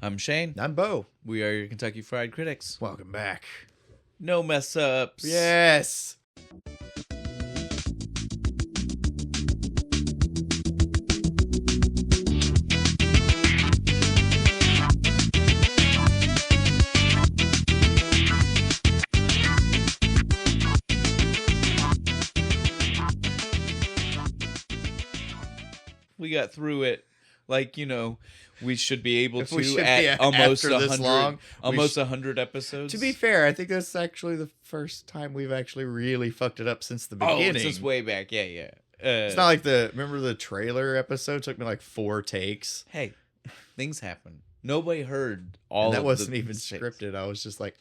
I'm Shane. I'm Bo. We are your Kentucky Fried Critics. Welcome back. No mess ups. Yes. We got through it like, we should be able to Be at almost after this 100, long. almost 100 episodes. To be fair, I think that's actually the first time we've actually really fucked it up since the beginning. since way back. Yeah. It's not like remember the trailer episode took me like 4 takes. Hey, things happen. Nobody heard all And that of wasn't the even mistakes. scripted. I was just like,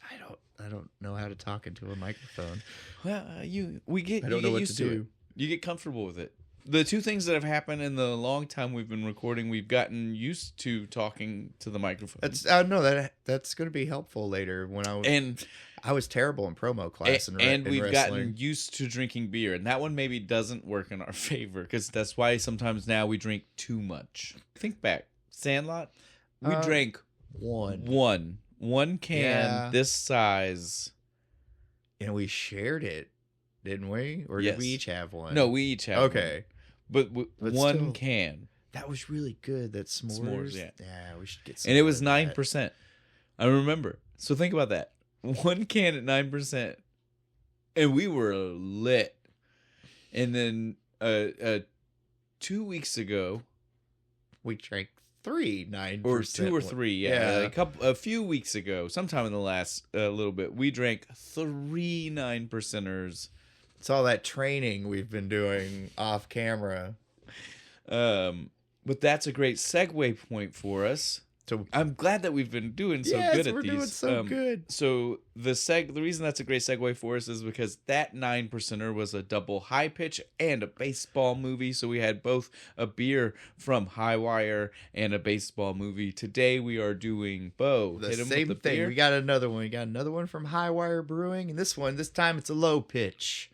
I don't know how to talk into a microphone. Well, I don't know what to do. You get comfortable with it. The two things that have happened in the long time we've been recording, we've gotten used to talking to the microphone. That's going to be helpful later when I was terrible in promo class and we've wrestling. gotten used to drinking beer, and that one maybe doesn't work in our favor because that's why sometimes now we drink too much. Think back, Sandlot, we drank one can this size, and we shared it, didn't we? Or Yes. did we each have one? No, we each have okay. but one still, can. That was really good. That s'mores. Yeah. Yeah, we should get some. And it was more of that. 9%. I remember. So think about that. One can at 9%. And we were lit. And then 2 weeks ago, We drank 9%. or 2 or 3, Yeah. a few weeks ago, sometime in the last little bit, we drank 3 9%ers. It's all that training we've been doing off camera. But that's a great segue point for us. So I'm glad that we've been doing so good at we're these. doing so good. So the reason that's a great segue for us is because that 9%er was a double high pitch and a baseball movie. So we had both a beer from Hi-Wire and a baseball movie. Today we are doing both. The same thing. Beer. We got another one. We got another one from Hi-Wire Brewing, and this time it's a low pitch.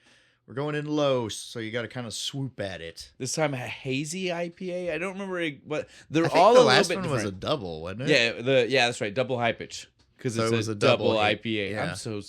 We're going in low, so you got to kind of swoop at it. This time a hazy IPA. I don't remember what they're I think all the a last little bit one different. was a double, wasn't it? Yeah, that's right. Double high pitch because So it's it was a a double double IPA. yeah.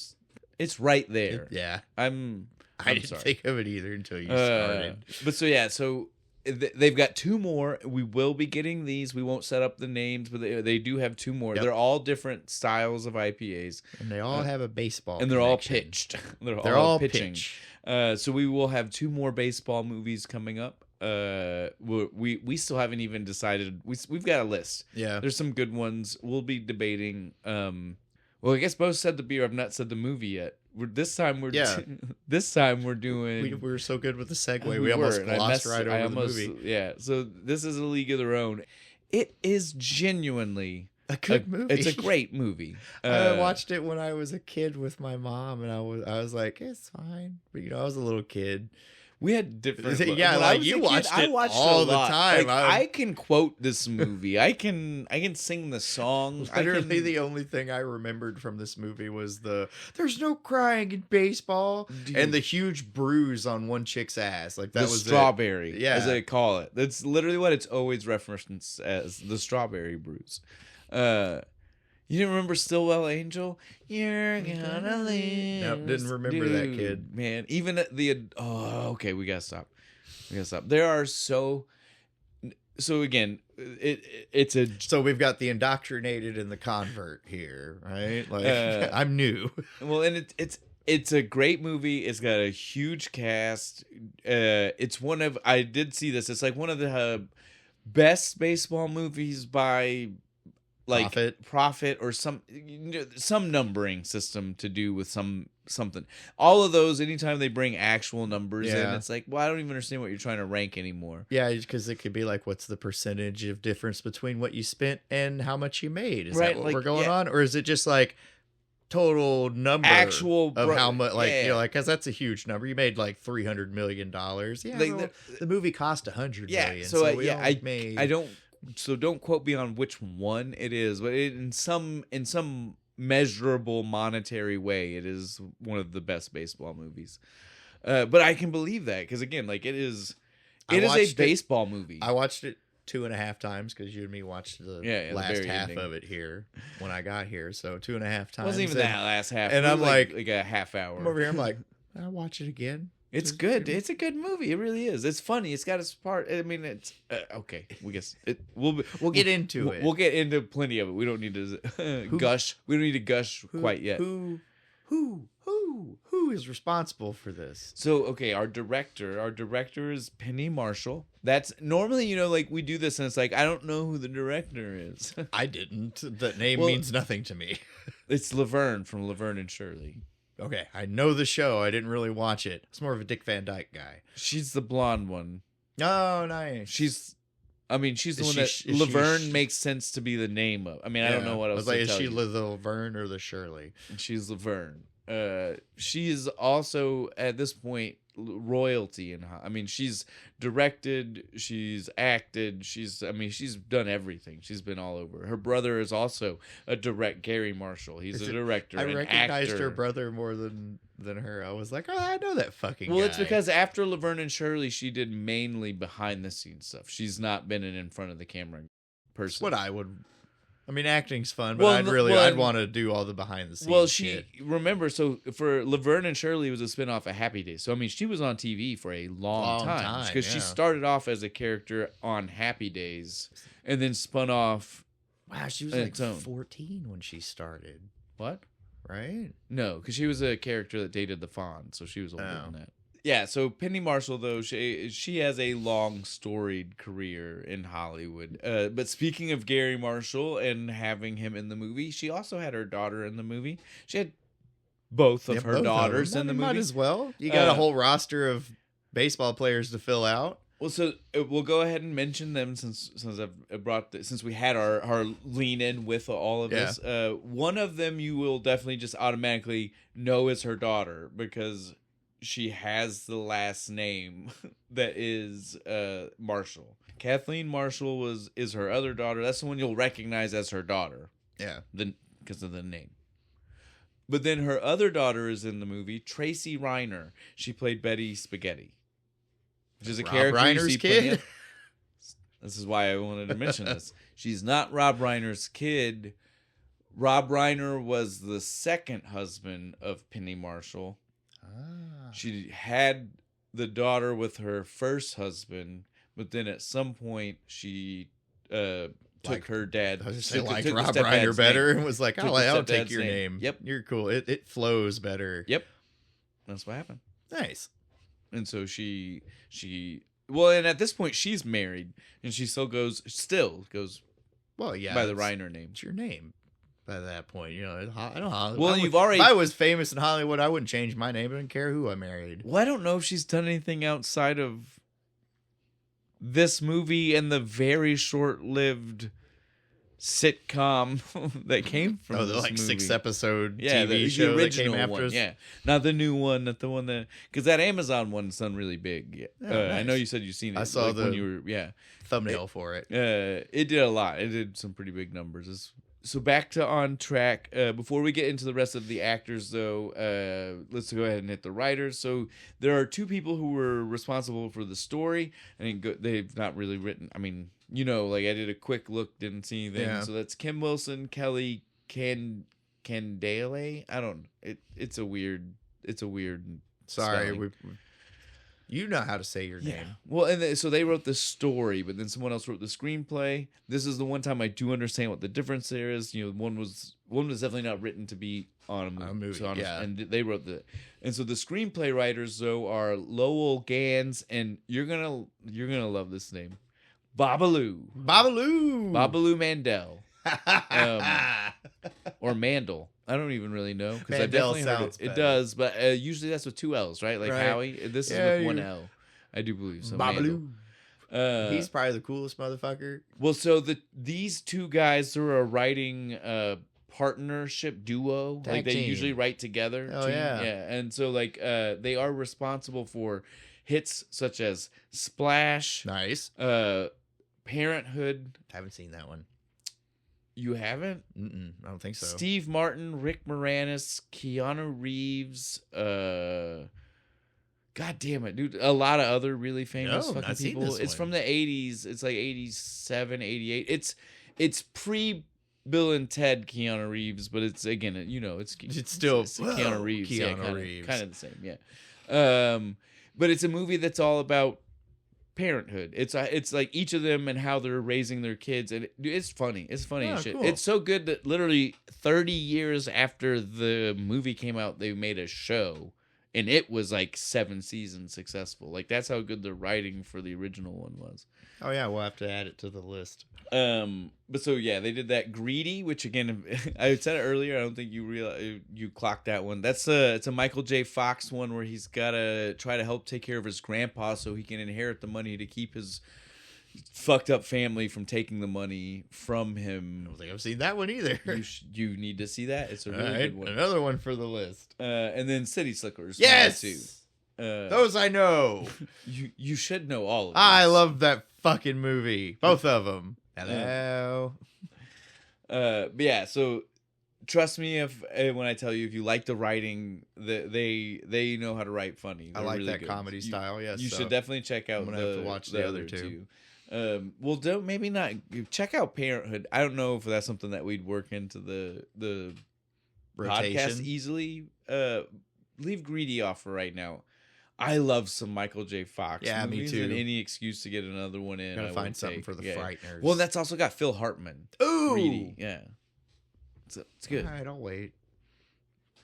It's right there. Yeah. I I didn't sorry. think of it either until you started. But so they've got 2 more. We will be getting these. We won't set up the names, but they do have 2 more. Yep. They're all different styles of IPAs, And they all have a baseball and they're all connection. pitched. They're all pitching. pitch. So we will have 2 more baseball movies coming up. We still haven't even decided. We've got a list. Yeah. There's some good ones. We'll be debating. Well, I guess both said the beer. I've not said the movie yet. This time we're doing. We were so good with the segue. We We almost were, and glossed right over the movie. Yeah. So this is a league of their own. It is genuinely A good movie. It's a great movie. I watched it when I was a kid with my mom, and I was like, it's fine. But I was a little kid. We had different. Yeah, when like, I was you a kid, watched I it watched all a the lot. time. Like, I can quote this movie. I can sing the song. Literally, the only thing I remembered from this movie was "There's no crying in baseball" and the huge bruise on one chick's ass. Like that the was strawberry, as Yeah. they call it. That's literally what it's always referenced as, the strawberry bruise. You didn't remember Stillwell Angel? You're gonna lose. Nope, didn't remember that kid. Man, even at okay, we gotta stop. There are so again, it's a So we've got the indoctrinated and the convert here, right? Like I'm new. well, and it's a great movie. It's got a huge cast. It's one of I did see this. It's like one of the best baseball movies by profit or some numbering system to do with something. All of those, anytime they bring actual numbers in, it's like, well, I don't even understand what you're trying to rank anymore. Yeah, because it could be like, what's the percentage of difference between what you spent and how much you made? Is Right, that what like, we're going on, or is it just like total number Actual of how much? Like because that's a huge number. You made like $300 million. Yeah, Like, the movie cost $100 million. So we made. I don't. So don't quote me on which one it is, but in some measurable monetary way, it is one of the best baseball movies. But I can believe that because again, like it is a baseball movie. I watched it 2.5 times because you and me watched the the last very half ending. of it here when I got here. So 2.5 times. It wasn't even that last half. And It was I'm like a half hour. I'm over here. I'm like, I'll watch it again. It's good. It's a good movie. It really is. It's funny. It's got its part. I mean, it's okay. We guess we'll get into it. We'll get into plenty of it. We don't need to gush. We don't need to gush quite yet. Who is responsible for this? So okay, our director is Penny Marshall. That's normally, like we do this and it's like I don't know who the director is. I didn't. That name means nothing to me. It's Laverne from Laverne and Shirley. Okay, I know the show. I didn't really watch it. It's more of a Dick Van Dyke guy. She's the blonde one. Oh, nice. She's the one that Laverne makes sense to be the name of. I mean, I don't know what else to tell you. Is she the Laverne or the Shirley? She's Laverne. She is also at this point royalty she's directed, she's acted, she's done everything. She's been all over. Her brother is also Gary Marshall. He's a director. I recognized actor. her brother more than her. I was like, oh, I know that fucking guy. Well, it's because after Laverne and Shirley, she did mainly behind the scenes stuff. She's not been in front of the camera person. That's what I would. I mean, acting's fun, but I'd want to do all the behind the scenes. Well, shit. Remember, so for Laverne and Shirley, it was a spinoff of Happy Days. So she was on TV for a long time because she started off as a character on Happy Days and then spun off. Wow, she was like 14 when she started. What? Right? No, because she was a character that dated the Fawn, so she was older than that. Yeah, so Penny Marshall, though, she has a long, storied career in Hollywood. But speaking of Gary Marshall and having him in the movie, she also had her daughter in the movie. She had both of her daughters in the movie. Might as well. You got a whole roster of baseball players to fill out. Well, so we'll go ahead and mention them since I've brought since we had our lean in with all of this. One of them you will definitely just automatically know is her daughter because she has the last name that is Marshall. Kathleen Marshall is her other daughter. That's the one you'll recognize as her daughter. Yeah. Because of the name. But then her other daughter is in the movie, Tracy Reiner. She played Betty Spaghetti. Which is a character Reiner's you see kid? This is why I wanted to mention this. She's not Rob Reiner's kid. Rob Reiner was the second husband of Penny Marshall. She had the daughter with her first husband, but then at some point she took her dad. I was just liked Rob Reiner better and was like, I'll take your name. Yep. You're cool. It flows better. Yep. That's what happened. Nice. And so she and at this point she's married and she still goes well, yeah, by the Reiner name. It's your name. By that point, I don't know. Well, if I was famous in Hollywood, I wouldn't change my name. I didn't care who I married. Well, I don't know if she's done anything outside of this movie and the very short-lived sitcom that came from this like movie. 6-episode TV show the that came after one, us. Yeah, not the new one, not the one that because that Amazon one's done really big. Oh, nice. I know you said you've seen it. I saw when you were thumbnail for it. It did a lot. It did some pretty big numbers. So back to On Track. Before we get into the rest of the actors, though, let's go ahead and hit the writers. So there are two people who were responsible for the story. I mean, they've not really written. I mean, I did a quick look, didn't see anything. Yeah. So that's Kim Wilson, Kelly Candale. I don't. It's a weird. Sorry, spelling. You know how to say your name. Well, and so they wrote the story, but then someone else wrote the screenplay. This is the one time I do understand what the difference there is. One was definitely not written to be on a movie. And they wrote and so the screenplay writers though are Lowell Gans, and you're gonna love this name, Babalu Mandel, or Mandel. I don't even really know because I definitely heard it does, but usually that's with two L's, right? Like Howie. This is with one L. I do believe so. Babalu. He's probably the coolest motherfucker. Well, so these two guys are a writing partnership duo. Tag they team. usually write together. Oh yeah. And so they are responsible for hits such as Splash. Nice. Parenthood. I haven't seen that one. You haven't? I don't think so. Steve Martin, Rick Moranis, Keanu Reeves. God, God damn it, dude. A lot of other really famous No, fucking not seen people. this It's one. from the 80s. It's like 87, 88. It's pre Bill and Ted Keanu Reeves, but it's again, it's still Keanu Reeves. Keanu Reeves. Kind of the same, yeah. But it's a movie that's all about parenthood. It's like each of them and how they're raising their kids, and it's funny. It's funny as shit. Cool. It's so good that literally 30 years after the movie came out, they made a show, and it was like 7 seasons successful. Like that's how good the writing for the original one was. Oh yeah, we'll have to add it to the list. But so yeah, they did that Greedy, which again, I said it earlier. I don't think you clocked that one. It's a Michael J. Fox one where he's gotta try to help take care of his grandpa so he can inherit the money to keep his fucked up family from taking the money from I him. don't think I've seen that one either. You need to see that. It's a really Alright, good one. another one for the list. And then City Slickers. Yes, too. those I know. You should know all of them. I love that fucking movie. Both of them. Hello. But yeah, so trust me when I tell you, if you like the writing, they know how to write funny. I They're like really that good. comedy style. Yes, You should definitely check out. I'm gonna have to watch the other two. Well, don't maybe not check out Parenthood. I don't know if that's something that we'd work into the podcast Rotation. easily. Leave Greedy off for right now. I love some Michael J. Fox. Yeah, me movies, too. And any excuse to get another one in. Gotta I find will something take. for the Yeah. frighteners. Well, that's also got Phil Hartman. Ooh. Greedy. Yeah. It's good. All right, I'll wait.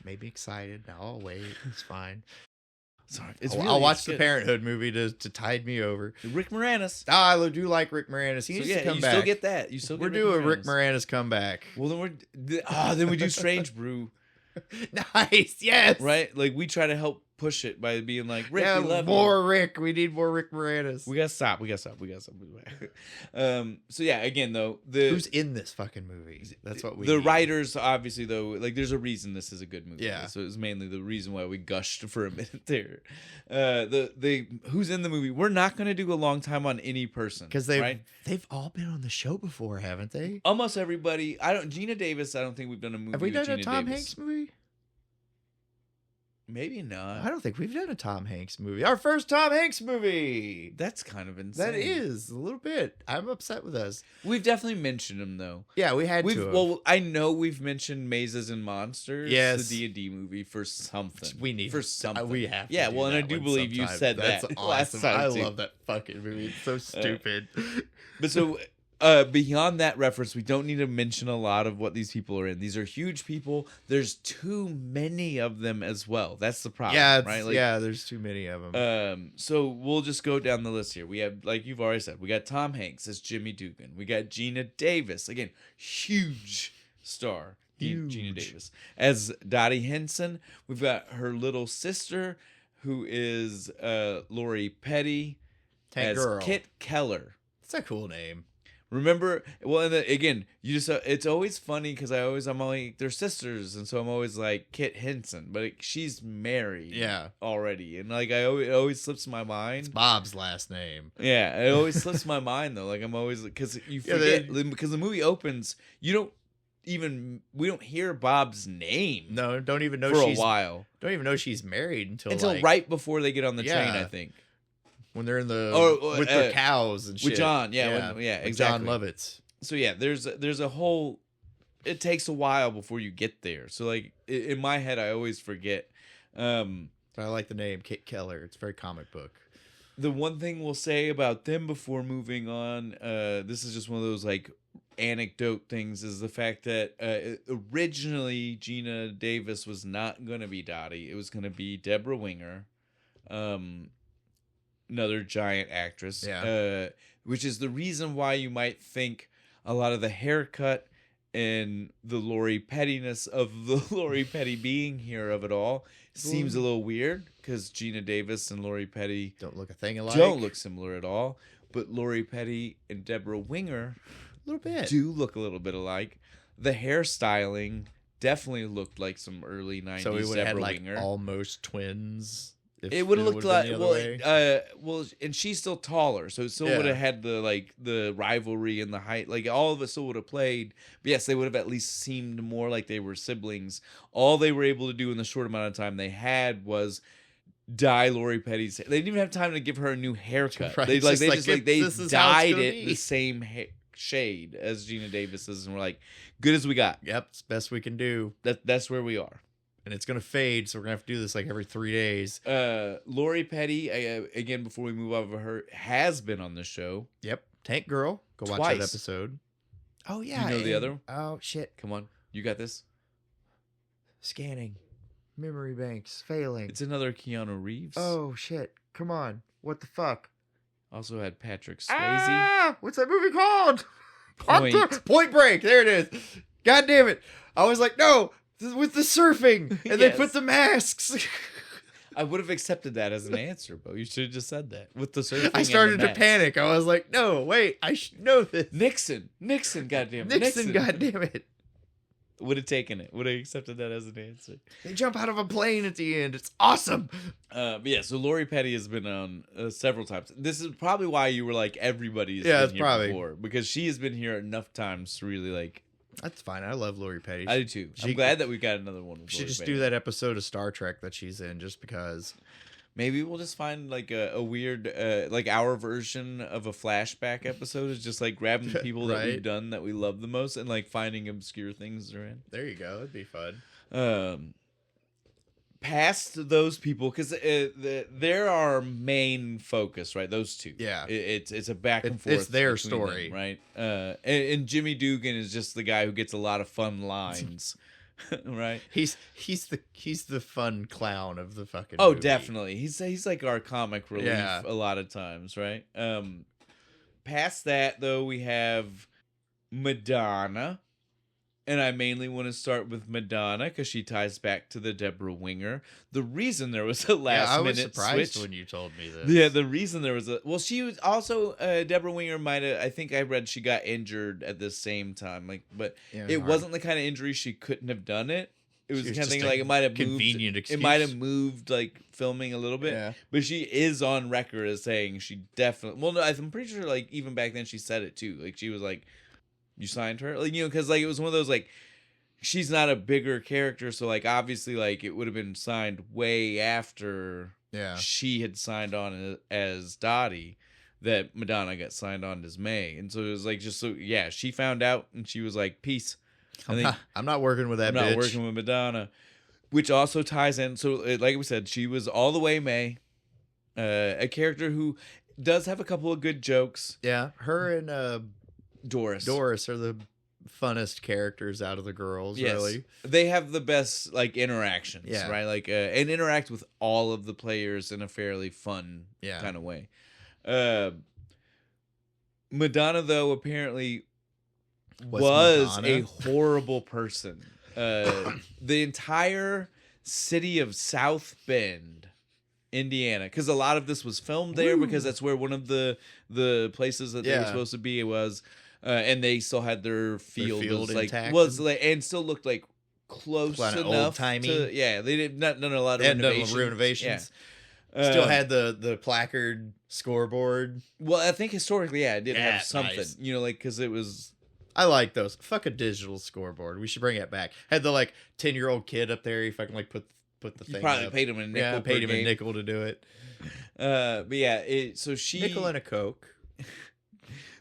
Made me excited. Now I'll wait. It's fine. Sorry, I'll watch it's the good. Parenthood movie to tide me over. Rick Moranis. I do like Rick Moranis. He So needs yeah, to come you back. still get that. You still We're get doing Rick Moranis. Moranis comeback. Well, then we do Strange Brew, Nice. Yes. right? Like we try to help push it by being like, Rick, Yeah, we love more you. Rick. We need more Rick Moranis. We gotta stop. So yeah, again though, Who's in this fucking movie? That's what we the need. writers obviously though, like there's a reason this is a good movie. Yeah. So it's mainly the reason why we gushed for a minute there. The who's in the movie? We're not gonna do a long time on any person Because right? they've all been on the show before, haven't they? Almost everybody. Gina Davis. I don't think we've done a movie. Have we with done a Gina Tom Davis. Hanks movie? Maybe not. I don't think we've done a Tom Hanks movie. Our first Tom Hanks movie. That's kind of insane. That is a little bit. I'm upset with us. We've definitely mentioned him though. Yeah, we had We've to. well, I know we've mentioned Mazes and Monsters. Yes. the D&D movie for something. we need for something. We have. To Yeah, do well, and I that do one believe you sometime. said That's that awesome. last time, I too. love that fucking movie. It's so stupid. But so beyond that reference, we don't need to mention a lot of what these people are in. These are huge people. There's too many of them as well. That's the problem. yeah, right. yeah. There's too many of them. So we'll just go down the list here. We have, like you've already said, we got Tom Hanks as Jimmy Dugan. We got Gina Davis, again, huge star. Huge. Gina Davis as Dottie Henson. We've got her little sister, who is Lori Petty, Tank as Girl. Kit Keller. It's a cool name. Remember, well, and then, again, you just it's always funny because I'm only they're sisters, and so I'm always like Kit Henson, but she's married, Yeah. already, and like it always slips my mind. Bob's last name. Yeah, it always slips my mind though. Like I'm always because you forget because the movie opens, we don't hear Bob's name No, don't even know for she's a while Don't even know she's married until like, right before they get on the train. Yeah. I think when they're in the Or, with their cows and shit. with John, yeah, with exactly. John Lovitz. So yeah, there's a whole. It takes a while before you get there. So like in my head, I always forget. But I like the name Kit Keller. It's very comic book. The one thing we'll say about them before moving on, this is just one of those like anecdote things, is the fact that originally Gina Davis was not going to be Dottie. It was going to be Deborah Winger, another giant actress. Yeah. Which is the reason why you might think a lot of the haircut and the Lori Pettiness of the Lori Petty being here of it all seems a little weird, because Gina Davis and Lori Petty Don't look a thing alike. don't look similar at all, but Lori Petty and Deborah Winger a little bit. do look a little bit alike. The hairstyling definitely looked like some early 90s So we would have had Deborah like Winger. almost twins. If It would have looked been like the other way. and she's still taller, so it still Yeah. would have had the rivalry and the height. Like all of it still would have played. But yes, they would have at least seemed more like they were siblings. All they were able to do in the short amount of time they had was dye Lori Petty's. They didn't even have time to give her a new haircut. Right, They this is how it's dyed gonna it be. the same shade as Gina Davis's, and we're like, good as we got. Yep, it's the best we can do. That's where we are. And it's gonna fade, so we're gonna have to do this like every 3 days. Lori Petty, again, before we move off of her, has been on the show. Yep, Tank Girl. Go watch Twice. that episode. Oh yeah, You know the other? Oh shit! Come on, you got this. Scanning, memory banks failing. It's another Keanu Reeves. Oh shit! Come on, what the fuck? Also had Patrick Swayze. Ah, what's that movie called? Point Break. There it is. God damn it! I was like, no, with the surfing, and they Yes. put the masks. I would have accepted that as an answer, Bo. You should have just said that with the surfing. I started to panic. I was like, no, wait, I should know this. Nixon, goddamn Nixon, goddamn it. Would have taken it. Would have accepted that as an answer. They jump out of a plane at the end. It's awesome. But yeah, so Lori Petty has been on several times. This is probably why you were like, everybody's been it's here probably before. Because she has been here enough times to really like... That's fine. I love Lori Petty. I do too. I'm glad that we got another one with She Lori just Petty. do that episode of Star Trek that she's in just because. Maybe we'll just find like a weird, like our version of a flashback episode is just like grabbing the people that we've Right. done that we love the most and like finding obscure things they're in. There you go. It'd be fun. Past those people, because they're our main focus, right? Those two. Yeah. It's a back and forth. It's their between story. them, right? And Jimmy Dugan is just the guy who gets a lot of fun lines, right? He's the fun clown of the fucking Oh, movie. definitely. He's like our comic relief Yeah. a lot of times, right? Past that though, we have Madonna. And I mainly want to start with Madonna because she ties back to the Deborah Winger. The reason there was a last I was minute surprised switch. when you told me this. Yeah, the reason there was she was also Deborah Winger might have. I think I read she got injured at the same time, but Yeah, it hard. wasn't the kind of injury she couldn't have done it. It was She the was kind of thing just a like it might have convenient moved. excuse. It might have moved like filming a little bit. Yeah. But she is on record as saying she definitely. Well, no, I'm pretty sure like even back then she said it too. Like she was like, "You signed her," like because like it was one of those like. She's not a bigger character, so like obviously like it would have been signed way after she had signed on as Dottie that Madonna got signed on as May. And so it was like just so yeah, she found out and she was like, peace. I'm not working with that I'm bitch. not working with Madonna. Which also ties in, so like we said, she was all the way May. A character who does have a couple of good jokes. Yeah, her and Doris are the funnest characters out of the girls, really. They have the best like interactions, Yeah. right? Like and interact with all of the players in a fairly fun kind of way. Madonna though apparently was Madonna? a horrible person. The entire city of South Bend, Indiana, because a lot of this was filmed there because that's where one of the places that they were supposed to be was. And they still had their field, intact. Was like and still looked like close enough old-timey. to they did not done a lot of They hadn't done renovations. renovations. Yeah. Still had the placard scoreboard. Well, I think historically, it did have something, nice. like because it was. I like those. Fuck a digital scoreboard. We should bring it back. Had the 10-year-old kid up there. He fucking put the thing. You probably up. paid him a nickel. Yeah, paid per him game. a nickel to do it. But yeah, so she Nickel and a Coke.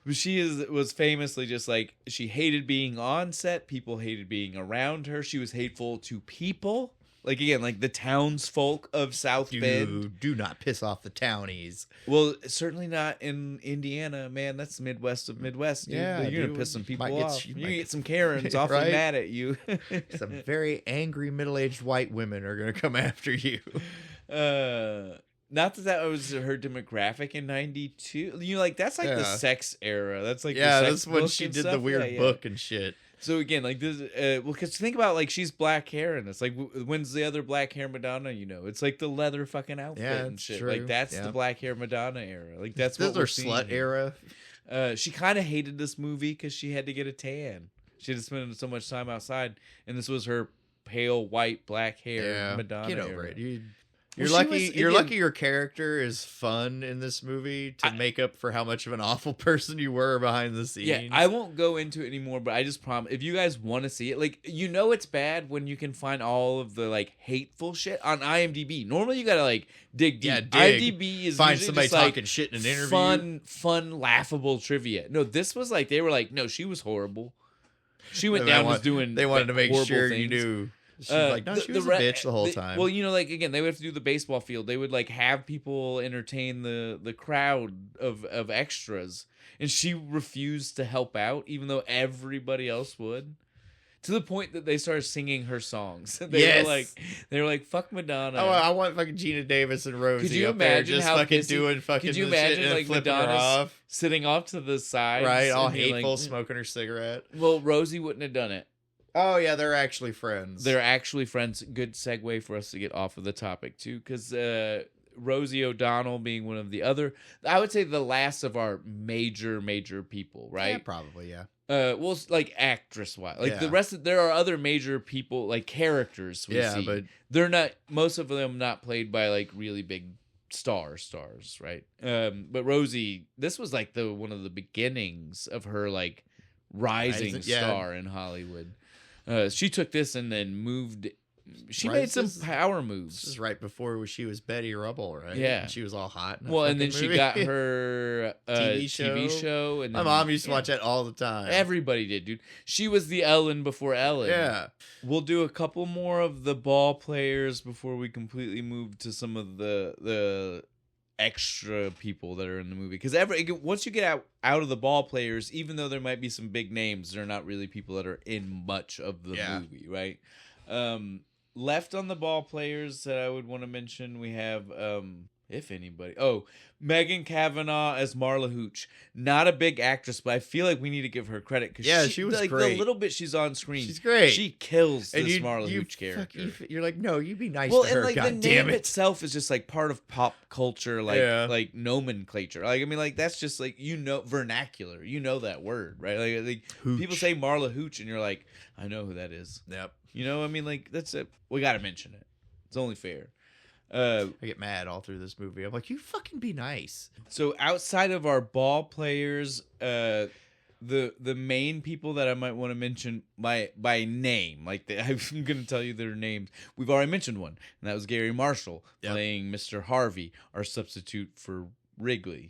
But she was famously just like she hated being on set. People hated being around her. She was hateful to people. Like again, like the townsfolk of South Bend. Do not piss off the townies. Well, certainly not in Indiana, man. That's the Midwest of Midwest. Dude. Yeah, you're gonna dude. piss some people Might get- off. you You're might gonna get some Karens awfully Right? mad at you. Some very angry middle-aged white women are gonna come after you. Not that was her demographic in '92. That's like the Yeah. sex era. That's like Yeah, the that's sex when book she and did the stuff. weird Yeah. book and shit. So again, like this, because think about like she's black hair in this. Like, when's the other black hair Madonna? It's like the leather fucking outfit Yeah, and it's shit. true. Like that's Yeah. the black hair Madonna era. Like that's This what is we're her seeing slut here. era. She kind of hated this movie because she had to get a tan. She had to spend so much time outside, and this was her pale white black hair Yeah, Madonna. get over era. it. You're Well, she lucky. was- You're again- lucky your character is fun in this movie to make up for how much of an awful person you were behind the scenes. Yeah, I won't go into it anymore, but I just promise if you guys want to see it, like it's bad when you can find all of the like hateful shit on IMDb. Normally you gotta like dig deep. Yeah, dig. IMDb is Find usually somebody just, like, talking shit in an interview. fun, laughable trivia. No, this was like they were like, no, she was horrible. She went They down want- was doing. They wanted to make horrible sure things. you knew. She was like, no, she was a bitch the whole time. Well, like again, they would have to do the baseball field. They would like have people entertain the crowd of extras, and she refused to help out, even though everybody else would. To the point that they started singing her songs. They were like, "Fuck Madonna." Oh, I want fucking Gina Davis and Rosie Could you up there imagine just how fucking pissy- doing fucking Could you this shit imagine and like flipping her Madonna's off, sitting off to the side, right? All and being hateful, like, smoking her cigarette. Well, Rosie wouldn't have done it. Oh yeah, they're actually friends. They're actually friends. Good segue for us to get off of the topic too, because Rosie O'Donnell being one of the other, I would say the last of our major people, right? Yeah, probably, yeah. Well, like actress wise, like the Yeah. rest there are other major people, like characters we see. But They're not, most of them not played by like really big stars, right? But Rosie, this was like one of the beginnings of her like rising yeah. star in Hollywood. She took this and then moved. She Right, made some this is- power this moves. is right before she was Betty Rubble, right? Yeah. And she was all hot. In a Well, and then fucking she movie. got her TV TV show. show, and My then, mom used to yeah. watch that all the time. Everybody did, dude. She was the Ellen before Ellen. Yeah. We'll do a couple more of the ball players before we completely move to some of the extra people that are in the movie. Because once you get out of the ball players, even though there might be some big names, they're not really people that are in much of the movie, right? Left on the ball players that I would want to mention, we have, if anybody, Megan Cavanaugh as Marla Hooch. Not a big actress, but I feel like we need to give her credit because she was like great. the little bit she's on screen. She's great. She kills this And Marla Hooch character. You're like, no, you be nice Well, to and her. like God the damn name it. itself is just like part of pop culture, like Yeah. like nomenclature. Like I mean, like that's just like vernacular. You know that word, right? Like Hooch. people say Marla Hooch, and you're like, I know who that is. Yep. You know, I mean, like that's it. We got to mention it. It's only fair. I get mad all through this movie. I'm like, you fucking be nice. So outside of our ball players, the main people that I might want to mention by name, like I'm going to tell you their names. We've already mentioned one, and that was Gary Marshall playing Mr. Harvey, our substitute for Wrigley.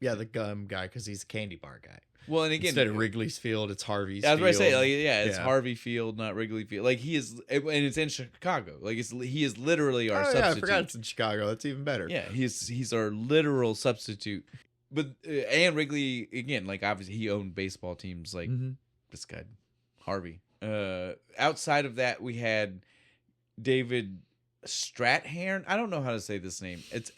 Yeah, the gum guy, because he's a candy bar guy. Well, and again, Instead of Wrigley's Field, it's Harvey's I was Field. about to say, like, it's Yeah. Harvey Field, not Wrigley Field. Like he is, and it's in Chicago. Like he is literally our Oh, substitute. yeah, I forgot it's in Chicago. That's even better. Yeah, he's our literal substitute. But and Wrigley again, like obviously he owned baseball teams like this guy, Harvey. Outside of that, we had David Strathairn. I don't know how to say this name. It's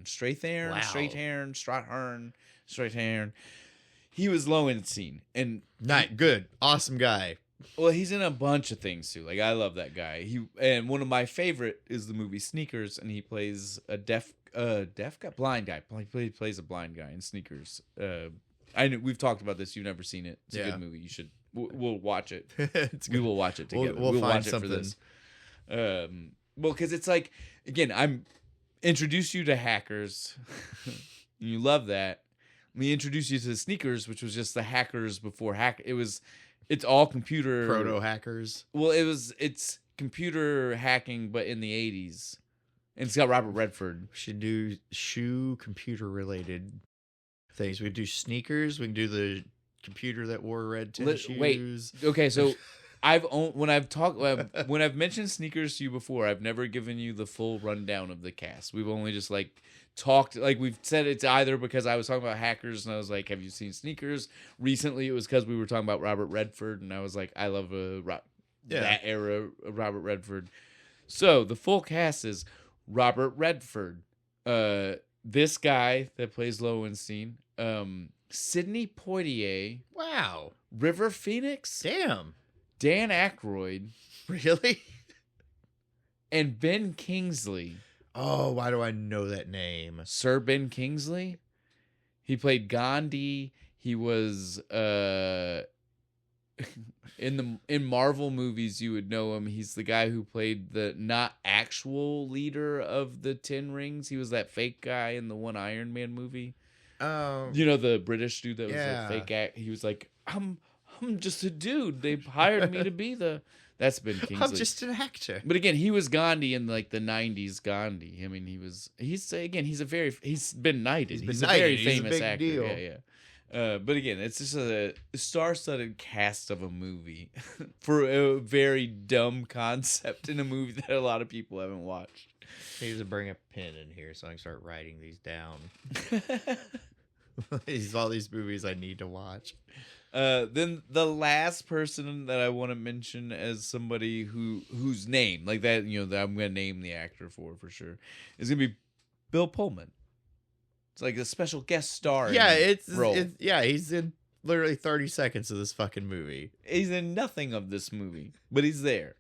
Strathairn. Strathairn, Wow. Strathairn. He was Lowenstein, and Nice, good, awesome guy. well, he's in a bunch of things too. Like I love that guy. And one of my favorite is the movie Sneakers, and he plays a deaf guy, blind guy. He plays a blind guy in Sneakers. I know we've talked about this. You've never seen it. It's a good movie. You should. We'll watch it. It's We good. will watch it together. We'll find watch it for something. this. Well, because it's like again, I'm introduce you to hackers. You love that. Let me introduce you to Sneakers, which was just the hackers before hack. It's all computer Proto hackers. Well, it's computer hacking, but in the 80s. And it's got Robert Redford. We should do shoe computer related things. We could do sneakers. We can do the computer that wore red tennis shoes. Wait. Okay, so when I've mentioned Sneakers to you before, I've never given you the full rundown of the cast. We've only just like talked, like we've said it's either because I was talking about hackers and I was like, have you seen Sneakers? Recently it was because we were talking about Robert Redford and I was like, I love that era of Robert Redford. So the full cast is Robert Redford, this guy that plays Lowenstein, Sidney Poitier, Wow. River Phoenix, Damn. Dan Aykroyd, Really? and Ben Kingsley. Oh, why do I know that name? Sir Ben Kingsley. He played Gandhi. He was in Marvel movies, you would know him. He's the guy who played the not actual leader of the Ten Rings. He was that fake guy in the one Iron Man movie. You know, the British dude that was a fake act. He was like, I'm just a dude. They hired me to be the. That's Ben Kingsley. I'm just an actor. But again, he was Gandhi in like the '90s. Gandhi. I mean, he's been knighted. He's a very famous actor. Deal. Yeah. But again, it's just a star-studded cast of a movie for a very dumb concept in a movie that a lot of people haven't watched. I need to bring a pen in here so I can start writing these down. All these movies I need to watch. Then the last person that I want to mention as somebody whose name like that, that I'm gonna name the actor for sure, is gonna be Bill Pullman. It's like a special guest star. Yeah, he's in literally 30 seconds of this fucking movie. He's in nothing of this movie, but he's there.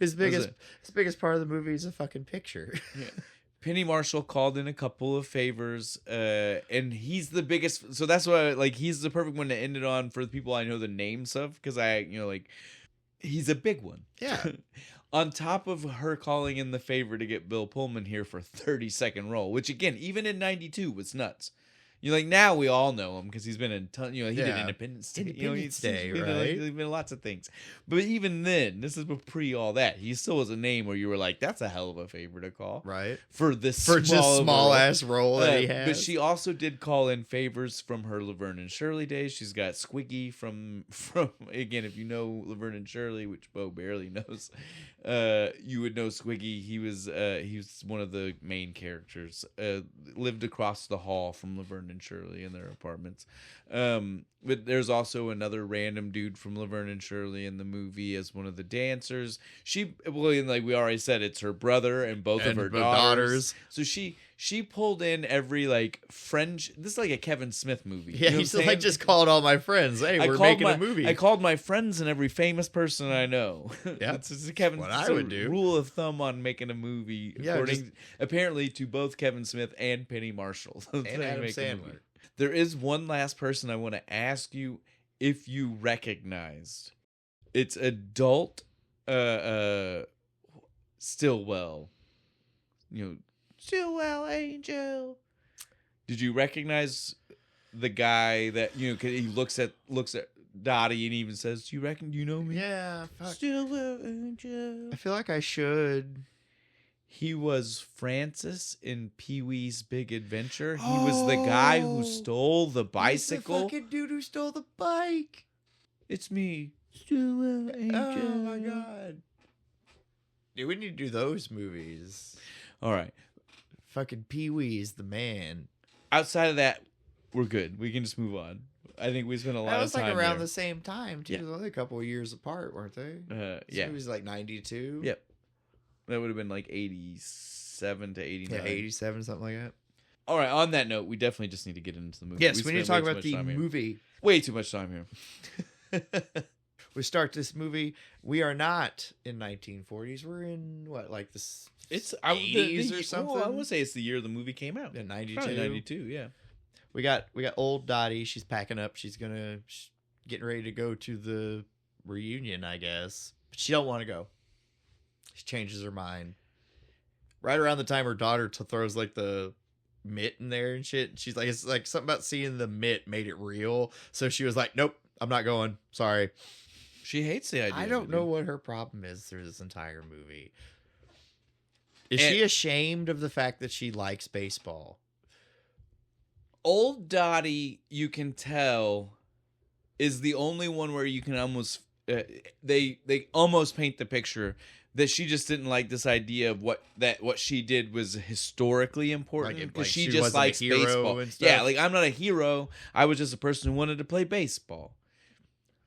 His biggest part of the movie is a fucking picture. Yeah. Penny Marshall called in a couple of favors, and he's the biggest. So that's why, he's the perfect one to end it on for the people I know the names of, because he's a big one. Yeah. On top of her calling in the favor to get Bill Pullman here for a 30-second role, which again, even in '92 was nuts. Now we all know him because he's been in he did Independence Day. Independence Day, right? He's been in lots of things. But even then, this is pre all that. He still was a name where you were like, that's a hell of a favor to call. Right. For this small ass role that he has. But she also did call in favors from her Laverne and Shirley days. She's got Squiggy from again, if you know Laverne and Shirley, which Bo barely knows, you would know Squiggy. He was one of the main characters. Lived across the hall from Laverne and Shirley in their apartments. But there's also another random dude from Laverne and Shirley in the movie as one of the dancers. Like we already said, it's her brother and both of her daughters. So she pulled in every French. This is like a Kevin Smith movie. Yeah, he's just called all my friends. Hey, we're making a movie. I called my friends and every famous person I know. Yeah, it's a Kevin. What I would do. Rule of thumb on making a movie, apparently to both Kevin Smith and Penny Marshall and Adam Sandler. There is one last person I want to ask you if you recognized. It's adult Stillwell. Stillwell Angel. Did you recognize the guy that, 'cause he looks at Dottie and even says, "Do you reckon you know me?" Yeah, fuck. Stillwell Angel. I feel like I should. He was Francis in Pee-wee's Big Adventure. He was the guy who stole the bicycle. He's the fucking dude who stole the bike. It's me, Stillwell Angel. Oh my god. Dude, we need to do those movies. All right. Fucking Pee-wee's the man. Outside of that, we're good. We can just move on. I think we spent a lot of time. That was around there. the same time, too. Yeah. It was only a couple of years apart, weren't they? Yeah. It was 92. Yep. That would have been 87 to 89. Yeah, 87, something like that. All right. On that note, we definitely just need to get into the movie. Yes, we need to talk about the movie. Way too much time here. We start this movie. We are not in 1940s. We're in this 80s or something. Well, I would say it's the year the movie came out. Yeah, 92. Probably 92. Yeah. We got old Dottie. She's packing up. She's getting ready to go to the reunion, I guess. But she don't want to go. She changes her mind. Right around the time her daughter throws the mitt in there and shit. She's like, it's like something about seeing the mitt made it real. So she was like, nope, I'm not going. Sorry. She hates the idea. I don't know what her problem is through this entire movie. Is she ashamed of the fact that she likes baseball? Old Dottie, you can tell, is the only one where you can almost they almost paint the picture that she just didn't like this idea of what she did was historically important because she just likes baseball. And stuff. Yeah, I'm not a hero. I was just a person who wanted to play baseball.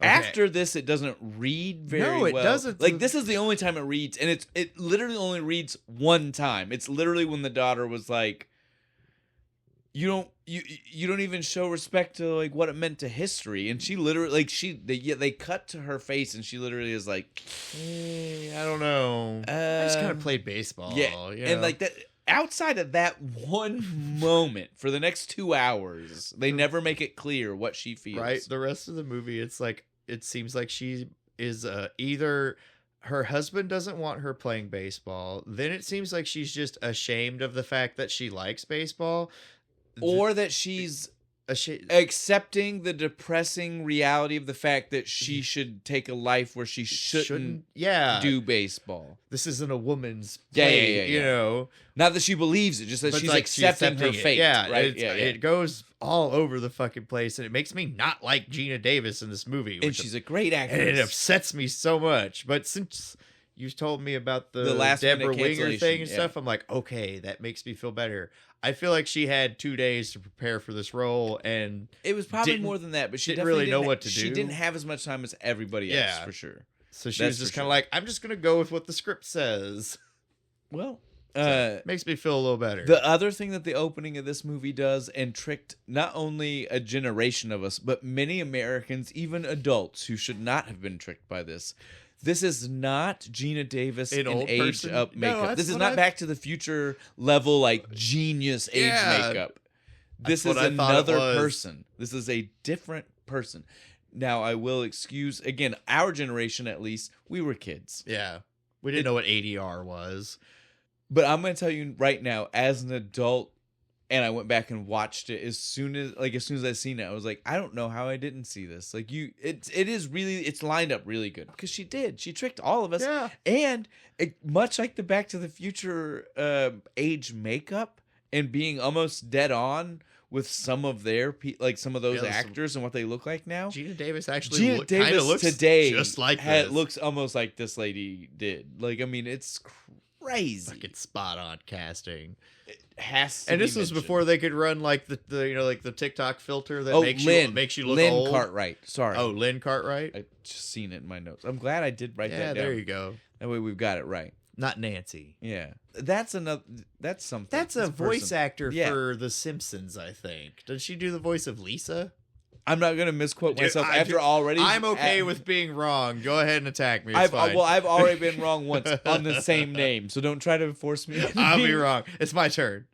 Okay. After this, it doesn't read very well. No, it doesn't. This is the only time it reads, and it literally only reads one time. It's literally when the daughter was like, "You don't even show respect to what it meant to history," and she literally they cut to her face, and she literally is like, I don't know. I just kind of played baseball. Yeah, and that. Outside of that one moment, for the next 2 hours, they never make it clear what she feels. Right. The rest of the movie, it's like, it seems like she is either her husband doesn't want her playing baseball, then it seems like she's just ashamed of the fact that she likes baseball, or that she's ashamed. accepting the depressing reality of the fact that she should take a life where she shouldn't do baseball. This isn't a woman's Yeah, play, you know. Not that she believes it, just that But she's like accepting her it. fate. Yeah, right? It goes all over the fucking place, and it makes me not like Gina Davis in this movie. And she's a great actress. And it upsets me so much. But since you told me about the last Deborah minute Winger cancellation, thing and stuff, I'm like, okay, that makes me feel better. I feel like she had 2 days to prepare for this role, and it was probably more than that, but she didn't really know what to do. She didn't have as much time as everybody else, for sure. So she was just kind of like, I'm just going to go with what the script says. Well, makes me feel a little better. The other thing that the opening of this movie does, and tricked not only a generation of us, but many Americans, even adults who should not have been tricked by this. This is not Gina Davis in aged up makeup. This is not Back to the Future level, like genius age makeup. This is another person. This is a different person. Now, I will excuse, again, our generation at least, we were kids. Yeah. We didn't know what ADR was. But I'm going to tell you right now, as an adult, and I went back and watched it as soon as I seen it, I was like, I don't know how I didn't see this. Like it's lined up really good because she tricked all of us. Yeah. And much like the Back to the Future age makeup and being almost dead on with some of their some of those actors and what they look like now. Gina Davis actually kind of looks today just like this. Looks almost like this lady did. Like, I mean, it's crazy. Like, it's spot on casting. It has to. And this was before they could run like the the TikTok filter that makes you look Lynn old. Cartwright. Sorry. Oh, Lynn Cartwright. I just seen it in my notes. I'm glad I did write that down. Yeah, there you go. That way we've got it right. Not Nancy. Yeah. That's something. That's a voice actor for The Simpsons, I think. Does she do the voice of Lisa? I'm not going to misquote myself I'm okay with being wrong. Go ahead and attack me. It's fine. Well, I've already been wrong once on the same name, so don't try to force me. I'll be wrong. It's my turn.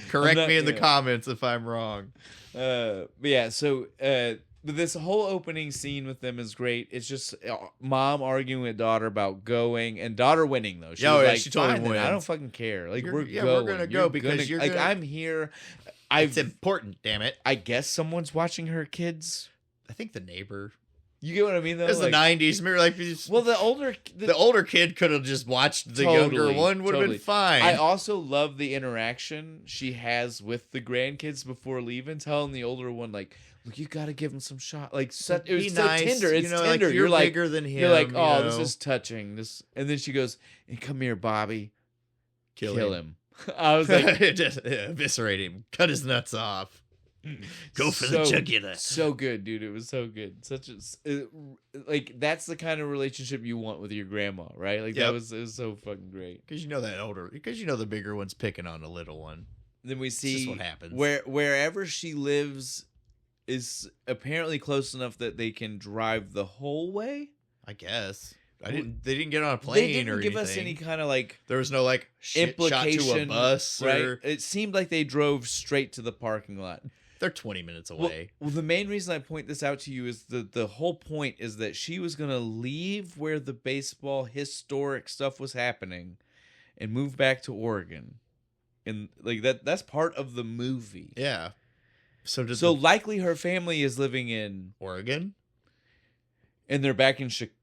Correct me in the comments if I'm wrong. But yeah, so this whole opening scene with them is great. It's just mom arguing with daughter about going, and daughter winning though. She totally wins. I don't fucking care. Like, we're gonna go because you're like, I'm here. It's important, damn it. I guess someone's watching her kids. I think the neighbor. You get what I mean, though? It was the 90s. Remember, the older kid could have just watched the younger one. Would have been fine. I also love the interaction she has with the grandkids before leaving, telling the older one, like, look, you got to give him some shot. Like, it was so nice. tender. It's tender. Like, you're bigger than him. You're like, oh, this is touching. And then she goes, hey, come here, Bobby. Kill him. I was like, just eviscerate him. Cut his nuts off. Go for the jugular. So good, dude. It was so good. Like, that's the kind of relationship you want with your grandma, right? Like, it was so fucking great. Because the bigger one's picking on the little one. Then we see what happens. Wherever she lives is apparently close enough that they can drive the whole way. I guess. They didn't get on a plane or anything. They didn't give us any kind of like. There was no like implication shot to a bus, right? It seemed like they drove straight to the parking lot. They're 20 minutes away. Well, the main reason I point this out to you is the whole point is that she was gonna leave where the baseball historic stuff was happening, and move back to Oregon, and like that's part of the movie. Yeah. So likely her family is living in Oregon, and they're back in Chicago.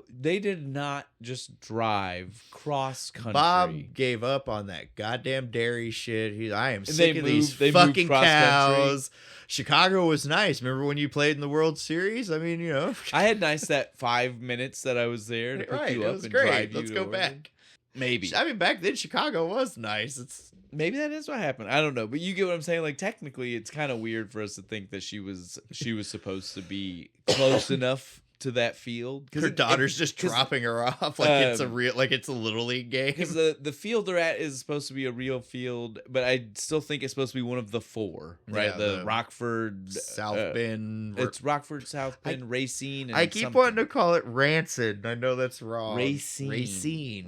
They did not just drive cross country. Bob gave up on that goddamn dairy shit. I am sick of these fucking cows. Chicago was nice. Remember when you played in the World Series? I mean, I had that 5 minutes that I was there to pick you up and drive you. Let's go back. Maybe. I mean, back then Chicago was nice. Maybe that is what happened. I don't know, but you get what I'm saying. Like, technically, it's kind of weird for us to think that she was supposed to be close enough to that field. Her daughter's just dropping her off like it's a little league game. Because the field they're at is supposed to be a real field, but I still think it's supposed to be one of the four, right? Yeah, the Rockford, South Bend. It's Rockford, South Bend, Racine. I keep wanting to call it Rancid. I know that's wrong. Racine,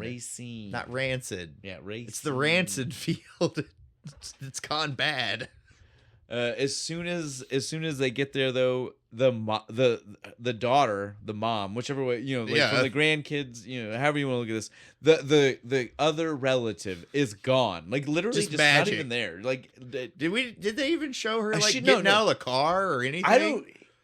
not Rancid. Yeah, Racine. It's the Rancid field. It's gone bad. As soon as they get there, though, the daughter, the mom, whichever way, from the grandkids, however you want to look at this, the other relative is gone, like literally just not even there. Like, did they even show her getting out of the car or anything?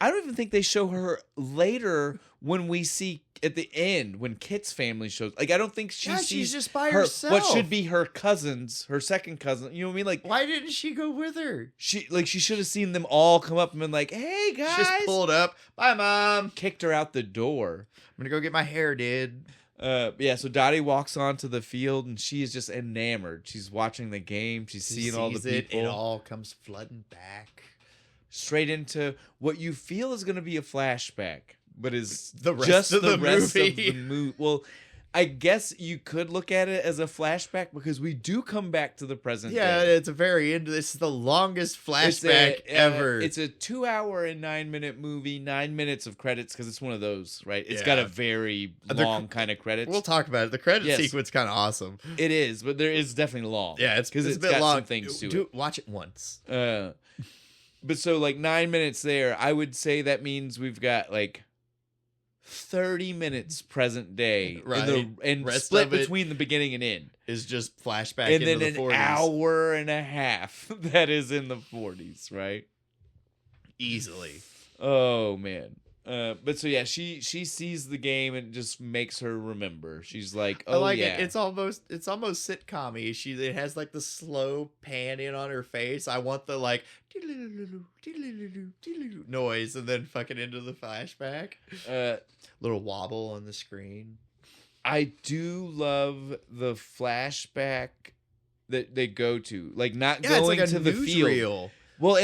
I don't even think they show her later when we see at the end when Kit's family shows. Like, I don't think she's just by herself. What should be her cousins, her second cousin. You know what I mean? Like, why didn't she go with her? She should have seen them all come up and been like, "Hey guys!" Just pulled up. Bye, Mom. Kicked her out the door. I'm gonna go get my hair did. So Dottie walks onto the field and she is just enamored. She's watching the game. She's seeing all the people. It all comes flooding back straight into what you feel is going to be a flashback, but is the rest of the movie. Well, I guess you could look at it as a flashback because we do come back to the present day. Yeah, it's a very end. This is the longest flashback ever. It's a 2-hour and 9-minute movie, 9 minutes of credits because it's one of those, right? It's got a very long kind of credits. We'll talk about it. The credit sequence kind of awesome. It is, but there is definitely long. Yeah, it's because a bit long. Some things to it. Watch it once. But so 9 minutes there, I would say that means we've got 30 minutes present day, right? And split between the beginning and end is just flashback, and into then the 40s. An hour and a half that is in the 40s, right? Easily. Oh man. But so yeah, she sees the game and it just makes her remember. She's like, "Oh, I like it. It's almost sitcom-y. It has the slow pan in on her face. I want the noise and then fucking into the flashback. Little wobble on the screen. I do love the flashback that they go to, not going to the field. Reel. Well,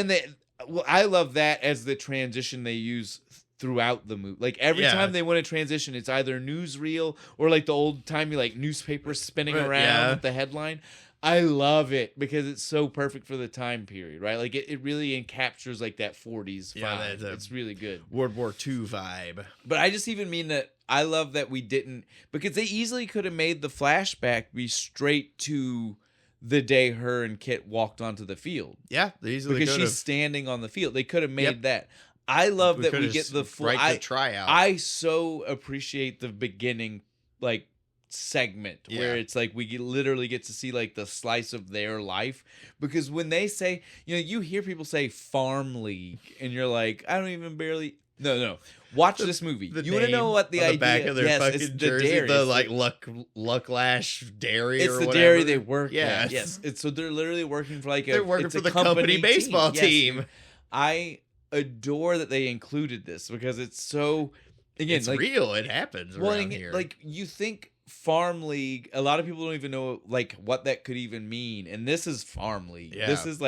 I love that as the transition they use throughout the movie. Every time they want to transition, it's either newsreel or the old timey newspaper spinning around with the headline. I love it because it's so perfect for the time period, right? It really captures that 40s vibe. It's really good. World War II vibe. But I just even mean that I love that we didn't, because they easily could have made the flashback be straight to the day her and Kit walked onto the field. Yeah, they easily because she's standing on the field. They could have made that. I love that we get the full the tryout. I so appreciate the beginning segment where it's we literally get to see the slice of their life, because when they say, you hear people say farm league and you're like, I don't even barely no watch this movie. You want to know what the idea? Back of their fucking jersey, dairy. The Lucklash Dairy. It's or the whatever. Dairy they work. Yeah, at. Yes. So they're literally working for they're working for the company baseball team. Yes. I adore that they included this because it's so it's real. It happens around here. You think farm league, a lot of people don't even know what that could even mean, and this is farm league. Yeah. This is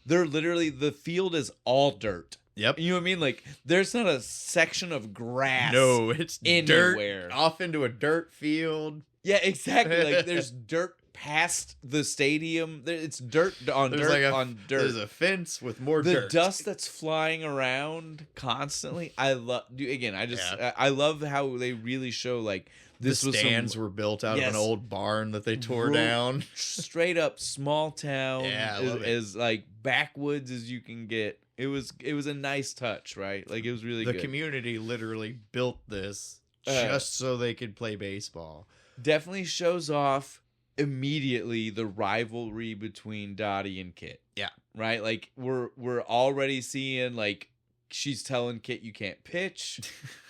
they're literally, the field is all dirt. Yep. You know what I mean? There's not a section of grass. No, it's anywhere. Dirt off into a dirt field. Yeah, exactly. There's dirt past the stadium. It's dirt on dirt on dirt. There's a fence with more dirt. The dust that's flying around constantly. I love. Again, I love how they really show this. The stands were built out of an old barn that they tore down. Straight up small town. Yeah, as backwoods as you can get. It was a nice touch, right? It was really good. The community literally built this just so they could play baseball. Definitely shows off immediately the rivalry between Dottie and Kit. Yeah. Right? We're already seeing she's telling Kit you can't pitch.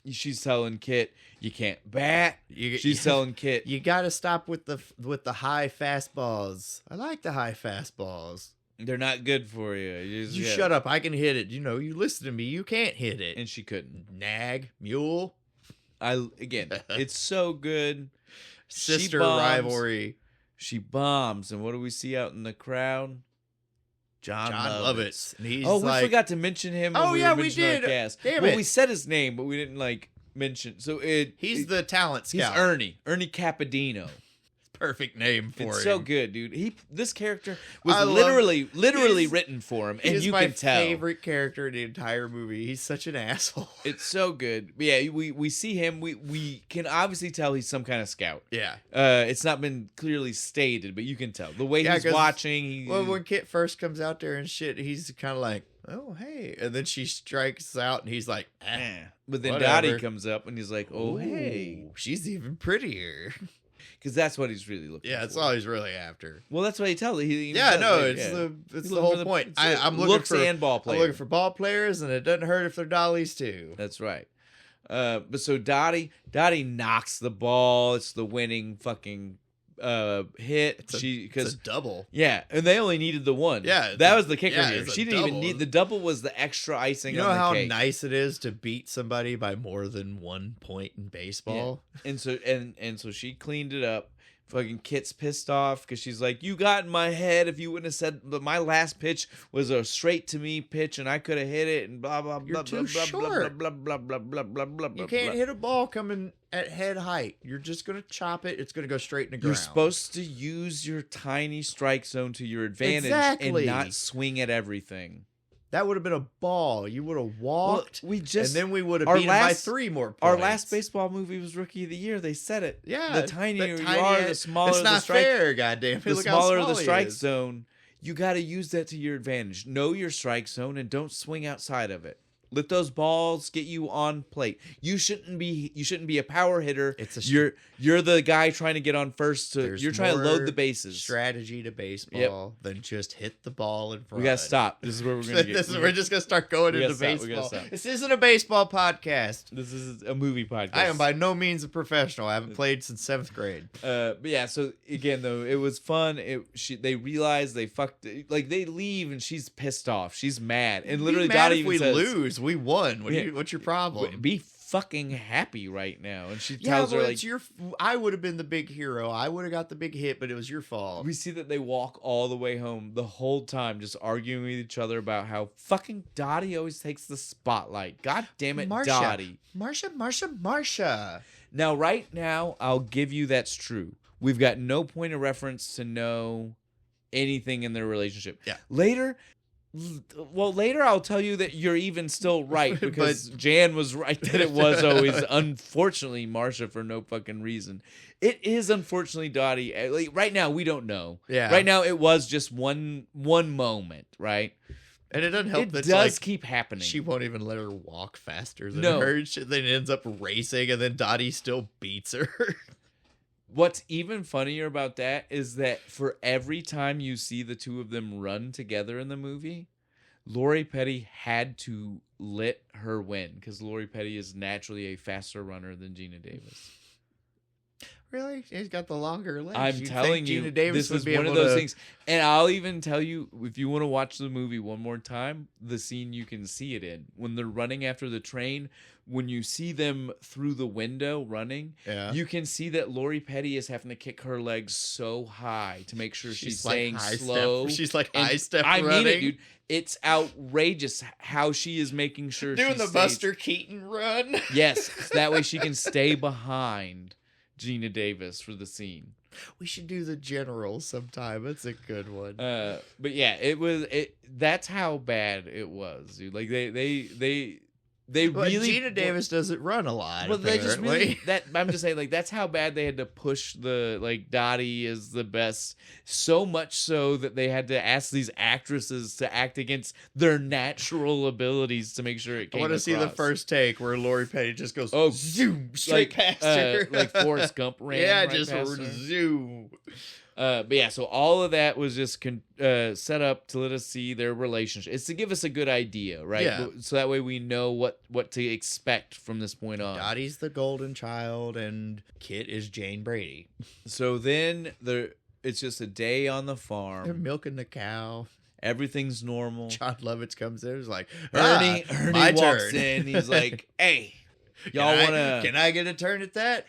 She's telling Kit you can't bat. She's telling Kit you got to stop with the high fastballs. I like the high fastballs. They're not good for you. You shut up. I can hit it. You listen to me. You can't hit it. And she couldn't. Nag, mule. It's so good. Sister rivalry. She bombs, and what do we see out in the crowd? John Lovitz. And he's we forgot to mention him. When we did. Our cast. Damn it. We said his name, but we didn't mention. So he's the talent scout. He's Ernie Capadino. Perfect name for him. It's so good, dude. This character was literally written for him, and you can tell. He's my favorite character in the entire movie. He's such an asshole. It's so good. But yeah, we see him. We can obviously tell he's some kind of scout. Yeah. It's not been clearly stated, but you can tell the way he's watching. When Kit first comes out there and shit, he's kind of like, Oh, hey. And then she strikes out, and he's like, But then whatever. Dottie comes up, and he's like, oh, hey. Ooh, she's even prettier. Because that's what he's really looking for. Yeah, that's all he's really after. Well, that's what he tells you. Yeah, no, it's the whole point. I'm looking for and ball players. I'm looking for ball players, and it doesn't hurt if they're dollies too. That's right. But so Dottie knocks the ball. It's the winning fucking hit. It's a double. Yeah, and they only needed the one. Yeah, that was the kicker yeah, here. it's a She didn't even double. need the double. Was the extra icing. You know on the how cake. nice it is to beat somebody by more than 1 point in baseball. And so she cleaned it up. Fucking Kit's pissed off because she's like, you got in my head. If you wouldn't have said, but my last pitch was a straight to me pitch, and I could have hit it, and blah blah blah. You're too blah, short. Blah blah blah blah blah blah blah. You can't hit a ball coming at head height. You're just gonna chop it. It's gonna go straight in the ground. You're supposed to use your tiny strike zone to your advantage Exactly. and not swing at everything. That would have been a ball. You would have walked, we just and then we would have our beat him by last- 3 more points. our last baseball movie was Rookie of the Year. They said it. Yeah, the tinier that you are, the tiny- smaller it's the not strike. fair, goddamn. The Look how smaller the small he strike is. zone, you got to use that to your advantage. Know your strike zone and don't swing outside of it. Let those balls get you on plate. You shouldn't be a power hitter. You're the guy trying to get on first. You're trying to load the bases. Strategy to baseball than just hit the ball and run. We gotta stop. This is where we're gonna get. We're just gonna start going we into gotta stop, we baseball. gotta stop. This isn't a baseball podcast. This is a movie podcast. I am by no means a professional. I haven't played since 7th grade. But yeah, so again though, it was fun. They realized they fucked. Like they leave and she's pissed off. She's mad and literally Be mad Dottie if we even says, lose. We won. Yeah. What's your problem? Be fucking happy right now. And she Yeah, tells her but like, it's your. I would have been the big hero. I would have got the big hit, but it was your fault. we see that they walk all the way home the whole time, just arguing with each other about how fucking Dottie always takes the spotlight. God damn it, Dottie. Marsha. Now, right now, I'll give you that's true. We've got no point of reference to know anything in their relationship. Yeah. Later I'll tell you that you're even still right because Jan was right that it was always, unfortunately, Marsha for no fucking reason. It is unfortunately Dottie. Like, right now, we don't know. Yeah. Right now, it was just one moment, right? And it doesn't help It that does keep happening. she won't even let her walk faster than No. her. Then it ends up racing, and then Dottie still beats her. What's even funnier about that is that for every time you see the two of them run together in the movie, Lori Petty had to let her win because Lori Petty is naturally a faster runner than Gina Davis. Really? She's got the longer legs. I'm You'd telling think you, Gina Davis this would is be one of able those to- things. And I'll even tell you, if you want to watch the movie one more time, the scene you can see it in. When they're running after the train, when you see them through the window running, Yeah. you can see that Lori Petty is having to kick her legs so high to make sure she's like staying high slow. She's like And high step I running. mean it, dude. It's outrageous how she is making sure Doing she the stays- Buster Keaton run. Yes, that way she can stay behind Gina Davis for the scene. We should do the general sometime. That's a good one. But yeah, that's how bad it was, dude. Like they But really Gina Davis doesn't run a lot. Well, they just really apparently. I'm just saying, like, that's how bad they had to push the, like, Dottie is the best, so much so that they had to ask these actresses to act against their natural abilities to make sure it I came want to see the across. first take where Lori Petty just goes zoom like straight past her, like Forrest Gump ran. Yeah, right just past her. zoom. But yeah, so all of that was just set up to let us see their relationship. It's to give us a good idea, right? Yeah. So that way we know what to expect from this point on. Dottie's the golden child, and Kit is Jane Brady. So then it's just a day on the They're farm. milking the cow. Everything's normal. John Lovitz comes in. He's like, Ernie my walks turn. in. He's like, "Hey, y'all Can I get a turn at that?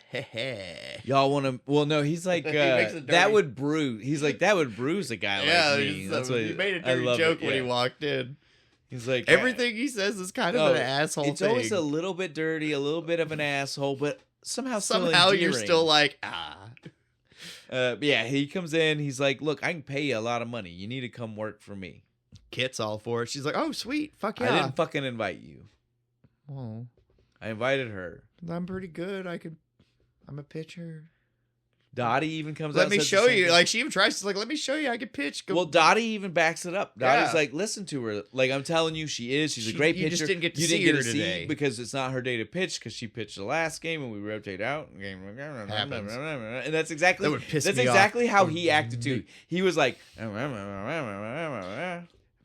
y'all want to?" Well, no, he's like, makes it that dirty. would bruise. He's like, that would bruise a guy Yeah, like me. That's what he made a I dirty love joke it, when he yeah. walked in. He's like, Everything he says is kind of an asshole It's thing. always a little bit dirty, a little bit of an asshole, but somehow You're endearing. still like, But yeah, he comes in. He's like, "Look, I can pay you a lot of money. You need to come work for me." Kit's all for it. She's like, oh, sweet. Fuck yeah. I didn't fucking invite you. Oh, I invited her. I'm pretty good. I'm a pitcher. Dottie even comes out Let and me says the show same you. thing. Like, she even tries to, like, let me show you I can pitch. Go. Well, Dottie even backs it up. Dottie's Yeah. like, listen to her. Like, I'm telling you, she is. She's a great pitcher. You just didn't get to you see didn't her get to today. see because it's not her day to pitch because she pitched the last game and we rotate out. Happens. And that's exactly That would piss that's me exactly off. how he acted too. He was like,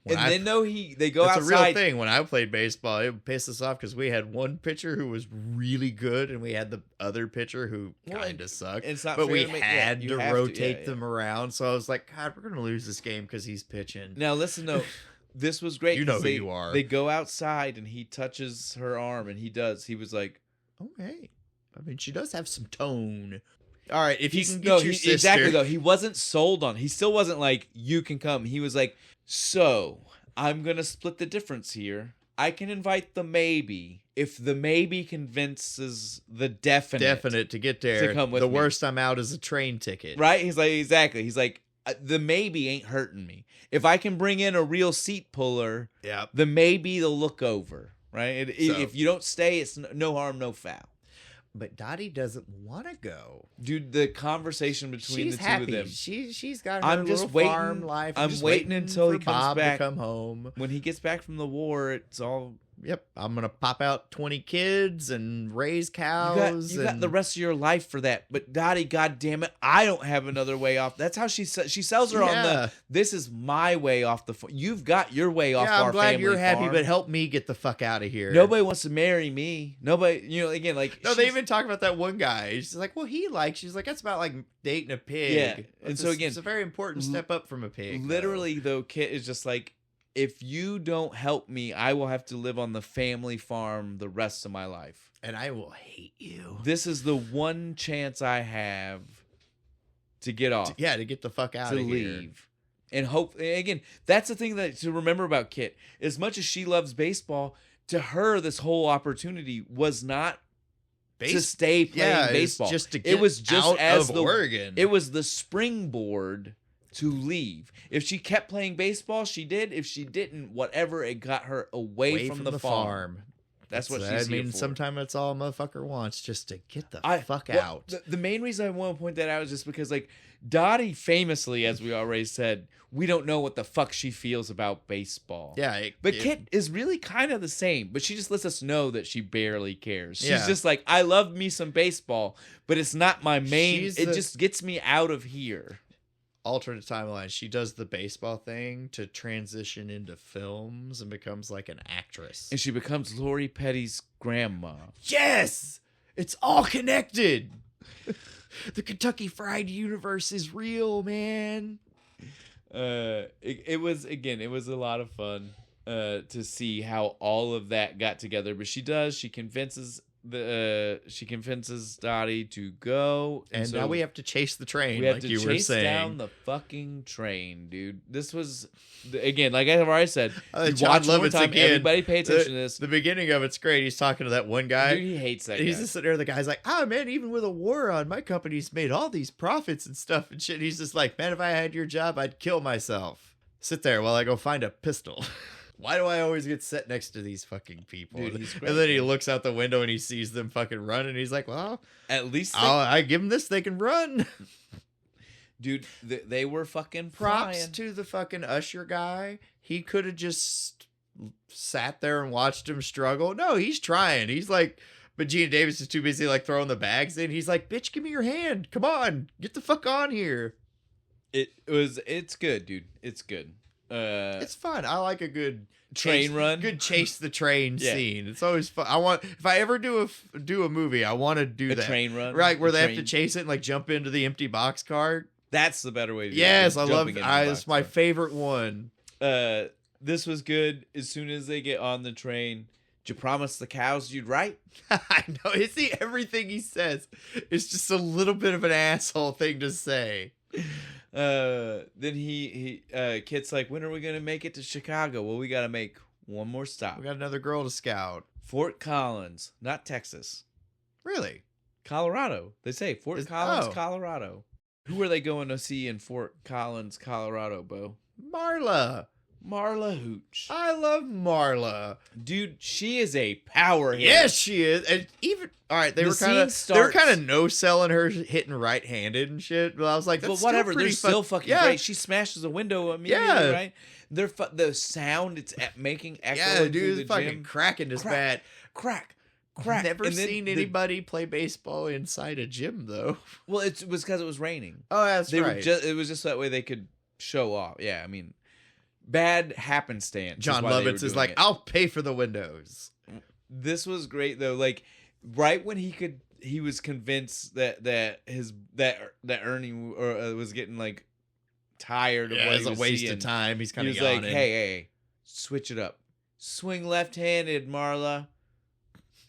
then they go It's outside. a real thing. When I played baseball, it would piss us off because we had one pitcher who was really good, and we had the other pitcher who kind of sucked. It's not but fair we to make- had you to have rotate yeah. them around. So I was like, God, we're gonna lose this game because he's pitching. Now listen though, this was great. You know 'cause who they, you are. They go outside and he touches her arm and he does. He was like, Okay. I mean, she does have some tone. All right, if you can get no, your sister. exactly though. He wasn't sold on. He still wasn't like you can come. He was like, so I'm gonna split the difference here. I can invite the maybe if the maybe convinces the definite to get there. to come with the me. worst I'm out is a train ticket. Right? He's like exactly. He's like the maybe ain't hurting me. If I can bring in a real seat puller, Yeah. the maybe they'll look over. Right? So- If you don't stay, it's no harm, no foul. But Dottie doesn't want to go. Dude, the conversation between She's the happy. two of them. She's got her I'm just little waiting- farm life. I'm just waiting until he for comes Bob back. to come home. When he gets back from the war, it's all Yep, I'm gonna pop out 20 kids and raise cows. you got the rest of your life for that. But Dottie, goddamn it, I don't have another way off. That's how she sells her on Yeah. the. This is my way off the. You've got your way off. Yeah, our I'm glad family you're happy, farm. but help me get the fuck out of here. Nobody wants to marry me. Nobody, again, like No, they she's- even talk about that one guy. She's like, well, she's like, that's about like dating a pig. Yeah, and It's so a- again, it's a very important step up from a pig. literally though, Kit is just like, if you don't help me, I will have to live on the family farm the rest of my life. And I will hate you. This is the one chance I have to get off. To get the fuck out to of here. leave. And hope again, that's the thing that to remember about Kit. As much as she loves baseball, to her this whole opportunity was not to stay playing baseball. It's just to get it was just out as of the Oregon. It was the springboard to leave. If she kept playing baseball, she did. If she didn't, whatever, it got her away from the farm. That's what she's here for. Sometimes that's all a motherfucker wants, just to get the fuck well, out. The main reason I want to point that out is just because, like, Dottie famously, as we already said, we don't know what the fuck she feels about baseball. Yeah. But Kit is really kind of the same, but she just lets us know that she barely cares. She's Yeah. just like, I love me some baseball, but it's not my main. She's It just gets me out of here. alternate timeline. She does the baseball thing to transition into films and becomes like an actress. And she becomes Lori Petty's grandma. Yes! It's all connected. The Kentucky Fried Universe is real, man. It was a lot of fun to see how all of that got together. But she convinces Dottie to go, And so now we have to chase the train, we have like to you were chase saying. down the fucking train, dude. This was again, like I've already said, you John watch one Lovitz time, again. everybody pay attention to this. The beginning of it's great. He's talking to that one guy. Dude, he hates that He's guy. just sitting there. The guy's like, "Ah, man, even with a war on, my company's made all these profits and stuff and shit." And he's just like, "Man, if I had your job, I'd kill myself. Sit there while I go find a pistol." Why do I always get set next to these fucking people? Dude, he's great, and then he man. looks out the window and he sees them fucking run, and he's like, "Well, At least, I give them this; they can run." dude, they were fucking Props flying. to the fucking usher guy. He could have just sat there and watched him struggle. No, he's trying. He's like, but Gina Davis is too busy like throwing the bags in. He's like, "Bitch, give me your hand. Come on, get the fuck on here." It's good, dude. It's good. It's fun. I like a good Train chase, run? Good chase the train Yeah. scene. It's always fun. If I ever do a movie, I want to do a that. train run, Right, where A they have to train- chase it and like jump into the empty boxcar. That's the better way to do Yes, it. I love. Jumping into the It's my boxcar. favorite one. This was good. As soon as they get on the train, did you promise the cows you'd write? I know. See, everything he says is just a little bit of an asshole thing to say. Then Kit's like, when are we gonna make it to Chicago? Well, we gotta make one more stop. We got another girl to scout. Fort Collins, not Texas. Really? Colorado. They say Fort Is- Collins, oh. Colorado. Who are they going to see in Fort Collins, Colorado, Bo? Marla. Marla Hooch. I love Marla. Dude, she is a powerhouse. Yes, she is. And even all right, they The were kind of scene no selling her hitting right handed and shit. But I was like, that's but whatever, still they're still fucking yeah. great. She smashes a window immediately, Yeah. right? The sound it's making echo Yeah, through dude, the it's fucking gym. cracking his bat. Crack. Never And then seen anybody play baseball inside a gym though. Well, it was because it was raining. Oh, that's They right. were just, it was just that way they could show off. Yeah, I mean, bad happenstance. John Lovitz is like, I'll pay for the windows. This was great though. Like right when he was convinced that Ernie was getting like tired of what it's he a was waste seeing. of time. He's kind He of was like, hey, switch it up. Swing left-handed, Marla.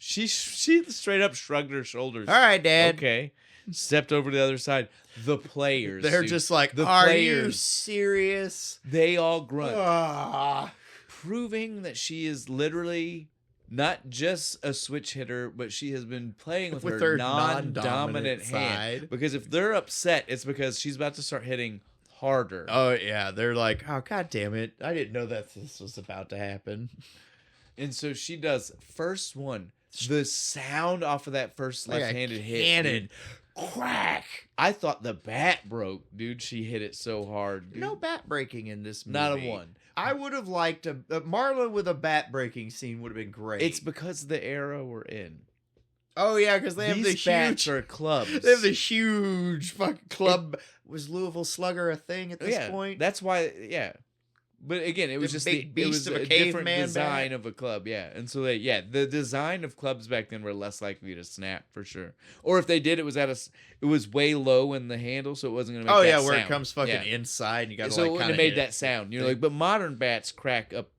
She straight up shrugged her shoulders. All right, Dad. Okay. Stepped over to the other side. The players. They're dude. just like, the are players. you serious? They all grunt. Ah. Proving that she is literally not just a switch hitter, but she has been playing with her non-dominant hand. side. Because if they're upset, it's because she's about to start hitting harder. Oh, yeah. They're like, oh, God damn it. I didn't know that this was about to happen. And so she does first one. The sound off of that first left-handed hit. Cannon. Crack. I thought the bat broke, dude. She hit it so hard. Dude. No bat breaking in this movie. Not a one. I would have liked a Marla with a bat breaking scene would have been great. It's because of the era we're in. Oh yeah, because they have the These bats huge are clubs. They have the huge fucking club. Was Louisville Slugger a thing at this point? That's why. Yeah, but again, it was The just big it beast was of a a different caveman design bat. of a club. Yeah, and so the design of clubs back then were less likely to snap for sure. Or if they did, it was way low in the handle, so it wasn't gonna make. Oh that yeah, where sound. it comes fucking Yeah. inside, and you got to So like it wouldn't kind have of made that sound. You're like, but modern bats crack up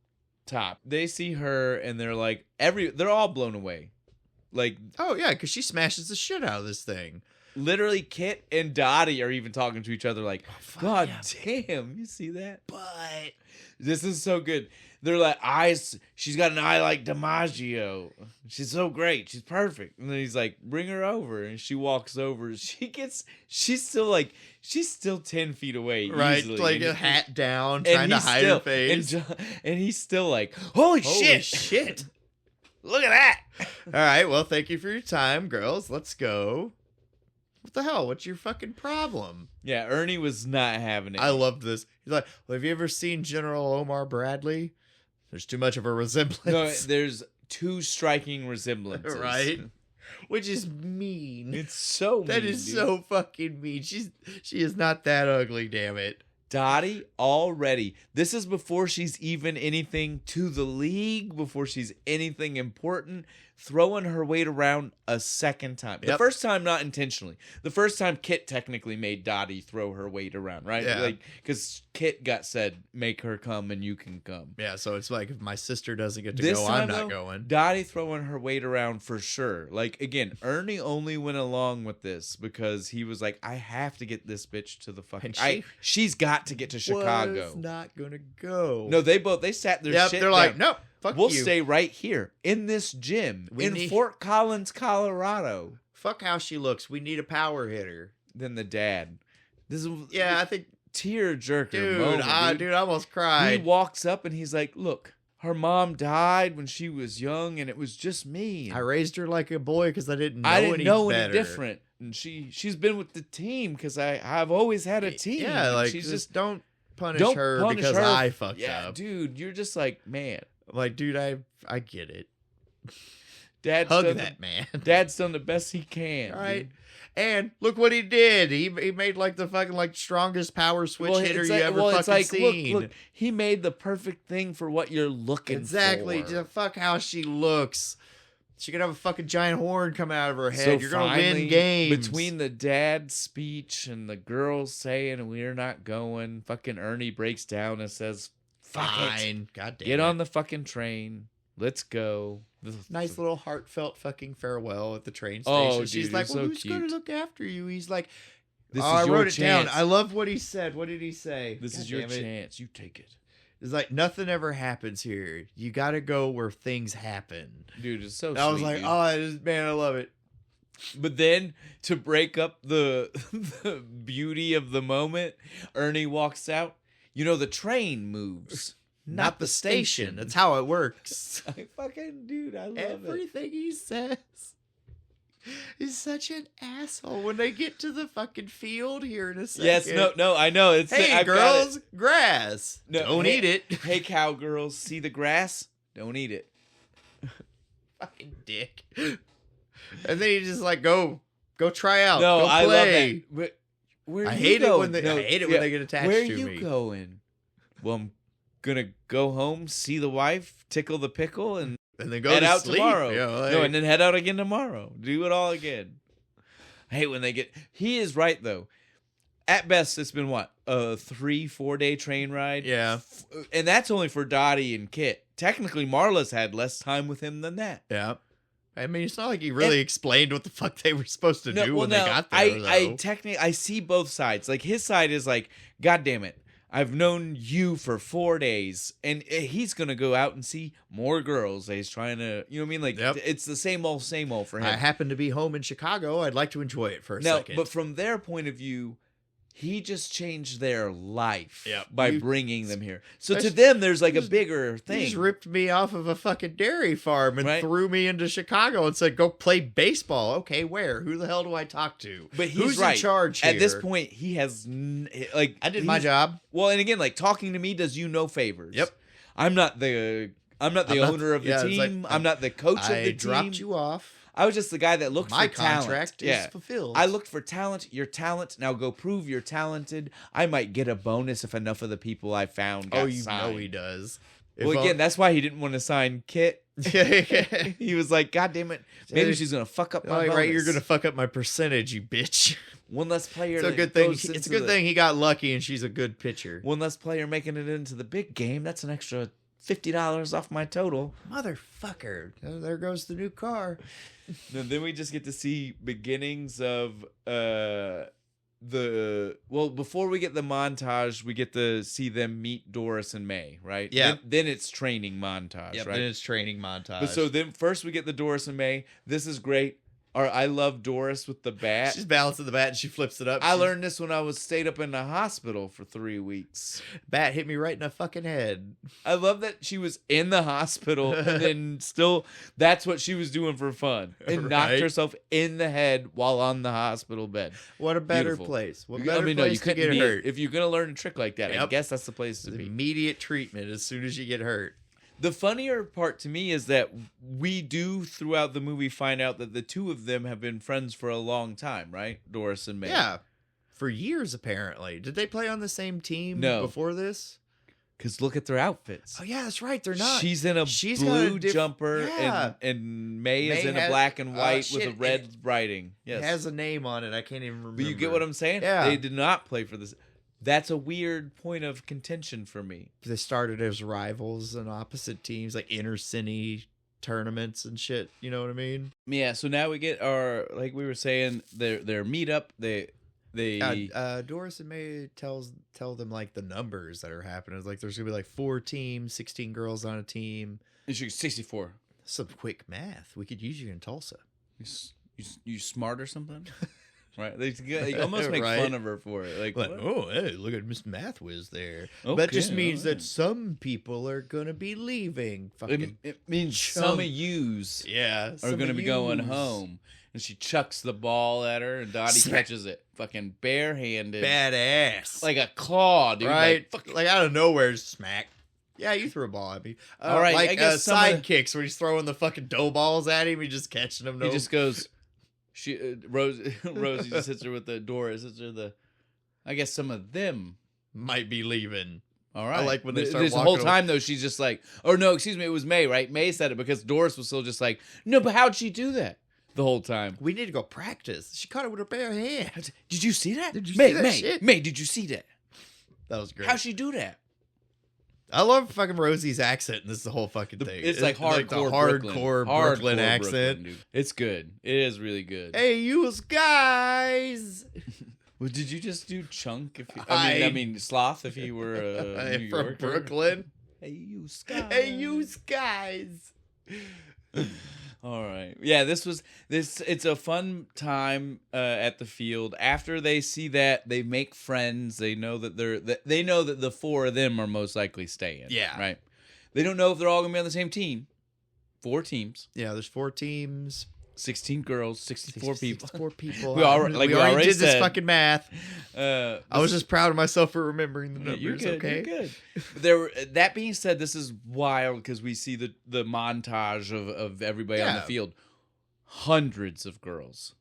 top. They see her and they're like they're all blown away. Like Oh yeah, because she smashes the shit out of this thing. literally Kit and Dottie are even talking to each other like, fuck God yeah. damn, you see that? But This is so good. They're like, she's got an eye like DiMaggio. She's so great. She's perfect. And then he's like, bring her over. And she walks over. She's still 10 feet away. right, easily. like And a he- hat down, and trying to he's hide still, her face. And he's still like, holy shit. shit! Look at that. All right, well, thank you for your time, girls. Let's go. What the hell? What's your fucking problem? Yeah, Ernie was not having it. I loved this. He's like, well, have you ever seen General Omar Bradley? There's too much of a No, resemblance. there's two striking resemblances. Right? Which is mean. It's so That mean, is dude. so fucking mean. She is not that ugly, damn it. Dottie already. This is before she's even anything to the league, before she's anything important, throwing her weight around a second time. The Yep. first time, not intentionally. The first time, Kit technically made Dottie throw her weight around, right? Yeah. Like, because Kit said, make her come and you can come. Yeah, so it's like if my sister doesn't get to This go, time, I'm not though, going. Dottie throwing her weight around for sure. Like, again, Ernie only went along with this because he was like, I have to get this bitch to the fucking... And she's got to get to Chicago. Was not gonna go. No, they sat their Yep, shit they're down. like, nope, fuck We'll you. stay right here in this gym We in need- Fort Collins, Colorado. Fuck how she looks. We need a power hitter. Then the dad. This is Yeah, I think, tear jerker dude, moment, I almost He cried. walks up and he's like, "Look, her mom died when she was young, and it was just me. I raised her like a boy because I didn't know I didn't any know better. any different." And she's been with the team because I've always had a team. Yeah, And like she's just don't punish don't her punish because her. I fucked Yeah, up. dude, you're just like, man. Like, dude, I get it. Dad's Hug done that man. Dad's done the best he can. All right. dude. And look what he did. He made like the fucking like strongest power switch hitter it's you like, ever it's fucking like, seen. Look, he made the perfect thing for what you're looking Exactly. for. Just fuck how she looks. She could have a fucking giant horn come out of her head. So You're gonna finally, win games. Between the dad's speech and the girls saying we're not going, fucking Ernie breaks down and says, "Fuck it, Fine. God damn get it. on the fucking train, let's go." Nice little heartfelt fucking farewell at the train Oh, station. dude, She's it like, was well, so who's going cute. to look after you? He's like, This I is your wrote it down. chance. I loved what he said. What did he say? This God is your damn it. chance. You take it, It's like, nothing ever happens here. You got to go where things happen. dude. It's so. And I was sweet, like, dude. oh, man, I love it. But then to break up the the beauty of the moment, Ernie walks out. You know the train moves, not the station. That's how it works. I fucking dude, I love it. Everything he says. He's such an asshole when they get to the fucking field here in a second. Yes, no, I know. It's Hey, I've got girls, grass. No, Don't eat it. Hey, cowgirls, see the grass? Don't eat it. Fucking dick. And then you just like go try out. No, go I love play. that. But where I you hate it going? when they No, I hate it when they get attached where to you me. going? Well, I'm gonna go home, see the wife, tickle the pickle, and And then go head to out sleep. tomorrow. You know, like, No, and then head out again tomorrow. Do it all again. I hate when they get. He is right though. At best, it's been what, a 3-4 day train ride. yeah, And that's only for Dottie and Kit. Technically, Marla's had less time with him than that. yeah. I mean, it's not like he really explained what the fuck they were supposed to do when they got there. I see both sides. Like his side is like, God damn it, I've known you for 4 days, and he's gonna go out and see more girls. He's trying to, you know what I mean? Like it's the same old for him. I happen to be home in Chicago. I'd like to enjoy it for a second. But from their point of view, he just changed their life Yep. by bringing them here. So to them, there's like a bigger thing. He just ripped me off of a fucking dairy farm and Right. threw me into Chicago and said, "Go play baseball." Okay, where? Who the hell do I talk to? But he's Who's right. in charge here? At this point, he has like I did my he's- job. Well, and again, like talking to me does you no favors. Yep. I'm not the owner of the yeah, it's team. like, I'm not the coach of I the dropped team. you off. I was just the guy that looked My for talent. contract is fulfilled. I looked for talent. You're talent. Now go prove you're talented. I might get a bonus if enough of the people I found got you signed. know he does. Well, again, that's why he didn't want to sign Kit. He was like, God damn it. Maybe she's going to fuck up my bonus. right, you're gonna fuck up my percentage, you bitch. One less player. It's a that good thing. goes It's a into good thing he got lucky, and she's a good pitcher. One less player making it into the big game. That's an extra $50 off my total. Motherfucker! There goes the new car. And then we just get to see beginnings of before we get the montage, we get to see them meet Doris and May, right? Yeah. Then it's training montage, Yep, right? then it's training montage. But so then first we get the Doris and May. This is great. I love Doris with the bat. She's balancing the bat and she flips it up. I learned this when I was stayed up in the hospital for 3 weeks. Bat hit me right in the fucking head. I love that she was in the hospital and then still that's what she was doing for fun. And knocked Right. herself in the head while on the hospital bed. What a better Beautiful. place. What I better mean, no, you place to couldn't get be hurt? if you're gonna learn a trick like that. I Yep. guess that's the place to be. Immediate treatment as soon as you get hurt. The funnier part to me is that we do throughout the movie find out that the two of them have been friends for a long time, right? Doris and May. Yeah. For years, apparently. Did they play on the same team No. before this? Because look at their outfits. Oh, yeah, that's right. They're not. She's in a She's got blue a jumper, yeah. and May is May in a has- black and white with a shit, red it- writing. Yes. It has a name on it. I can't even remember. But you get what I'm saying? Yeah. They did not play for this. That's a weird point of contention for me. They started as rivals and opposite teams, like inter-city tournaments and shit. You know what I mean? Yeah, so now we get our, like we were saying, their meetup. They Doris and May tell them like the numbers that are happening. It's like there's gonna be like 4 teams, 16 girls on a team. and she's 64. Some quick math. We could use you in Tulsa. You smart or something? Right? They almost make Right. fun of her for it. Like, what? oh, hey, look at Miss Math Whiz there. Okay, That just means alright. that some people are gonna be leaving. Fucking It means chump. some of yous yeah, are going to be going home. And she chucks the ball at her, and Dottie Smack. catches it. Fucking barehanded. Badass. Like a claw, dude. right? Like, Like out of nowhere, smack. Yeah, you threw a ball at me. All right, like I guess some side of- kicks where he's throwing the fucking dough balls at him. He's just catching them. he just goes... Rosie just hits her with the door. Hits her I guess some of them. might be leaving. All right. like when they start This walking whole over- time, though, she's just like... Or no, excuse me, it was May, right? May said it because Doris was still just like, no, but how'd she do that the whole time? We need to go practice. She caught it with her bare hand. Did you see that? Did you May, see that May, shit? May, did you see that? That was great. How'd she do that? I love fucking Rosie's accent, and this is the whole fucking thing. It's like hardcore the Brooklyn. hardcore Hardcore Brooklyn accent. dude. It's good. It is really good. Hey, you guys! Well, did you just do chunk? I mean sloth. If you were a New from Yorker? Brooklyn. Hey, you guys. Hey, you guys! All right. Yeah, it's a fun time at the field. After they see that, they make friends. They know that they know that the 4 of them are most likely staying. Yeah. Right. They don't know if they're all gonna be on the same team. 4 teams. Yeah, there's 4 teams. 16 girls, 64 people. 64 people. We already did this said. fucking math. I was This- just proud of myself for remembering the numbers. You're good. Okay. You're good. That being said, this is wild because we see the montage of everybody on the Yeah. field. Hundreds of girls.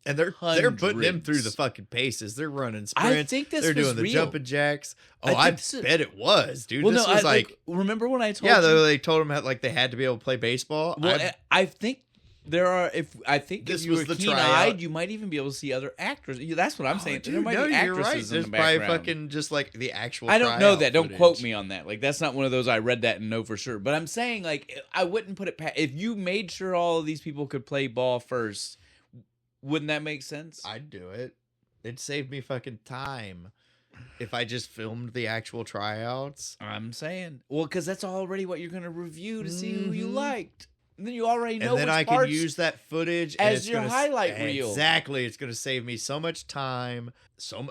And they're putting them through the Hundreds. fucking paces. They're running I sprints. think this They're was doing the real. jumping jacks. I Oh, I think this is- bet it was, dude. Well, this no, was remember when I told yeah, you? they told them like they had to be able to play baseball. Well, I think there are. If This you was were the keen-eyed, tryout. you might even be able to see other actors. That's what I'm saying. Dude, there might no, be you're right. actresses There's in the probably background. fucking just like the actual. I don't know tryout that. Don't quote footage. me on that. Like that's not one of those I read that and know for sure. But I'm saying like I wouldn't put it past if you made sure all of these people could play ball first. Wouldn't that make sense? I'd do it. It'd save me fucking time if I just filmed the actual tryouts. I'm saying, well, because that's already what you're going to review to see who you Mhm. liked. And then you already know And then which I can parts use that footage as and it's your gonna highlight reel. Exactly, it's gonna save me so much time,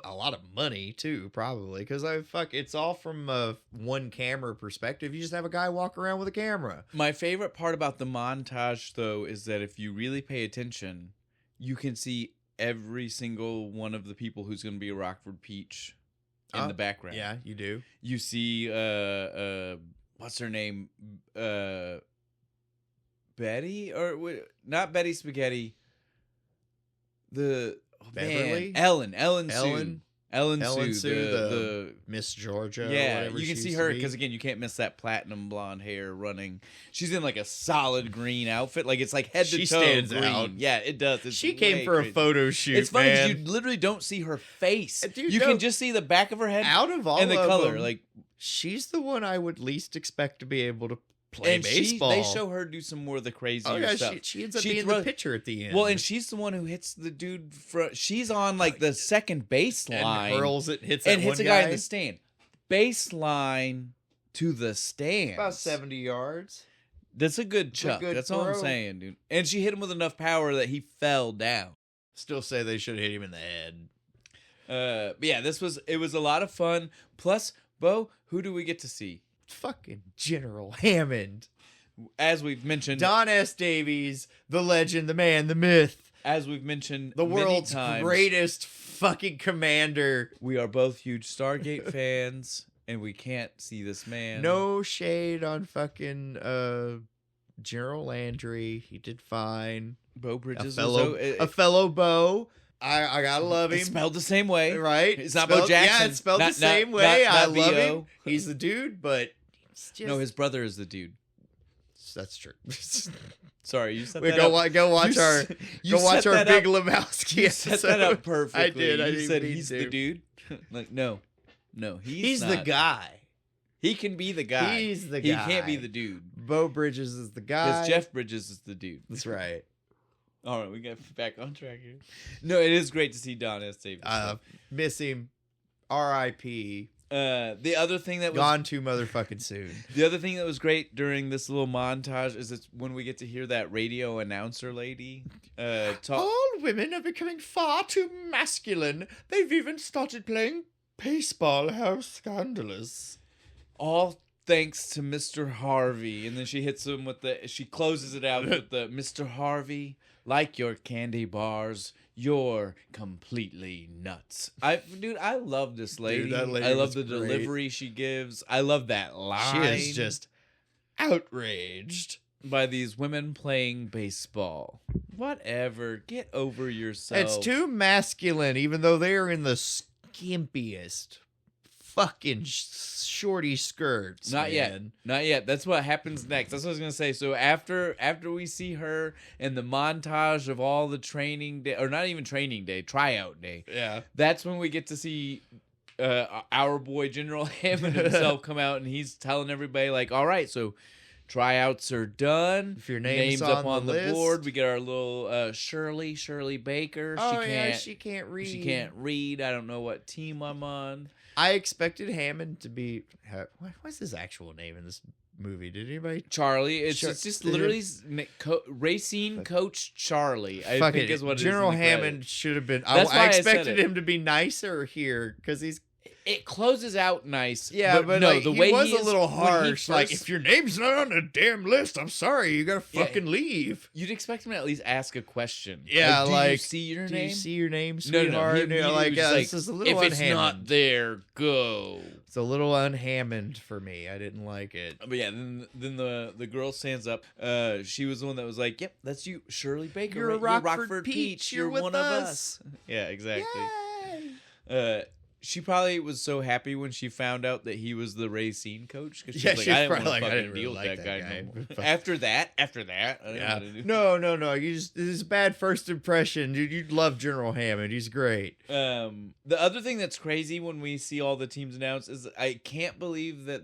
a lot of money too, probably, because it's all from a one camera perspective. You just have a guy walk around with a camera. My favorite part about the montage, though, is that if you really pay attention, you can see every single one of the people who's going to be a Rockford Peach in the background. Yeah, you do. You see, what's her name? Betty? Not Betty Spaghetti. Beverly? Ellen Ellen Sue. Sue, the the Miss Georgia. or yeah, whatever you can she see used to her be. because again, you can't miss that platinum blonde hair running. She's in like a solid green outfit, like it's like head to She toe stands green. out. Yeah, it does. It's She came way for crazy. a photo shoot. It's funny man. because you literally don't see her face. Dude, you no. can just see the back of her head out of all and the of color. them, Like she's the one I would least expect to be able to play and baseball. they show her do some more of the crazier Oh yeah, stuff. she ends up She being throws- the pitcher at the end. Well, and she's the one who hits the dude. She's on like the second base and line hurls it, hits and that hits one a guy in the stand. Baseline to the stand. about 70 yards. That's a good chuck. good That's all I'm throw. saying, dude. And she hit him with enough power that he fell down. Still say they should have hit him in the head. But yeah, it was a lot of fun. Plus, Bo, who do we get to see? Fucking General Hammond, As we've mentioned, Don S. Davies, the legend, the man, the myth, as we've mentioned, the many world's times, greatest fucking commander. we are both huge Stargate fans, and we can't see this man. No shade on fucking General Landry. He did fine. Bo Bridges A fellow Bo. I gotta love him. It's spelled the same way, Right? It's not Bo Jackson. Yeah, it's spelled Not- the same not- way. not I love B.O.. him. He's the dude, but it's just, No, his brother is the dude. that's true. Sorry, you set We that go up. go watch You our s- you go watch set our that Big up- Lebowski You episode. set that up perfectly. I did. I You didn't said mean he's to. the dude. Like no, He's the not. guy. He can be the guy. He's the He guy. can't be the dude Bo Bridges is the guy. because Jeff Bridges is the dude. That's right. All right, we got back on track here. No, it is great to see Don S. Davis. Miss him. R.I.P. The other thing that was Gone too motherfucking soon. the other thing that was great during this little montage is it's when we get to hear that radio announcer lady talk. All women are becoming far too masculine. They've even started playing baseball. How scandalous. All thanks to Mr. Harvey. And then she hits him with she closes it out with the Mr. Harvey, like your candy bars, you're completely nuts. Dude, I love this lady. Dude, that lady I love was the great. delivery she gives. I love that line. She is just outraged. by these women playing baseball. Whatever. Get over yourself. It's too masculine, even though they are in the skimpiest fucking shorty skirts. Not yet. man. Not yet. That's what happens next. That's what I was gonna say. So after we see her in the montage of all the training day, or not even training day, tryout day, Yeah. that's when we get to see our boy General Hammond himself come out, and he's telling everybody like, "All right, so tryouts are done. If your name's up on on the the list." board. We get our little Shirley Baker. Oh, yeah, she can't read. She can't read. I don't know what team I'm on. I expected Hammond to be. What's his actual name in this movie? Did anybody? Charlie. It's Char- just literally Racine Coach Charlie. I Fuck think it. is what General it is in the Hammond credits. should have been. That's why I I said expected it. him to be nicer here because he's. it closes out nice. Yeah, but no, like, the he way was he a little is, when he harsh. Like, first- if your name's not on the damn list, I'm sorry, you gotta Yeah. fucking leave. you'd expect him to at least ask a question. Yeah, do you like, see your Do name? you see your name, No, sweetheart? He And you're immediately like, was yeah, like, this is a little if it's not unhammond. there, go. It's a little unhammond for me. I didn't like it. But yeah, then the girl stands up. She was the one that was like, "Yep, that's you, Shirley Baker. You're a right? Rockford Peach. You're with one of us." Yeah, exactly. Yay! She probably was so happy when she found out that he was the Racine coach because Yeah, she's like, she was "I didn't probably want to like, I fucking didn't deal really with like that that guy." guy. No more. After that, I didn't Yeah. want to do. No. This is a bad first impression, dude. You love General Hammond. He's great. The other thing that's crazy when we see all the teams announced is I can't believe that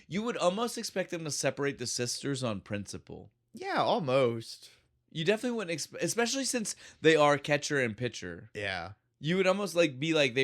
you would almost expect them to separate the sisters on principle. Yeah, almost. You definitely wouldn't especially since they are catcher and pitcher. Yeah. You would almost they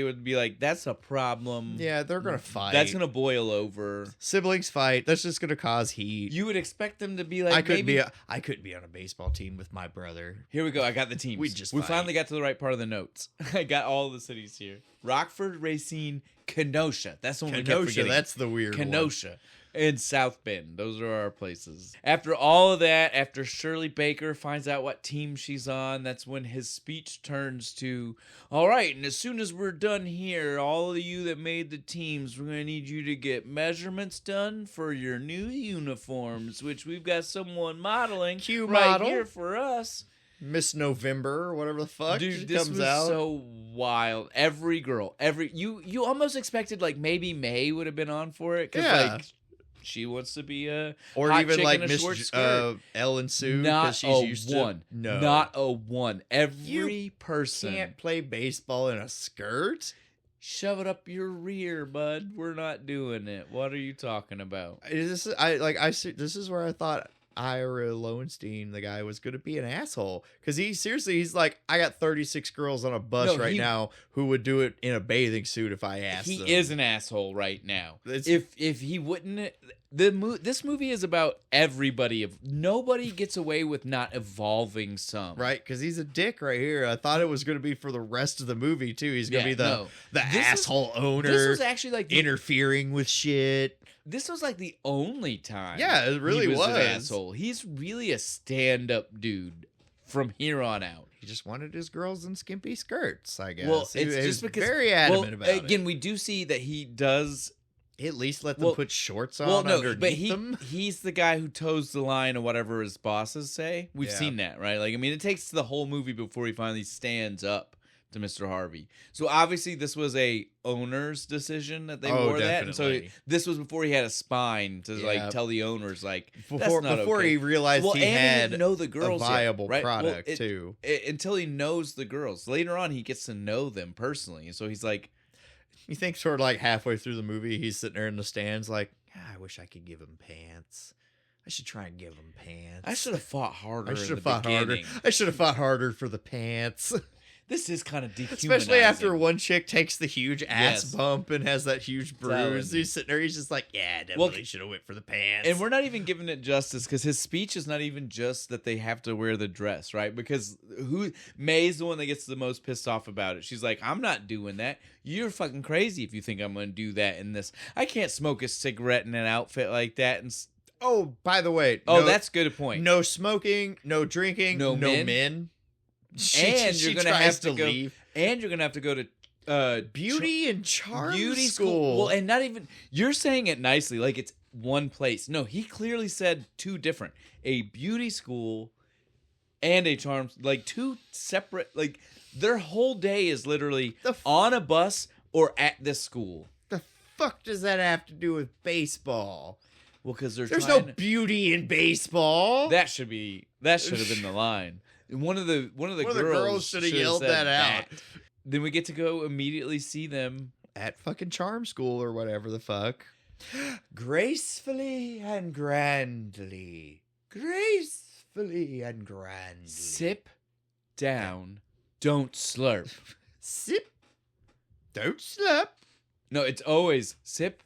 would be like, that's a problem. Yeah, they're gonna fight. That's gonna boil over. Siblings fight. That's just gonna cause heat. You would expect them to be like, I couldn't maybe... I couldn't be on a baseball team with my brother. Here we go. I got the teams. We fight. finally got to the right part of the notes. I got all the cities here. Rockford, Racine, Kenosha. That's the one we kept Kenosha, forgetting. that's the weird one. Kenosha. And South Bend. Those are our places. After all of that, after Shirley Baker finds out what team she's on, that's when his speech turns to, all right, and as soon as we're done here, all of you that made the teams, we're going to need you to get measurements done for your new uniforms, which we've got someone modeling Cue right model. here for us. Miss November or whatever the fuck Dude, she this comes was out. so wild. Every girl, you almost expected like maybe May would have been on for it because Yeah. like she wants to be a or hot even chick like in a Miss short skirt. Ellen Sue, Not because she's a used one. to no, Not a one. Every You person can't play baseball in a skirt. shove it up your rear, bud. We're not doing it. What are you talking about? This is where I thought Ira Lowenstein, the guy, was going to be an asshole because he's like, I got 36 girls on a bus No, now who would do it in a bathing suit if I asked them. He is an asshole right now. It's- If he wouldn't, this movie is about everybody. Nobody gets away with not evolving some. right, because he's a dick right here. I thought it was going to be for the rest of the movie too. He's going to Yeah, be the no. This asshole owner This was actually like interfering with shit. This was like the only time. Yeah, it really he was an was. asshole. He's really a stand-up dude from here on out. He just wanted his girls in skimpy skirts, I guess. Well, He it's was just because very adamant about again, we do see that he does. it. At least let them well- put shorts on Well, no, underneath but them. he's the guy who toes the line of whatever his bosses say. We've Yeah. seen that, right? Like, I mean, it takes the whole movie before he finally stands up to Mr. Harvey. So obviously, this was a owner's decision that they wore that, and so definitely. this was before he had a spine to Yeah. like tell the owners like Before that's not okay. he realized Well, he and he had didn't know the a girls yet, viable right? Well, product too. until he knows the girls. Later on, he gets to know them personally, and so he's like, You think sort of like halfway through the movie, he's sitting there in the stands like, I wish I could give him pants. I should try and give him pants. I should have fought harder. I should in have the fought harder. beginning. I should have fought harder for the pants. This is kind of dehumanizing. Especially after one chick takes the huge ass Yes. bump and has that huge Telling bruise. you. He's sitting there, he's just like, yeah, definitely should have went for the pants. And we're not even giving it justice because his speech is not even just that they have to wear the dress, right? Because May's the one that gets the most pissed off about it. She's like, I'm not doing that. You're fucking crazy if you think I'm going to do that in this. I can't smoke a cigarette in an outfit like that. And Oh, by the way. that's a good point. No smoking, no drinking, No no men. men. And you're gonna tries have to go. leave. And you're going to have to go to Beauty and charm beauty school. Well, and not even you're saying it nicely, like it's one place. No, he clearly said two different: a beauty school and a charm, like two separate. Like their whole day is literally on a bus or at this school. The fuck does that have to do with baseball? Well, because there's no beauty in baseball. That should have been the line. One of the girls should have should've yelled said that out. Then we get to go immediately see them. At fucking charm school or whatever the fuck. Gracefully and grandly. Gracefully and grandly. Sip down, don't slurp. Sip. Don't slurp. No, it's always sip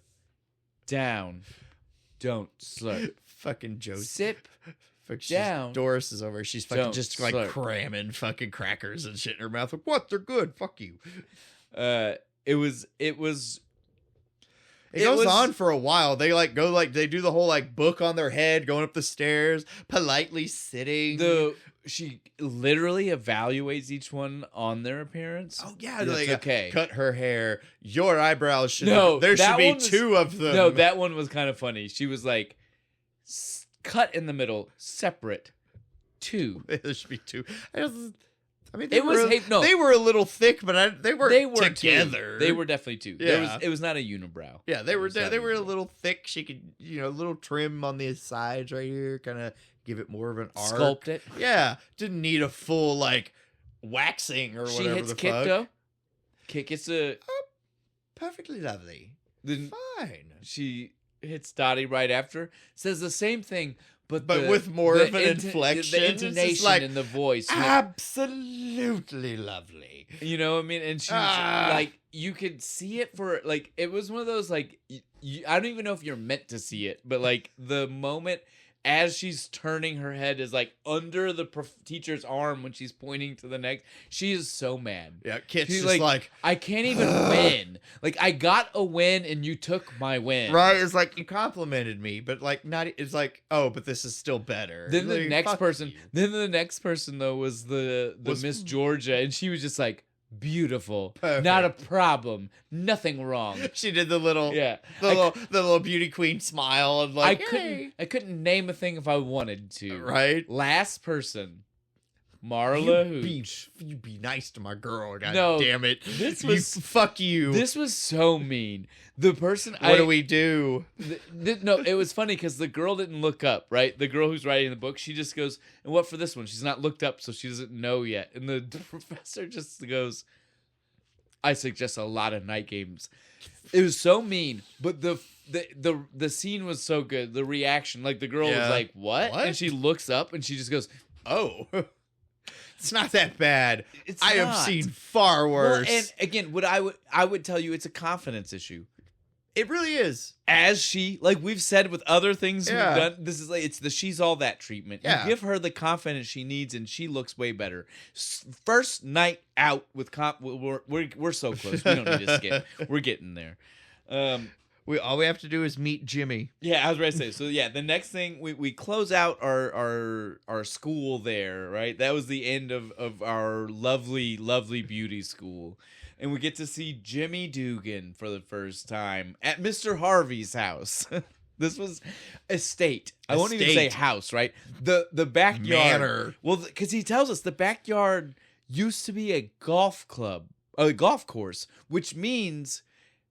down, don't slurp. Fucking Joe. Sip Fuck, down. Doris is over. She's fucking Don't just like slurp. cramming fucking crackers and shit in her mouth. Like, what? They're good. Fuck you. It was It goes on for a while. They they do the whole like book on their head, going up the stairs, politely sitting. She literally evaluates each one on their appearance. Oh yeah, that's okay. Cut her hair. Your eyebrows should. No, there should be two of them. No, that one was kind of funny. She was like, cut in the middle, separate, two. There should be two. I mean, they were a little thick, but they were together. They were definitely two. Yeah. It was not a unibrow. Yeah, they were a little thick. She could, a little trim on the sides right here, kind of give it more of an arc. Sculpt it. Yeah, didn't need a full like waxing or whatever. She hits the Kit fuck. though. Kit gets perfectly lovely. Then fine. She hits Dottie right after. Says the same thing. But with more of an inflection. The intonation in the voice. Absolutely lovely. You know what I mean? And she's like, you could see it for, like, it was one of those, like, I don't even know if you're meant to see it, but, like, the moment as she's turning her head is, like, under the teacher's arm when she's pointing to the next. She is so mad. Yeah, Kit's she's just like, I can't even win. Like, I got a win and you took my win. Right? It's like, you complimented me, but, like, not. It's like, oh, but this is still better. Then the like, next person, you. then the next person, though, was the Miss Georgia, and she was just like, beautiful. Perfect. Not a problem. Nothing wrong. She did the little the little beauty queen smile and like I couldn't name a thing if I wanted to. Right? Last person. Marla Hooch. You be nice to my girl, god no, damn it. Fuck you. This was so mean. The person What do we do? No, it was funny because the girl didn't look up, right? The girl who's writing the book, she just goes, and what for this one? She's not looked up, so she doesn't know yet. And the professor just goes, I suggest a lot of night games. It was so mean, but the scene was so good. The reaction, like the girl was like, what? And she looks up and she just goes, oh. It's not that bad. I have seen far worse. Well, and again, I would tell you it's a confidence issue. It really is. As she, like we've said with other things we've done, this is like it's the she's all that treatment. Yeah. You give her the confidence she needs, and she looks way better. First night out with we're so close. We don't need to skip. We're getting there. All we have to do is meet Jimmy. Yeah, I was ready to say. So yeah, the next thing we close out our school there, right? That was the end of our lovely beauty school. And we get to see Jimmy Dugan for the first time at Mr. Harvey's house. This was estate. I won't even say house, right? The backyard. Manor. Well, because he tells us the backyard used to be a golf course, which means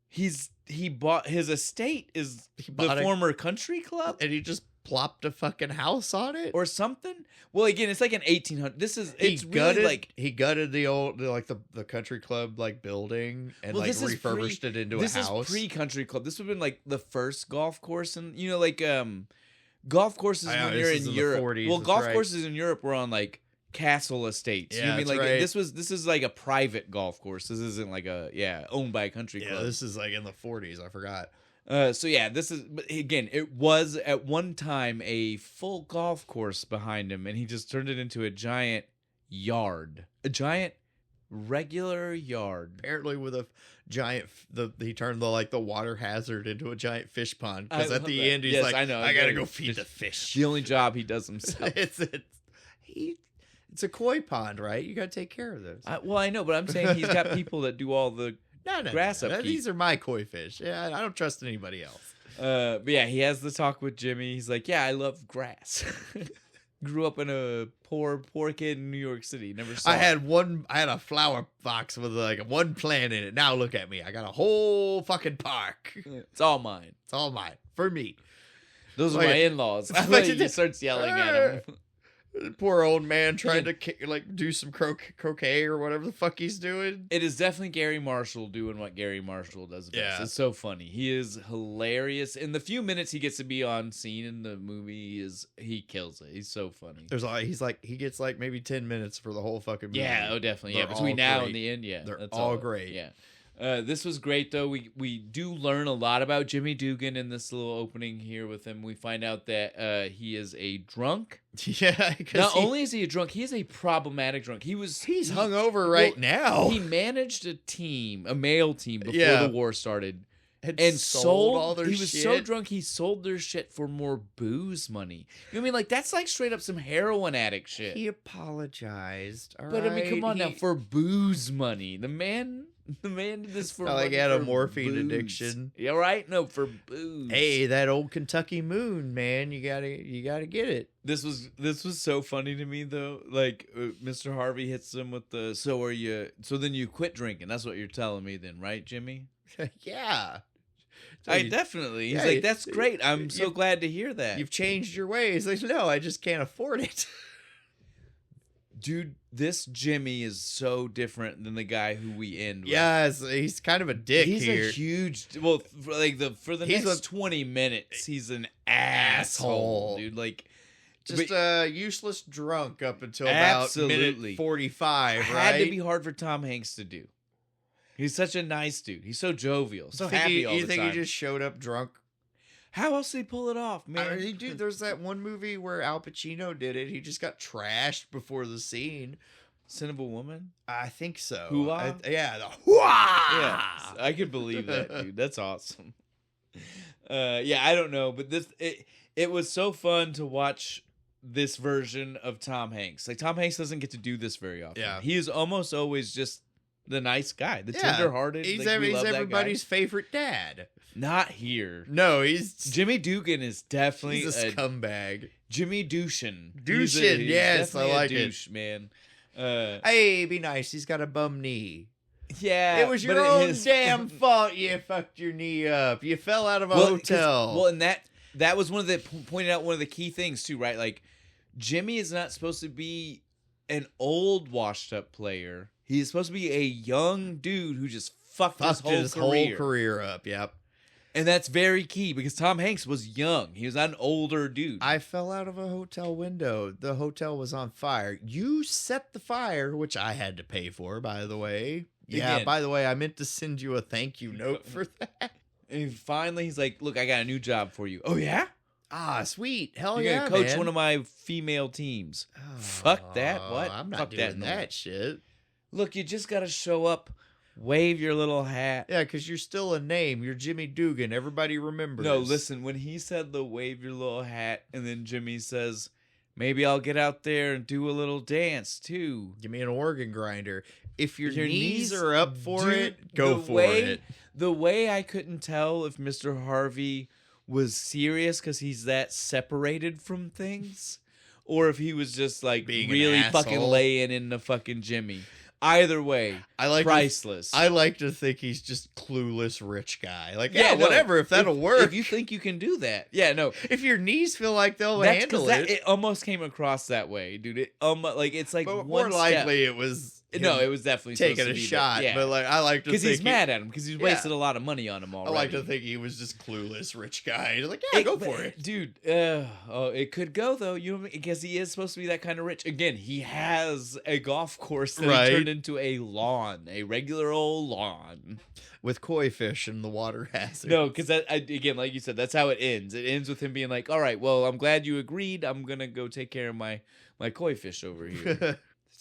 he bought his estate is the former country club, and he just plopped a fucking house on it or something. Well, again, it's like an 1800. It's gutted, really like he gutted the old the country club like building and refurbished it into a house. This is pre-country club. This would have been like the first golf course, and golf courses when you're in Europe. 40s, well, golf courses in Europe were on like castle estates. Yeah, you know what I mean, like right. this is like a private golf course. This isn't like owned by a country club. Yeah, this is like in the 40s. I forgot. So yeah, but again, it was at one time a full golf course behind him, and he just turned it into a giant yard, a giant regular yard. Apparently, with a giant, he turned the water hazard into a giant fish pond because at the end he's like, I gotta go feed the fish. The only job he does himself. It's a koi pond, right? You gotta take care of those. Well, I know, but I'm saying he's got people that do all the grass upkeep. These are my koi fish. Yeah, I don't trust anybody else. But yeah, he has the talk with Jimmy. He's like, yeah, I love grass. Grew up in a poor kid in New York City. Never saw I had a flower box with like one plant in it. Now look at me. I got a whole fucking park. It's all mine. It's all mine. For me. Those are my in-laws. He starts yelling at him. Poor old man trying to do some croquet or whatever the fuck he's doing. It is definitely Gary Marshall doing what Gary Marshall does best. Yeah. It's so funny. He is hilarious. In the few minutes he gets to be on scene in the movie, he kills it. He's so funny. He gets like maybe 10 minutes for the whole fucking movie. Yeah, oh definitely. They're Between now great. and the end, yeah. They're all great. Yeah. This was great, though. We do learn a lot about Jimmy Dugan in this little opening here with him. We find out that he is a drunk. Yeah. Not only is he a drunk, he is a problematic drunk. He's hungover right now. He managed a male team before the war started, and sold all their he shit. was so drunk he sold their shit for more booze money. You know what I mean? Like, that's like straight up some heroin addict shit. He apologized. But I mean, come on now, for booze money. The man did this for like he money had a for morphine booze. addiction. Yeah, right? No, for booze. Hey, that old Kentucky Moon, man, you gotta get it. This was so funny to me though. Like Mr. Harvey hits him with the so then you quit drinking. That's what you're telling me then, right, Jimmy? Yeah. So I definitely. He's yeah, like, that's great. I'm so glad to hear that. You've changed your ways. Like, no, I just can't afford it. Dude, this Jimmy is so different than the guy who we end with. Yeah, he's kind of a dick he's here. A huge, well, for the next 20 minutes, he's an asshole, dude. Like, just a useless drunk up until about minute 45, right? Had to be hard for Tom Hanks to do. He's such a nice dude. He's so jovial, so happy all the time. You think he just showed up drunk? How else did he pull it off, man? Dude, there's that one movie where Al Pacino did it. He just got trashed before the scene. Sin of a Woman? I think so. Hoo-ah? Yeah, the hoo-ah! Yeah, I could believe that, dude. That's awesome. Yeah, I don't know, but it was so fun to watch this version of Tom Hanks. Like, Tom Hanks doesn't get to do this very often. Yeah. He is almost always just the nice guy, the tender-hearted. He's, like, he's everybody's favorite dad. Not here. No, he's Jimmy Dugan is definitely he's a scumbag. Jimmy Dushin. Dushin, yes, I like douche, man. Hey, be nice. He's got a bum knee. Yeah, it was your own damn fault. You fucked your knee up. You fell out of a hotel. Well, and that was one of the pointed out one of the key things too, right? Like, Jimmy is not supposed to be an old washed up player. He's supposed to be a young dude who just fucked his whole career up. Yep. And that's very key because Tom Hanks was young. He was not an older dude. I fell out of a hotel window. The hotel was on fire. You set the fire, which I had to pay for, by the way. Yeah, Again. By the way, I meant to send you a thank you note for that. And finally, he's like, look, I got a new job for you. Oh, yeah? Ah, sweet. Hell You're yeah, going to coach man. one of my female teams. Fuck that. What? I'm not Fuck doing that shit. Look, you just got to show up, wave your little hat. Yeah, because you're still a name. You're Jimmy Dugan. Everybody remembers. No, listen, when he said the wave your little hat, and then Jimmy says, maybe I'll get out there and do a little dance, too. Give me an organ grinder. If your knees are up for it, go for it. The way I couldn't tell if Mr. Harvey was serious because he's that separated from things, or if he was just like being really fucking laying in the fucking Jimmy. Either way, priceless. I like to think he's just clueless rich guy. Like, yeah, whatever, if that'll work. If you think you can do that. Yeah, no. If your knees feel like they'll handle it. It almost came across that way, dude. It's like but more likely it was... No, it was definitely taking a shot. Yeah. But like, I like to think... Because he's mad at him, because he's wasted a lot of money on him already. I like to think he was just clueless rich guy. He's like, yeah, go for it. Dude, it could go, though. Because he is supposed to be that kind of rich. Again, he has a golf course that he turned into a lawn. A regular old lawn. With koi fish and the water hazard. No, because again, like you said, that's how it ends. It ends with him being like, all right, well, I'm glad you agreed. I'm going to go take care of my koi fish over here. It's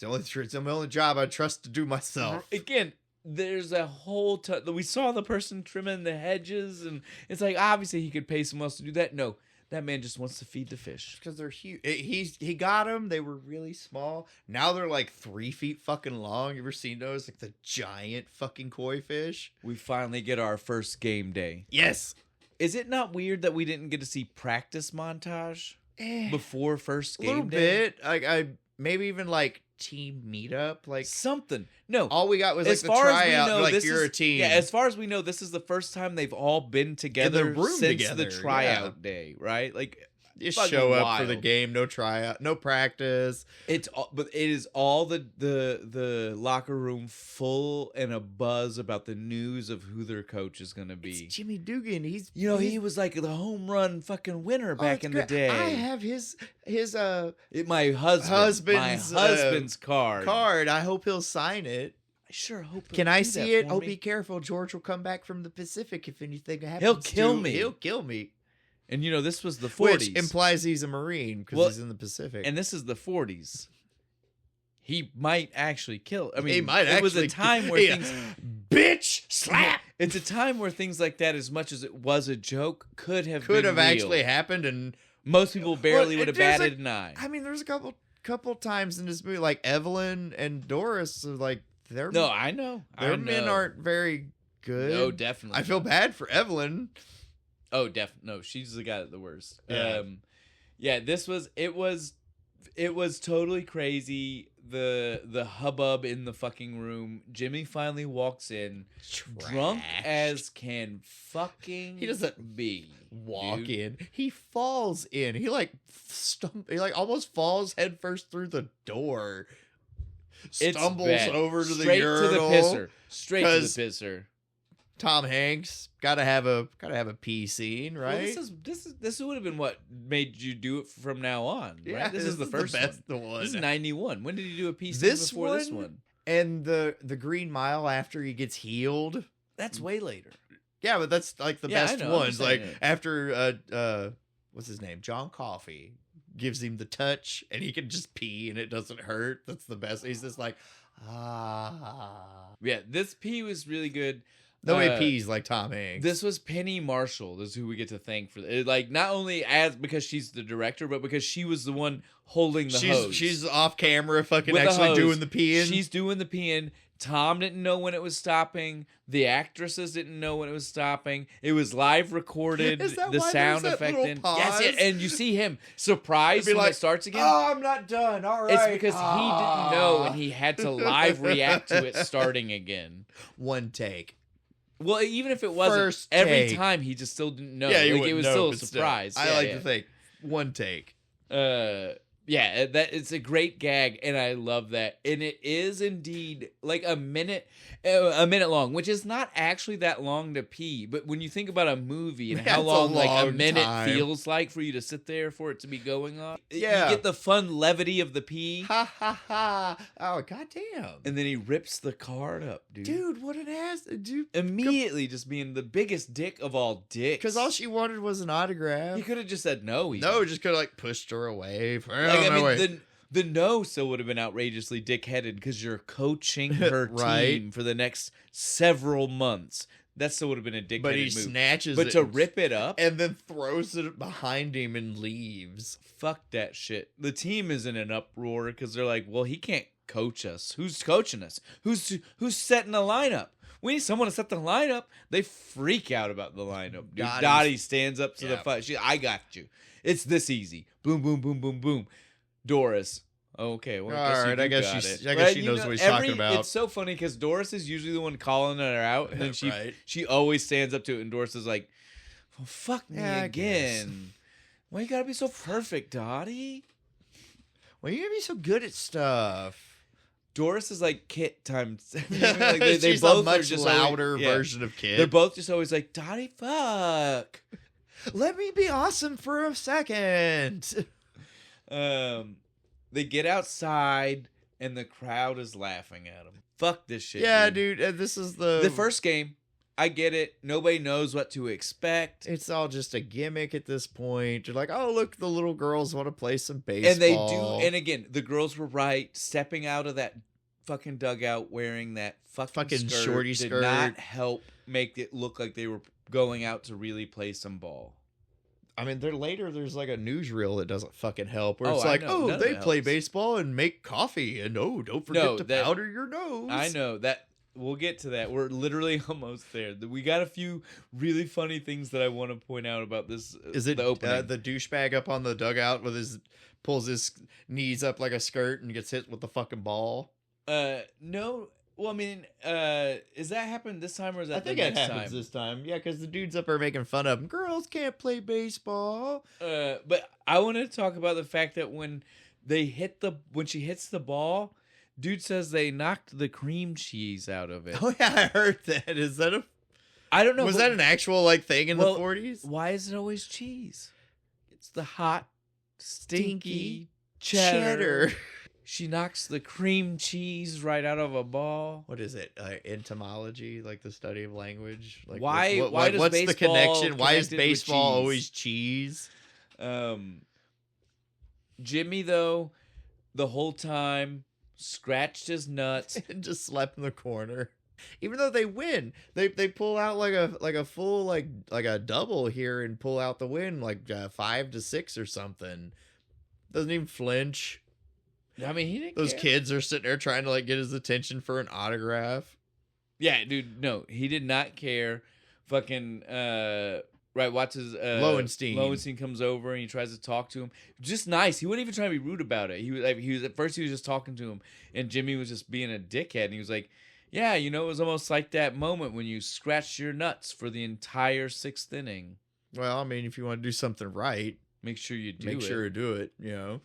the only job I trust to do myself. Again, there's a whole we saw the person trimming the hedges, and it's like, obviously he could pay someone else to do that. No, that man just wants to feed the fish. Because they're huge. He got them. They were really small. Now they're like 3 feet fucking long. You ever seen those? Like the giant fucking koi fish. We finally get our first game day. Yes. Is it not weird that we didn't get to see practice montage before first game day? A little bit. I maybe even like team meetup, like something. No, all we got was like the tryout. Like you're a team. Yeah, as far as we know, this is the first time they've all been together in the room since together, the tryout day, right? Like, just show up for the game, no tryout, no practice. But it is all the locker room full and a buzz about the news of who their coach is going to be. It's Jimmy Dugan. He was like the home run fucking winner back in the day. I have his my husband's card. I hope he'll sign it. I sure hope. Can I see it? Oh, be careful. George will come back from the Pacific if anything happens. He'll kill me. And this was the 40s. Which implies he's a Marine because he's in the Pacific. And this is the 40s. He might actually kill. I mean, it was a time where things... Bitch, slap. It's a time where things like that, as much as it was a joke, could have Could been have real. actually happened, and Most people barely would have there's batted an eye. I mean, there's a couple times in this movie, like Evelyn and Doris, are like their No, I know. their men aren't very good. No, definitely. I feel bad for Evelyn. Oh, definitely. No, she's the guy at the worst. Yeah. Yeah. It was totally crazy. The hubbub in the fucking room. Jimmy finally walks in, drunk as can fucking. He doesn't be walk dude. in. He falls in. He like he like almost falls headfirst through the door. It's Stumbles bad. over to Straight the urinal. to the pisser. Straight to the 'Cause pisser. Tom Hanks gotta have a pee scene, right? Well, this would have been what made you do it from now on, right? Yeah, This is the first best one. one. This is 91. When did he do a piece This before this one? And the Green Mile after he gets healed. That's way later. Yeah, but that's like the Yeah, I best know, I'm ones. just Like saying it. after what's his name? John Coffey gives him the touch and he can just pee and it doesn't hurt. That's the best. He's just like, Yeah, this pee was really good. Nobody pees like Tom Hanks. This was Penny Marshall. This is who we get to thank for it. Like, not only because she's the director, but because she was the one holding the hose. She's off camera fucking With the actually hose. doing the peeing. She's doing the peeing. Tom didn't know when it was stopping. The actresses didn't know when it was stopping. It was live recorded. Is that the why sound there's that effect little in. pause? Yes, yeah, and you see him surprised It'd be when like, it starts again. Oh, I'm not done. All right. It's because he didn't know and he had to live react to it starting again. One take. Well, even if it wasn't, First every take. time he just still didn't know. Yeah, you like, it wouldn't was know, still a but still. surprise. I like to think one take. Yeah, that it's a great gag, and I love that. And it is indeed like a minute long, which is not actually that long to pee. But when you think about a movie and how That's a long like a long minute time. feels like for you to sit there for it to be going on, Yeah. you get the fun levity of the pee, Ha ha ha. Oh, goddamn. and then he rips the card up, dude. Dude, what an ass. Dude. Immediately just being the biggest dick of all dicks. Because all she wanted was an autograph. he could have just said no. Even. No, just could have like pushed her away. Like, I mean, the no still would have been outrageously dickheaded because you're coaching her Right. team for the next several months. That still would have been a dickheaded but he move. snatches But it to rip it up, and then throws it behind him and leaves. fuck that shit. The team is in an uproar because they're like, well, he can't coach us. Who's coaching us? Who's setting the lineup? We need someone to set the lineup. They freak out about the lineup. Dude, Dottie stands up to the fight. I got you. It's this easy. Boom, boom, boom, boom, boom. Doris. Okay, well, I guess she knows what he's talking about. It's so funny because Doris is usually the one calling her out, and then she always stands up to it, and Doris is like, well, fuck me again. Why you gotta be so perfect, Dottie? Why you gotta be so good at stuff? Doris is like Kit times. Like, they she's both a much are just louder always, version of Kid. They're both just always like, Dottie, fuck. Let me be awesome for a second. They get outside and the crowd is laughing at them. Fuck this shit. Yeah, dude. This is the first game. I get it. Nobody knows what to expect. It's all just a gimmick at this point. You're like, oh, look, the little girls want to play some baseball. And they do. And again, the girls were right. Stepping out of that fucking dugout wearing that fucking shorty did skirt not help make it look like they were going out to really play some ball. I mean, there's like a newsreel that doesn't fucking help. Where it's I like, know. None of they it play helps. baseball and make coffee. And don't forget to powder your nose. I know that. We'll get to that. We're literally almost there. We got a few really funny things that I want to point out about this. Is it the opening? the douchebag up on the dugout with pulls his knees up like a skirt and gets hit with the fucking ball? No. Well, I mean, is that happened this time or is that I think the it next happens time? this time. Yeah, because the dude's up there making fun of him. Girls can't play baseball. But I want to talk about the fact that when she hits the ball, dude says they knocked the cream cheese out of it. Oh yeah, I heard that. Is that I don't know. Was that an actual like thing in the 40s? Why is it always cheese? It's the hot, stinky cheddar. She knocks the cream cheese right out of a ball. What is it? Entomology, like the study of language. Like why does what's the baseball connection? Why is connected with baseball cheese? always cheese? Jimmy though, the whole time scratched his nuts And just slept in the corner. Even though they win, they pull out like a full like a double here and pull out the win like 5-6 or something. Doesn't even flinch. I mean, he didn't. Those care. kids are sitting there trying to like get his attention for an autograph. Yeah, dude. No, he did not care. Fucking right. Watch his Lowenstein. Lowenstein comes over and he tries to talk to him. Just nice. He wasn't even trying to be rude about it. He was at first he was just talking to him, and Jimmy was just being a dickhead. And he was like, "Yeah, you know, it was almost like that moment when you scratched your nuts for the entire 6th inning. Well, I mean, if you want to do something right, Make sure you do make it." sure to do it. You know.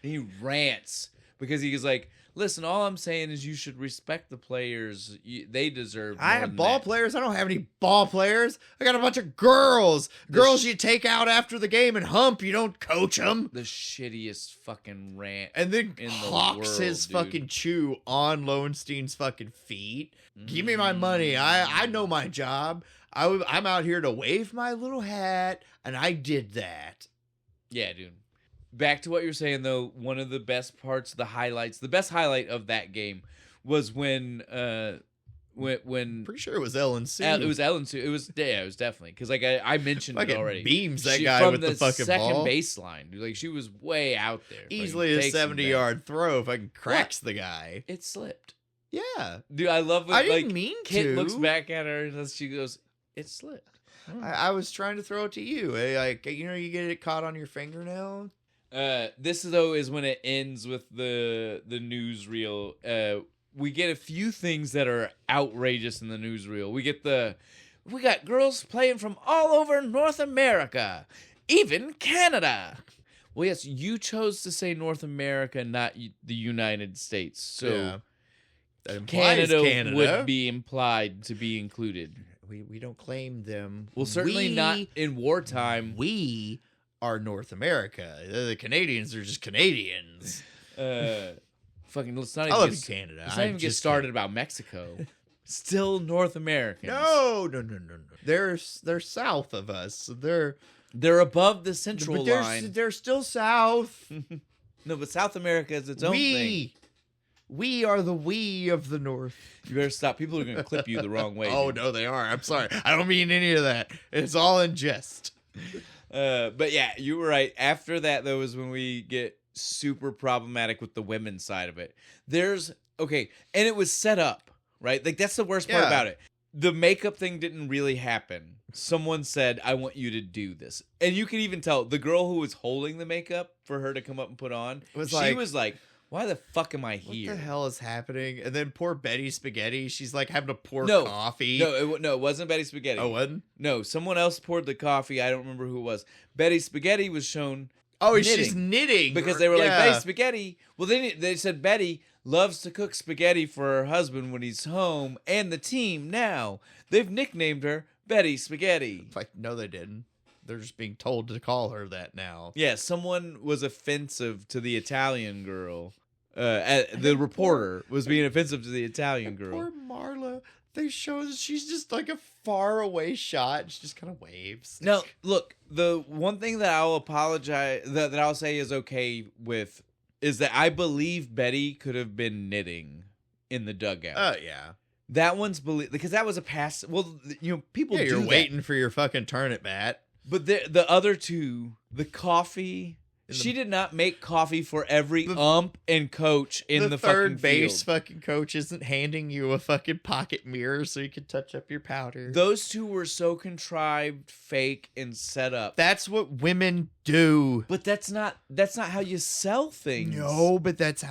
And he rants because he was like, "Listen, all I'm saying is you should respect the players. They deserve more I have than ball that." players. I don't have any ball players. I got a bunch of girls. Girls you take out after the game and hump. You don't coach them. The shittiest fucking rant. And then in the hawks world, his dude. fucking chew on Lowenstein's fucking feet. Give me my money. I know my job. I'm out here to wave my little hat, and I did that. Yeah, dude. Back to what you're saying, though, one of the best parts, the best highlight of that game was when Pretty sure it was Ellen Sue. it was Ellen Sue. It was definitely because like I mentioned it Fucking already. beams that She- guy from with the fucking second ball. baseline, dude. Like she was way out there. Easily Fucking a takes him down. 70-yard throw if I can cracks the guy. It slipped, Yeah. dude. I love when I didn't like mean Kit to. looks back at her and she goes, "It slipped." I was trying to throw it to you. Like, you know, you get it caught on your fingernail. This though is when it ends with the newsreel. We get a few things that are outrageous in the newsreel. We got girls playing from all over North America, even Canada. Well, yes, you chose to say North America, not the United States. So Yeah. That implies Canada would be implied to be included. We don't claim them. Well, certainly not in wartime. We are North America. The Canadians are just Canadians. Fucking let's not I even love get, Canada. let's not even get started about Mexico. Still North Americans. No. They're south of us. So They're above the central but line. they're still south. No, but South America is its own thing. We are the we of the North. You better stop. People are going to clip you the wrong way. Oh, dude. no, they are. I'm sorry. I don't mean any of that. It's all in jest. But yeah, you were right. After that, though, is when we get super problematic with the women's side of it. And it was set up, right? Like, that's the worst part Yeah. about it. The makeup thing didn't really happen. Someone said, "I want you to do this." And you can even tell the girl who was holding the makeup for her to come up and put on, she was like, "Why the fuck am I here?" What the hell is happening? And then poor Betty Spaghetti, she's like having to pour No, coffee. No, it wasn't Betty Spaghetti. Oh, wasn't? No, someone else poured the coffee. I don't remember who it was. Betty Spaghetti was shown Oh, knitting. she's knitting. Because they were like, Yeah. Betty Spaghetti. Well, they said Betty loves to cook spaghetti for her husband when he's home and the team now. They've nicknamed her Betty Spaghetti. Like, no, they didn't. They're just being told to call her that now. Yeah, someone was offensive to the Italian girl. The reporter was being offensive to the Italian girl. Poor Marla. They show that she's just like a far away shot. And she just kind of waves. Now, look, the one thing that I'll apologize that I'll say is okay with is that I believe Betty could have been knitting in the dugout. Oh, yeah. That one's because that was a pass. Well, you know, people Yeah, do you're that. waiting for your fucking turn at bat. But the other two, the coffee, she did not make coffee for every ump and coach in the third fucking base field. fucking coach isn't handing you a fucking pocket mirror so you can touch up your powder. Those two were so contrived, fake, and set up. That's what women do. But that's not how you sell things. No, but that's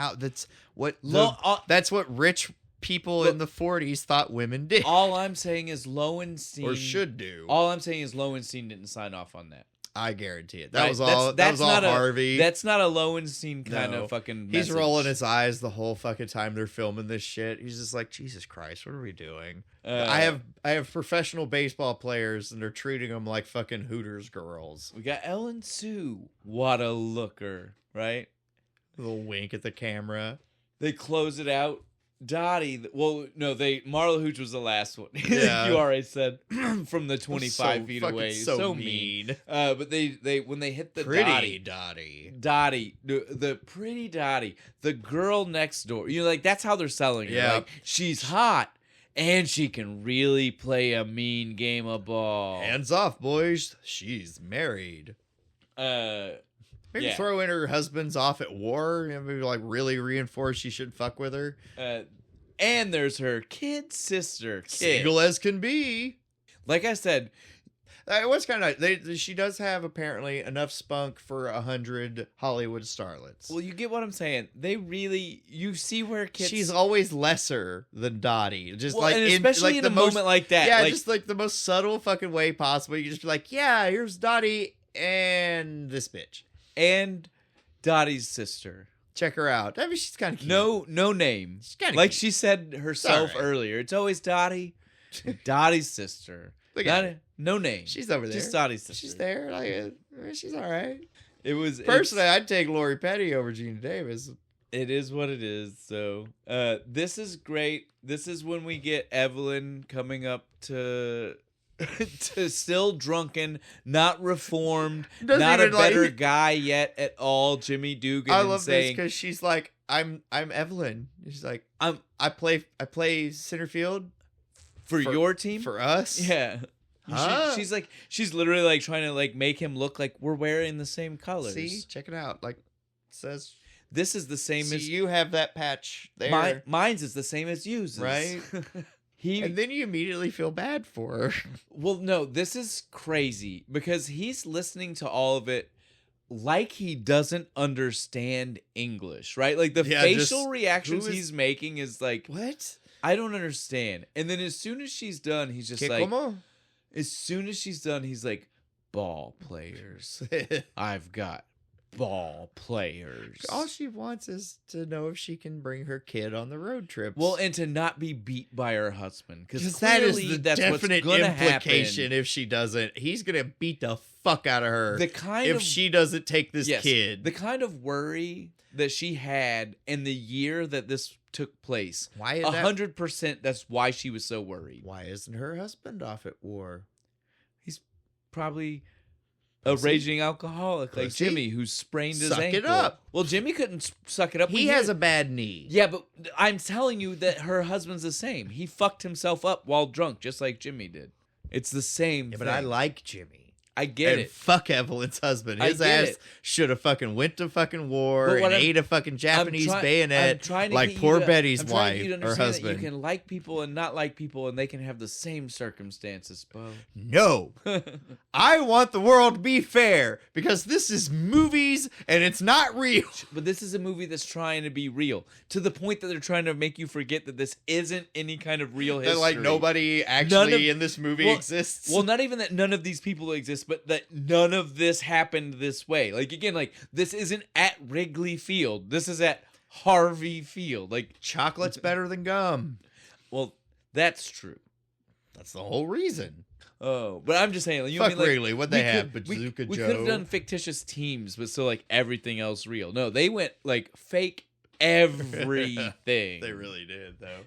what rich people in the 40s thought women did All I'm saying is Lowenstein or should do. All I'm saying is Lowenstein didn't sign off on that. I guarantee it. That Right? was all. That was all not Harvey. That's not a Lowenstein kind No. of fucking. He's message. rolling his eyes the whole fucking time they're filming this shit. He's just like, Jesus Christ, what are we doing? I have professional baseball players and they're treating them like fucking Hooters girls. We got Ellen Sue. What a looker, right? A little wink at the camera. They close it out. Dottie. Well, no, Marla Hooch was the last one. Yeah. You already said from the 25 feet fucking away. so mean. But they when they hit the Pretty Dottie, the pretty Dottie, the girl next door. You know, like that's how they're selling her. Yeah. Like she's hot And she can really play a mean game of ball. Hands off, boys. She's married. Maybe Yeah. throw in her husband's off at war. Maybe like really reinforce she should fuck with her. And there's her kid sister. Single as can be. Like I said, It was kind of nice. She does have apparently enough spunk for 100 Hollywood starlets. well, you get what I'm saying. They really, you see where kids. She's always lesser than Dottie. Just well, like and especially in the a most, moment like that. yeah, like, just like the most subtle fucking way possible. You just be like, yeah, here's Dottie and this bitch. and Dottie's sister. Check her out. I mean, she's kind of cute. No name. She's kinda like cute. she said herself alright. earlier. It's always Dottie. Dottie's sister. Look at Not her. no name. She's over there. Just Dottie's sister. She's there. Like, she's all right. It was Personally, I'd take Lori Petty over Gina Davis. It is what it is. So, this is great. This is when we get Evelyn coming up to to still drunken, not reformed, Doesn't not a even, like- better guy yet at all. Jimmy Dugan. I and love this saying, because she's like, I'm Evelyn. She's like, I play center field for your team. for us. Yeah. Huh? She's like, she's literally like trying to like make him look like we're wearing the same colors. See, check it out. Like, it says, This is the same see, as you have that patch there, mine's is the same as yours, right? He And then you immediately feel bad for her. well, no, this is crazy because he's listening to all of it like he doesn't understand English, right? Like the Yeah, facial just, reactions who is- he's making is like, What? I don't understand. And then as soon as she's done, he's just ¿Qué like, como? as soon as she's done, he's like, ball players. I've got ball players. All she wants is to know if she can bring her kid on the road trips. Well, and to not be beat by her husband, because that is clearly the that's definite what's gonna implication. happen. If she doesn't, he's gonna beat the fuck out of her. The kind if of she doesn't take this yes, kid, the kind of worry that she had in the year that this took place. why is that? 100%. That's why she was so worried. Why isn't her husband off at war? Probably a Pussy? raging alcoholic like Pussy? Jimmy, who sprained his Suck ankle. it up. Well, Jimmy couldn't suck it up. He has a bad knee. Yeah, but I'm telling you that her husband's the same. He fucked himself up while drunk, just like Jimmy did. It's the same Yeah, thing. but I like Jimmy. I get and it. fuck Evelyn's husband. I His get ass it. should have fucking went to fucking war But and what I'm- ate a fucking Japanese I'm bayonet trying to like get you poor to- Betty's I'm trying to get you wife to or understand husband. that you can like people and not like people, and they can have the same circumstances, Bo. No. I want the world to be fair because this is movies and it's not real. But this is a movie that's trying to be real, to the point that they're trying to make you forget that this isn't any kind of real history. That like nobody actually of- in this movie well- exists. Well, not even that none of these people exist, but that none of this happened this way. Like, again, like, this isn't at Wrigley Field. This is at Harvey Field. Like, chocolate's better than gum. well, that's true. That's the whole reason. Oh, but I'm just saying, like, you Fuck mean, like, Wrigley, what they we have, could- Bazooka we Joe. could have done fictitious teams, but still, like, everything else real. No, they went, like, fake everything. They really did though.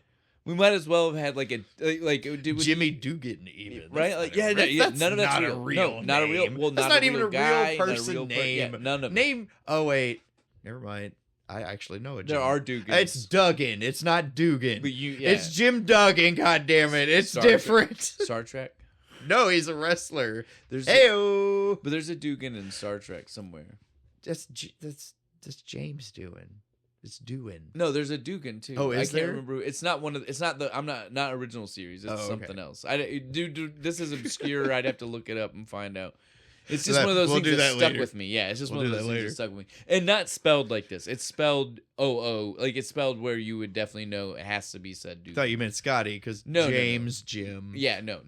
We might as well have had, like, Jimmy Dugan even. right? That's Like, not a- yeah, that's none of that's not real. a real No, not a real. name. Well, That's not not even a real guy, not a person real name. Yeah, none of it. Name. Oh wait, never mind. I actually know it. There are Dugans. It's Duggan. It's not Dugan. But yeah. It's Jim Duggan. God damn it! It's Star Trek. different. Star Trek. No, he's a wrestler. There's Heyo. but there's a Dugan in Star Trek somewhere. That's James doing. It's doing. No, there's a Dugan too. Oh, is I can't there? remember. It's not one of. It's not the. I'm not original series. It's Oh, okay. something else. This is obscure. I'd have to look it up and find out. It's So just one of those we'll things do that that stuck later. with me. Yeah, it's just We'll one of do those that things later. that stuck with me, and not spelled like this. It's spelled like it's spelled where you would definitely know it has to be said Dugan. Thought you meant Scotty because No, James, Jim. Yeah, no.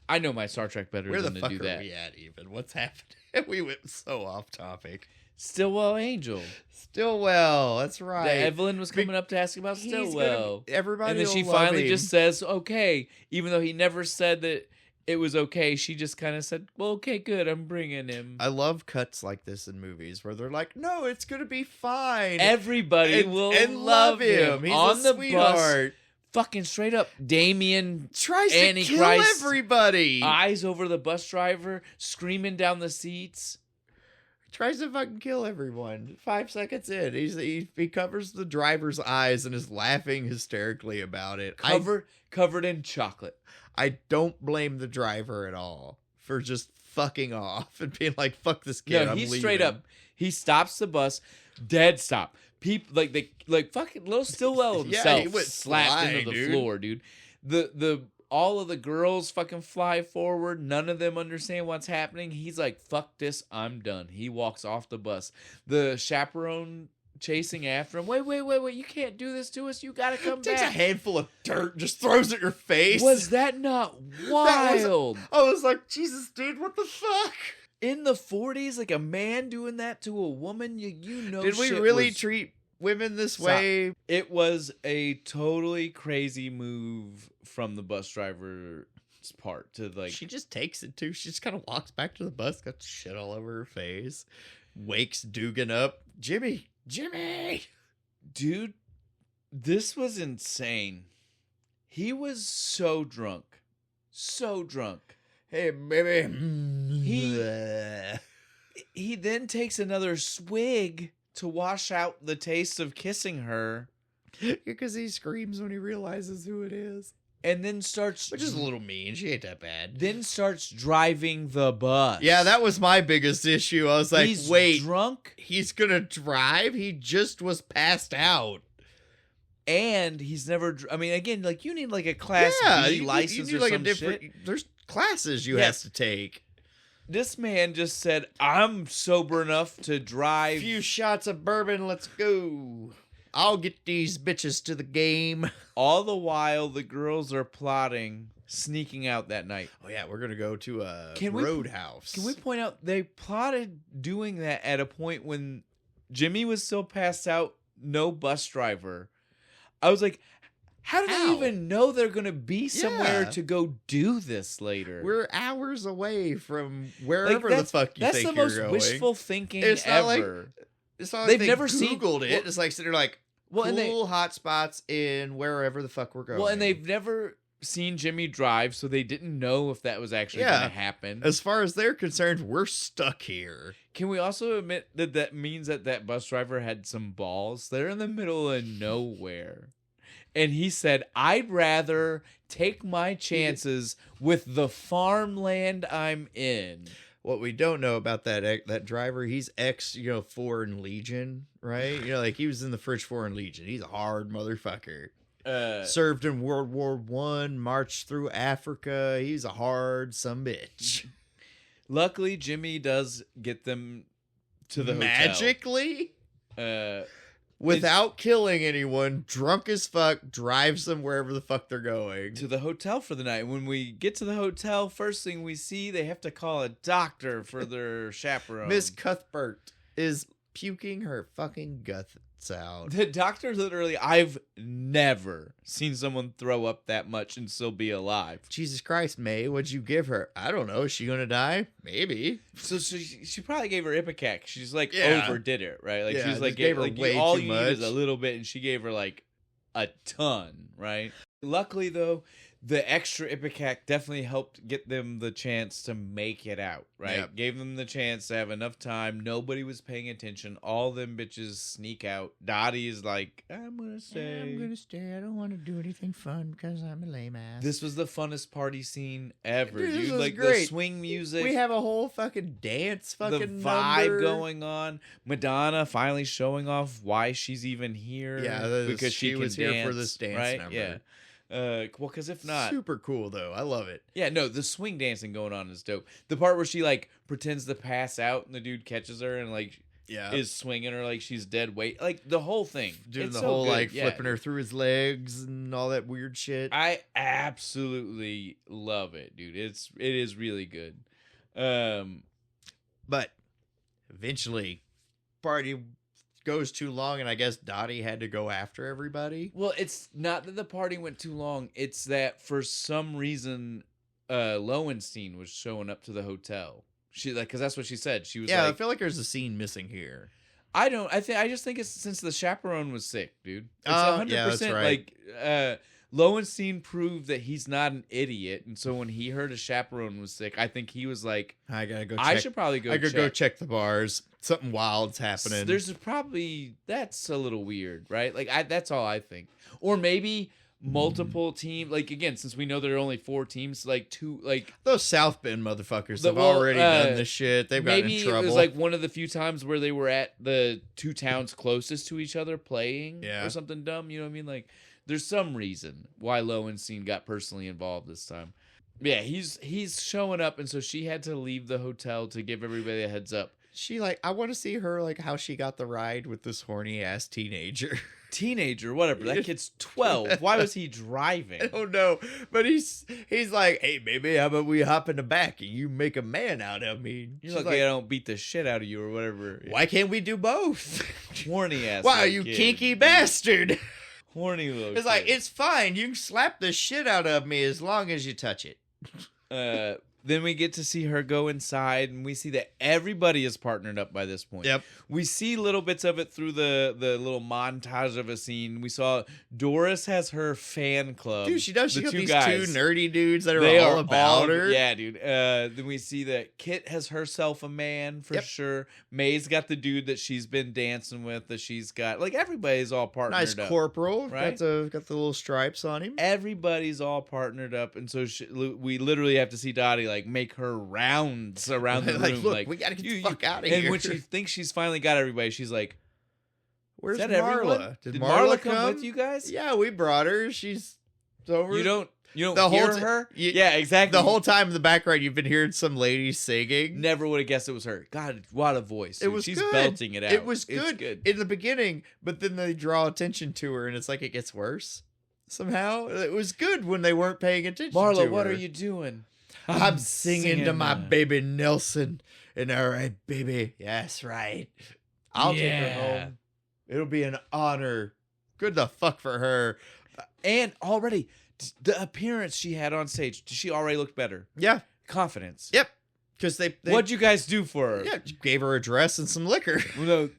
I know my Star Trek better Where the than fuck to do are that. we at even? What's happening? We went so off topic. Stillwell Angel. Stillwell, that's right. That Evelyn was coming up to ask about He's gonna- Stillwell. everybody And then will she love finally him. just says, okay, even though he never said that it was okay. She just kind of said, well, okay, good. I'm bringing him. I love cuts like this in movies where they're like, no, it's going to be fine. Everybody will love him. He's on a the sweetheart. bus. Fucking straight up. Damien Tries to kill Antichrist. everybody. Eyes over the bus driver, screaming down the seats. Tries to fucking kill everyone. 5 seconds in, he covers the driver's eyes and is laughing hysterically about it. Covered in chocolate. I don't blame the driver at all for just fucking off and being like, "Fuck this kid." No, I'm he's leaving. straight up. He stops the bus, dead stop. People like fucking Little Stillwell himself he went slapped flying, into the dude. floor, dude. The all of the girls fucking fly forward. None of them understand what's happening. He's like, "Fuck this, I'm done." He walks off the bus. The chaperone chasing after him. Wait! You can't do this to us. You gotta come Takes a back. handful of dirt and just throws it at your face. Was that not wild? I was like, Jesus, dude, what the fuck? In the 40s, like a man doing that to a woman, you know. Did we shit really was- treat women this Stop. way? It was a totally crazy move from the bus driver's part to like. She just takes it too. She just kind of walks back to the bus, got shit all over her face, wakes Dugan up. Jimmy. Dude, this was insane. He was so drunk. Hey, baby. He then takes another swig to wash out the taste of kissing her. Because he screams when he realizes who it is. And then starts... Which is a little mean. She ain't that bad. Then starts driving the bus. Yeah, that was my biggest issue. I was like, He's wait. drunk. He's gonna drive? He just was passed out. And he's never... I mean, again, like, you need, like, a Class B license you or like some shit. There's classes you Yes. have to take. This man just said, I'm sober enough to drive... Few shots of bourbon, let's go. I'll get these bitches to the game. All the while, the girls are plotting sneaking out that night. Oh, yeah, we're going to go to a Can we- roadhouse. Can we point out, they plotted doing that at a point when Jimmy was still passed out, no bus driver. I was like, how do How? they even know they're going to be somewhere Yeah. to go do this later? We're hours away from wherever the fuck you that's think the you're most going. wishful thinking It's not like- ever. It's not like They've they never seen- Googled it. well- It's like, so they're like, Well, and they- cool hot spots in wherever the fuck we're going. Well, and they've never seen Jimmy drive, so they didn't know if that was actually Yeah. going to happen. As far as they're concerned, we're stuck here. Can we also admit that that means that that bus driver had some balls? They're in the middle of nowhere. And he said, I'd rather take my chances with the farmland I'm in. What we don't know about that driver, he's ex, Foreign Legion, right? Like he was in the French Foreign Legion. He's a hard motherfucker. Served in World War I, marched through Africa. He's a hard sumbitch. Luckily, Jimmy does get them to the Magically? hotel. Without killing anyone, drunk as fuck, drives them wherever the fuck they're going. To the hotel for the night. When we get to the hotel, first thing we see, they have to call a doctor for their chaperone. Miss Cuthbert is puking her fucking guts out. The doctor literally, I've never seen someone throw up that much and still be alive. Jesus Christ, May, what'd you give her? I don't know. Is she gonna die? Maybe. So she probably gave her Ipecac. She's like Yeah. overdid it, right? Like Yeah, she was like, just gave her like, way all too you need is much. a little bit, and she gave her like a ton, right? Luckily though, the extra Ipecac definitely helped get them the chance to make it out, right? Yep. Gave them the chance to have enough time. Nobody was paying attention. All them bitches sneak out. Dottie is like, I'm gonna stay. stay. I don't want to do anything fun because I'm a lame ass. This was the funnest party scene ever, Dude, dude. this was Like the great. swing music. We have a whole fucking dance fucking the vibe number. going on. Madonna finally showing off why she's even here. Yeah, because she can was here for dance, this dance right? number. Yeah. Well, because if not, Super cool though. I love it. yeah, no, the swing dancing going on is dope. The part where she like pretends to pass out and the dude catches her and like Yeah. is swinging her like she's dead weight, like the whole thing, Doing It's the so whole good. like Yeah. flipping her through his legs and all that weird shit. I absolutely love it, dude. It is really good. But eventually, party goes too long, and I guess Dottie had to go after everybody. Well, it's not that the party went too long. It's that for some reason, Lowenstein was showing up to the hotel. She like, because that's what she said. She was Yeah, I like, feel like there's a scene missing here. I just think it's since the chaperone was sick, dude. It's Oh, 100%. yeah, that's right. Like, Lowenstein proved that he's not an idiot, and so when he heard a chaperone was sick, I think he was like, I gotta go check. I should probably go I could check. go check the bars. Something wild's happening. There's probably, that's a little weird, right? Like, that's all I think. Or maybe multiple team, like, again, since we know there are only 4 teams, like, 2, like... Those South Bend motherfuckers have already done this shit. They've gotten in trouble. Maybe it was, like, one of the few times where they were at the 2 towns closest to each other playing or something dumb, you know what I mean? Like, there's some reason why Lowenstein got personally involved this time. Yeah, he's showing up, and so she had to leave the hotel to give everybody a heads up. She, like, I want to see her, like, how she got the ride with this horny-ass teenager. Teenager, whatever. That kid's 12. Why was he driving? I don't know. But he's like, hey, baby, how about we hop in the back and you make a man out of me? You're like, I don't beat the shit out of you or whatever. Why can't we do both? Horny ass. Wow, you kid. kinky bastard. Horny little It's kid. like, it's fine. You can slap the shit out of me as long as you touch it. Then we get to see her go inside, and we see that everybody is partnered up by this point. Yep. We see little bits of it through the little montage of a scene. We saw Doris has her fan club. Dude, she does. She The got two these guys. 2 nerdy dudes that They are all about her. Yeah, dude. Then we see that Kit has herself a man for sure. May's got the dude that she's been dancing with. That she's got, like, everybody's all partnered Nice up. corporal. Right? Got the little stripes on him. Everybody's all partnered up, and so we literally have to see Dottie, like, make her rounds around the room. Like, look, like, we gotta get the fuck out of here. And when she thinks she's finally got everybody, she's like, where's "Is that Marla? everyone? Did Marla come with you guys? Yeah, we brought her. She's over. You don't the hear whole her? Yeah, exactly. The whole time in the background, you've been hearing some lady singing. Never would have guessed it was her. God, what a voice! It Dude. was She's good. belting it out. It was It's good in the beginning, but then they draw attention to her, and it's like it gets worse somehow. It was good when they weren't paying attention. Marla, to what her. are you doing? I'm singing to my baby Nelson. And all right, baby. Yes, right. I'll take her home. It'll be an honor. Good the fuck for her. And already, the appearance she had on stage, she already looked better. Yeah. Confidence. Yep. Because they What'd you guys do for her? Yeah, gave her a dress and some liquor. No,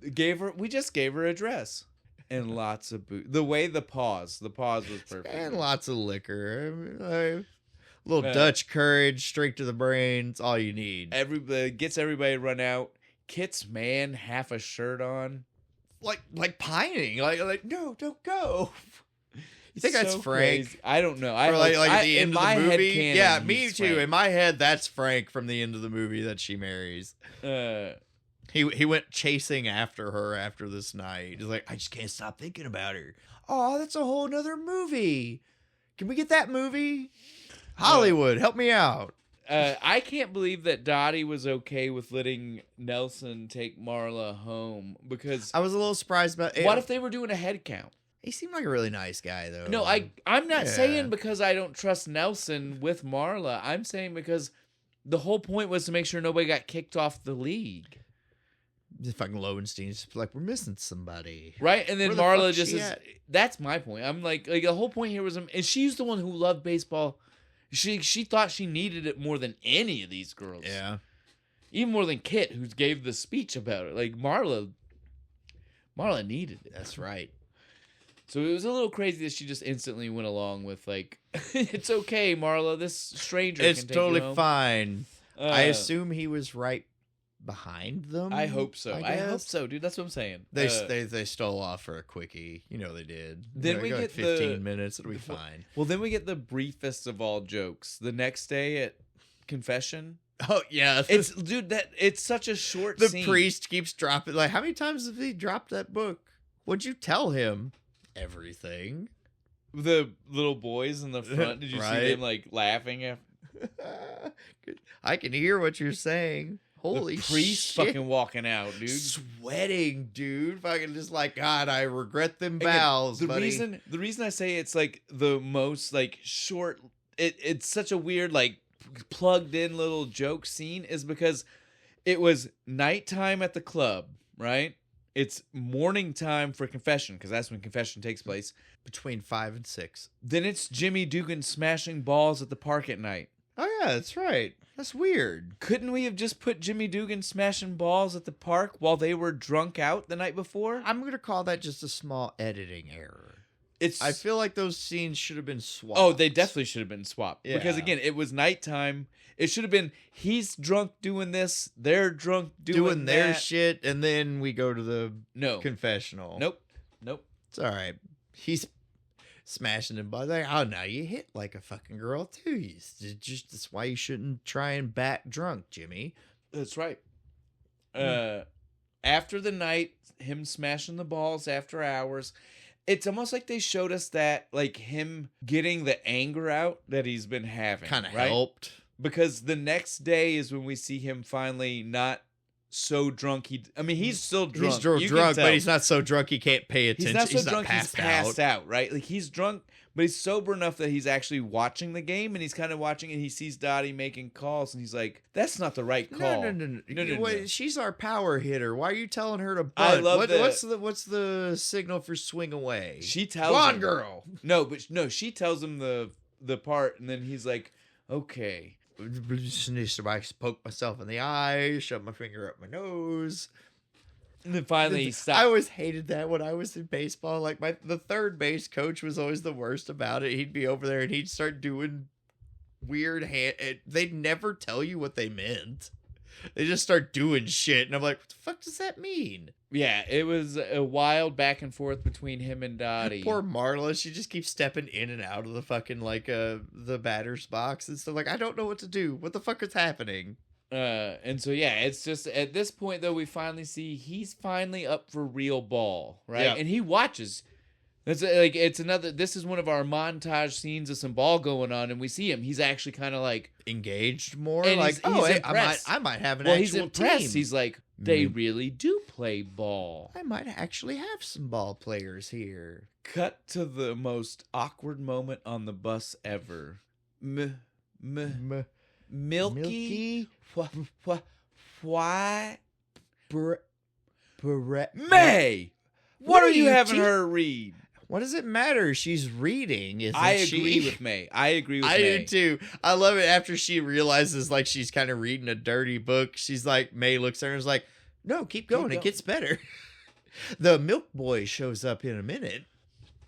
we just gave her a dress. And lots of booze. The pause was perfect. And lots of liquor. Little Dutch courage, straight to the brain. It's all you need. Everybody gets everybody to run out. Kit's man, half a shirt on, like pining. Like no, don't go. You think So that's Frank? crazy. I don't know. Or like at the end of the movie. Headcanon, Yeah, me he's too. Frank. In my head, that's Frank from the end of the movie that she marries. He went chasing after her after this night. He's like, I just can't stop thinking about her. Oh, that's a whole nother movie. Can we get that movie? Hollywood, help me out. I can't believe that Dottie was okay with letting Nelson take Marla home because I was a little surprised about it. What if they were doing a head count? He seemed like a really nice guy, though. No, I'm not saying because I don't trust Nelson with Marla. I'm saying because the whole point was to make sure nobody got kicked off the league. Fucking Lowenstein's just like, we're missing somebody. Right? And then Where the Marla fuck's just she is... at? That's my point. I'm like the whole point here was... And she's the one who loved baseball. She thought she needed it more than any of these girls. Yeah. Even more than Kit, who gave the speech about it. Like, Marla needed it. That's right. So it was a little crazy that she just instantly went along with, like, it's okay, Marla, this stranger It's can take totally you home. fine. I assume he was right behind them. I hope so. I hope guess. so, dude. That's what I'm saying. They stole off for a quickie. You know they did. Then we got get 15 minutes. It'll be fine. Well, then we get the briefest of all jokes. The next day at confession. Oh yeah, It's such a short the scene. priest keeps dropping. Like, how many times have he dropped that book? What'd you tell him? Everything. The little boys in the front. Did you Right. see them like laughing at I can hear what you're saying. Holy the priest shit. fucking walking out, dude? Sweating, dude. Fucking just like, God, I regret them Again, vows, the buddy. reason I say it's like the most like short it's such a weird like plugged in little joke scene is because it was nighttime at the club, right? It's morning time for confession because that's when confession takes place. Between 5 and 6. Then it's Jimmy Dugan smashing balls at the park at night. Oh yeah, that's right. That's weird. Couldn't we have just put Jimmy Dugan smashing balls at the park while they were drunk out the night before? I'm gonna call that just a small editing error. I feel like those scenes should have been swapped. Oh, they definitely should have been swapped. Yeah. Because again, it was nighttime. It should have been he's drunk doing this, they're drunk doing their that. shit, and then we go to the No. confessional. Nope. It's all right. He's smashing him, but like, oh, now you hit like a fucking girl too. That's why you shouldn't try and bat drunk, Jimmy. That's right. After the night, him smashing the balls after hours, it's almost like they showed us that, like, him getting the anger out that he's been having. Kind of right? helped. Because the next day is when we see him finally not so drunk. He's still drunk. He's drunk, but he's not so drunk he can't pay attention. He's not so drunk passed he's passed out, right? Like, he's drunk, but he's sober enough that he's actually watching the game, and he's kind of watching, and he sees Dottie making calls, and he's like, that's not the right call. No. Wait, she's our power hitter. Why are you telling her to bunt? I love what's the signal for swing away? She tells Go on, him. girl. No, she tells him the part, and then he's like, okay. I poke myself in the eye, shove my finger up my nose. And then finally he stopped. I always hated that when I was in baseball. Like the third base coach was always the worst about it. He'd be over there and he'd start doing weird they'd never tell you what they meant. They just start doing shit, and I'm like, what the fuck does that mean? Yeah, it was a wild back and forth between him and Dottie. Poor Marla, she just keeps stepping in and out of the fucking the batter's box and stuff. Like, I don't know what to do. What the fuck is happening? And so yeah, it's just at this point though we finally see he's finally up for real ball, right? Yeah. And he watches. That's like this is one of our montage scenes of some ball going on, and we see him. He's actually kind of like engaged more. And like, impressed. I might have an he's actual impressed. team. He's like, they really do play ball. I might actually have some ball players here. Cut to the most awkward moment on the bus ever. Milky. Why? May. What are you having her read? What does it matter? She's reading. I agree with May. I do too. I love it after she realizes like she's kind of reading a dirty book. She's like, May looks at her and is like, no, keep going. It gets better. The milk boy shows up in a minute.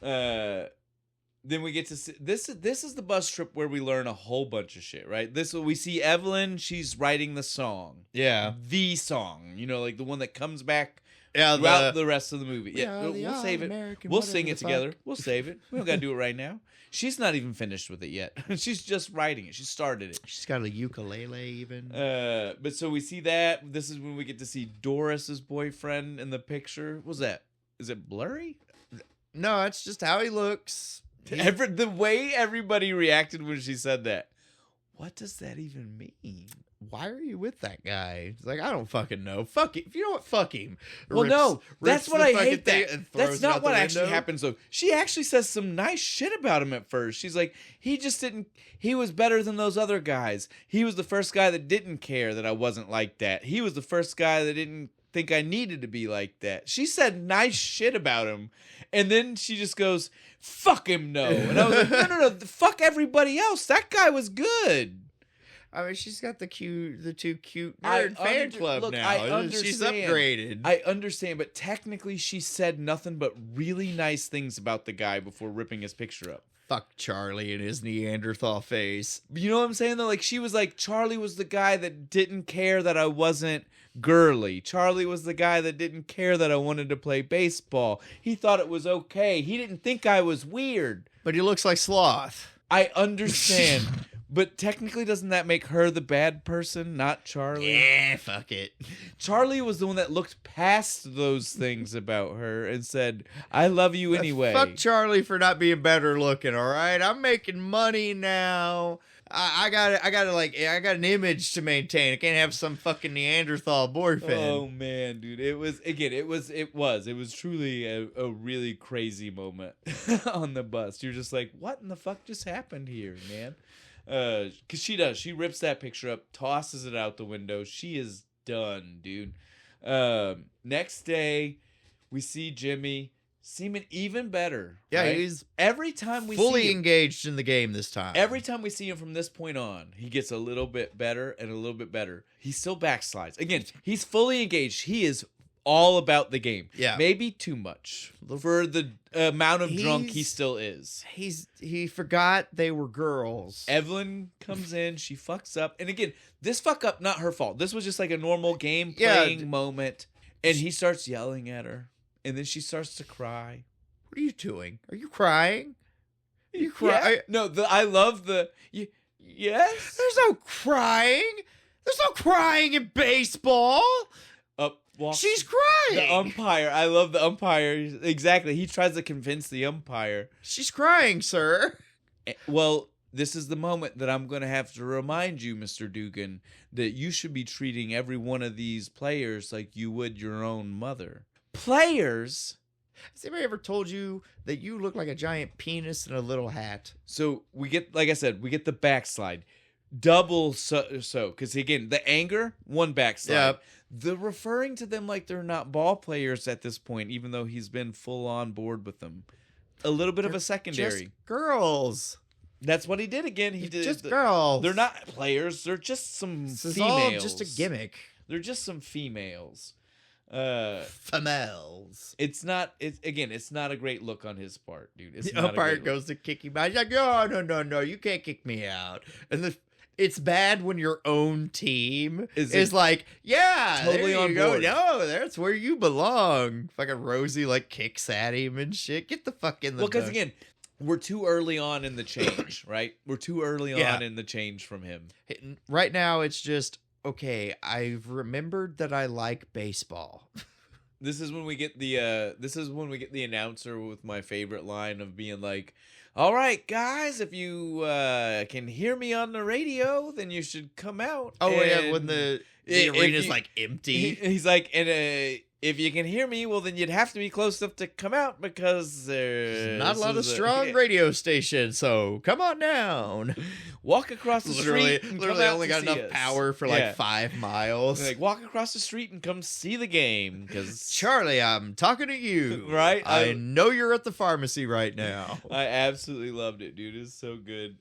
Then we get to see this is the bus trip where we learn a whole bunch of shit, right? We see Evelyn, she's writing the song. Yeah. The song, like the one that comes back Yeah, throughout the rest of the movie. Yeah, the we'll save it. American We'll whatever sing the it together. We'll save it. We don't got to do it right now. She's not even finished with it yet. She's just writing it. She started it. She's got a ukulele even. But so we see that. This is when we get to see Doris's boyfriend in the picture. What's that? Is it blurry? No, it's just how he looks. The way everybody reacted when she said that. What does that even mean? Why are you with that guy? It's like, I don't fucking know. Fuck it. You know what? Fuck him. Well, no. That's what I hate. That's not what actually actually happens, though. She actually says some nice shit about him at first. She's like, he was better than those other guys. He was the first guy that didn't care that I wasn't like that. He was the first guy that didn't think I needed to be like that. She said nice shit about him. And then she just goes, fuck him, no. And I was like, no. Fuck everybody else. That guy was good. I mean, she's got the two cute nerd fan club now. I understand. She's upgraded. I understand, but technically she said nothing but really nice things about the guy before ripping his picture up. Fuck Charlie and his Neanderthal face. You know what I'm saying, though? Like, she was like, Charlie was the guy that didn't care that I wasn't girly. Charlie was the guy that didn't care that I wanted to play baseball. He thought it was okay. He didn't think I was weird. But he looks like Sloth. I understand. But technically, doesn't that make her the bad person, not Charlie? Yeah, fuck it. Charlie was the one that looked past those things about her and said, I love you anyway. Fuck Charlie for not being better looking, all right? I'm making money now. I got an image to maintain. I can't have some fucking Neanderthal boyfriend. Oh man, dude. It was truly a really crazy moment on the bus. You're just like, what in the fuck just happened here, man? Because she rips that picture up, tosses it out the window. She is done, dude. Next day, we see Jimmy seeming even better. Yeah, right? he's every time we fully see him, engaged in the game this time. Every time we see him from this point on, he gets a little bit better and a little bit better. He still backslides. Again, he's fully engaged. He is all about the game. Yeah. Maybe too much for the amount of drunk he He's- still is. He forgot they were girls. Evelyn comes in, she fucks up. And again, this fuck up, not her fault. This was just like a normal game Yeah. playing moment. And he starts yelling at her. And then she starts to cry. What are you doing? Are you crying? Are you crying? Yeah. No, I love the... yes? There's no crying. There's no crying in baseball. She's crying. The umpire. I love the umpire. Exactly. He tries to convince the umpire. She's crying, sir. Well, this is the moment that I'm going to have to remind you, Mr. Dugan, that you should be treating every one of these players like you would your own mother. Players? Has anybody ever told you that you look like a giant penis in a little hat? So we get, like I said, we get the backslide. Double so, because again, the anger, one backslide. Yep. The referring to them like they're not ball players at this point, even though he's been full on board with them. A little bit of a secondary. Just girls. That's what he did again. He did Just girls. They're not players. They're just some This is females. all just a gimmick. They're just some females. Females. It's not. It's not a great look on his part, dude. It's The not umpire a great goes to kick him out. He's like, no, you can't kick me out. And it's bad when your own team is like, yeah, Totally there on you go. board. No, that's where you belong. Fucking Rosie like kicks at him and shit. Get the fuck in the Well, because duck. again, we're too early on in the change, right? We're too early Yeah. on in the change from him. Right now, it's just, okay, I've remembered that I like baseball. This is when we get the announcer with my favorite line of being like, "All right, guys, if you can hear me on the radio, then you should come out." Oh, yeah, And when the if arena's you- like empty. he's like, and if you can hear me, well, then you'd have to be close enough to come out because there's Not a lot of strong radio stations, so come on down. Walk across the street. And Literally come out only to got see enough us. power for Yeah. like 5 miles. Like, walk across the street and come see the game because Charlie, I'm talking to you. Right? I know you're at the pharmacy right now. I absolutely loved it, dude. It's so good.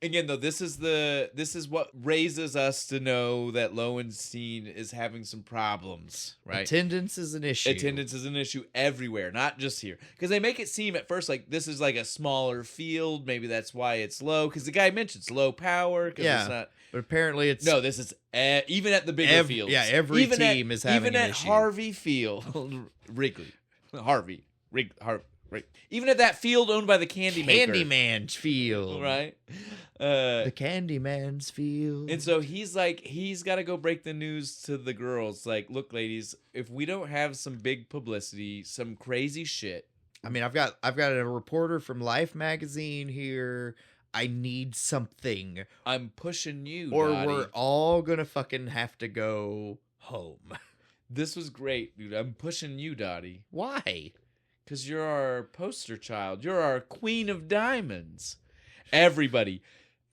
Again, though, this is what raises us to know that Lowenstein is having some problems, right? Attendance is an issue. Attendance is an issue everywhere, not just here. Because they make it seem at first like this is like a smaller field. Maybe that's why it's low. Because the guy mentions low power. Yeah. It's not. But apparently it's... No, this is even at the bigger fields. Yeah, every team is having even an at issue. Harvey Field, Wrigley, Harvey, even at that field owned by the Candy Maker, Candyman's field. right? The Candyman's field. And so he's like, he's got to go break the news to the girls. Like, look, ladies, if we don't have some big publicity, some crazy shit. I mean, I've got a reporter from Life magazine here. I need something. I'm pushing you, Or Dottie. we're all gonna fucking have to go home. This was great, dude. I'm pushing you, Dottie. Why? Because you're our poster child. You're our queen of diamonds. Everybody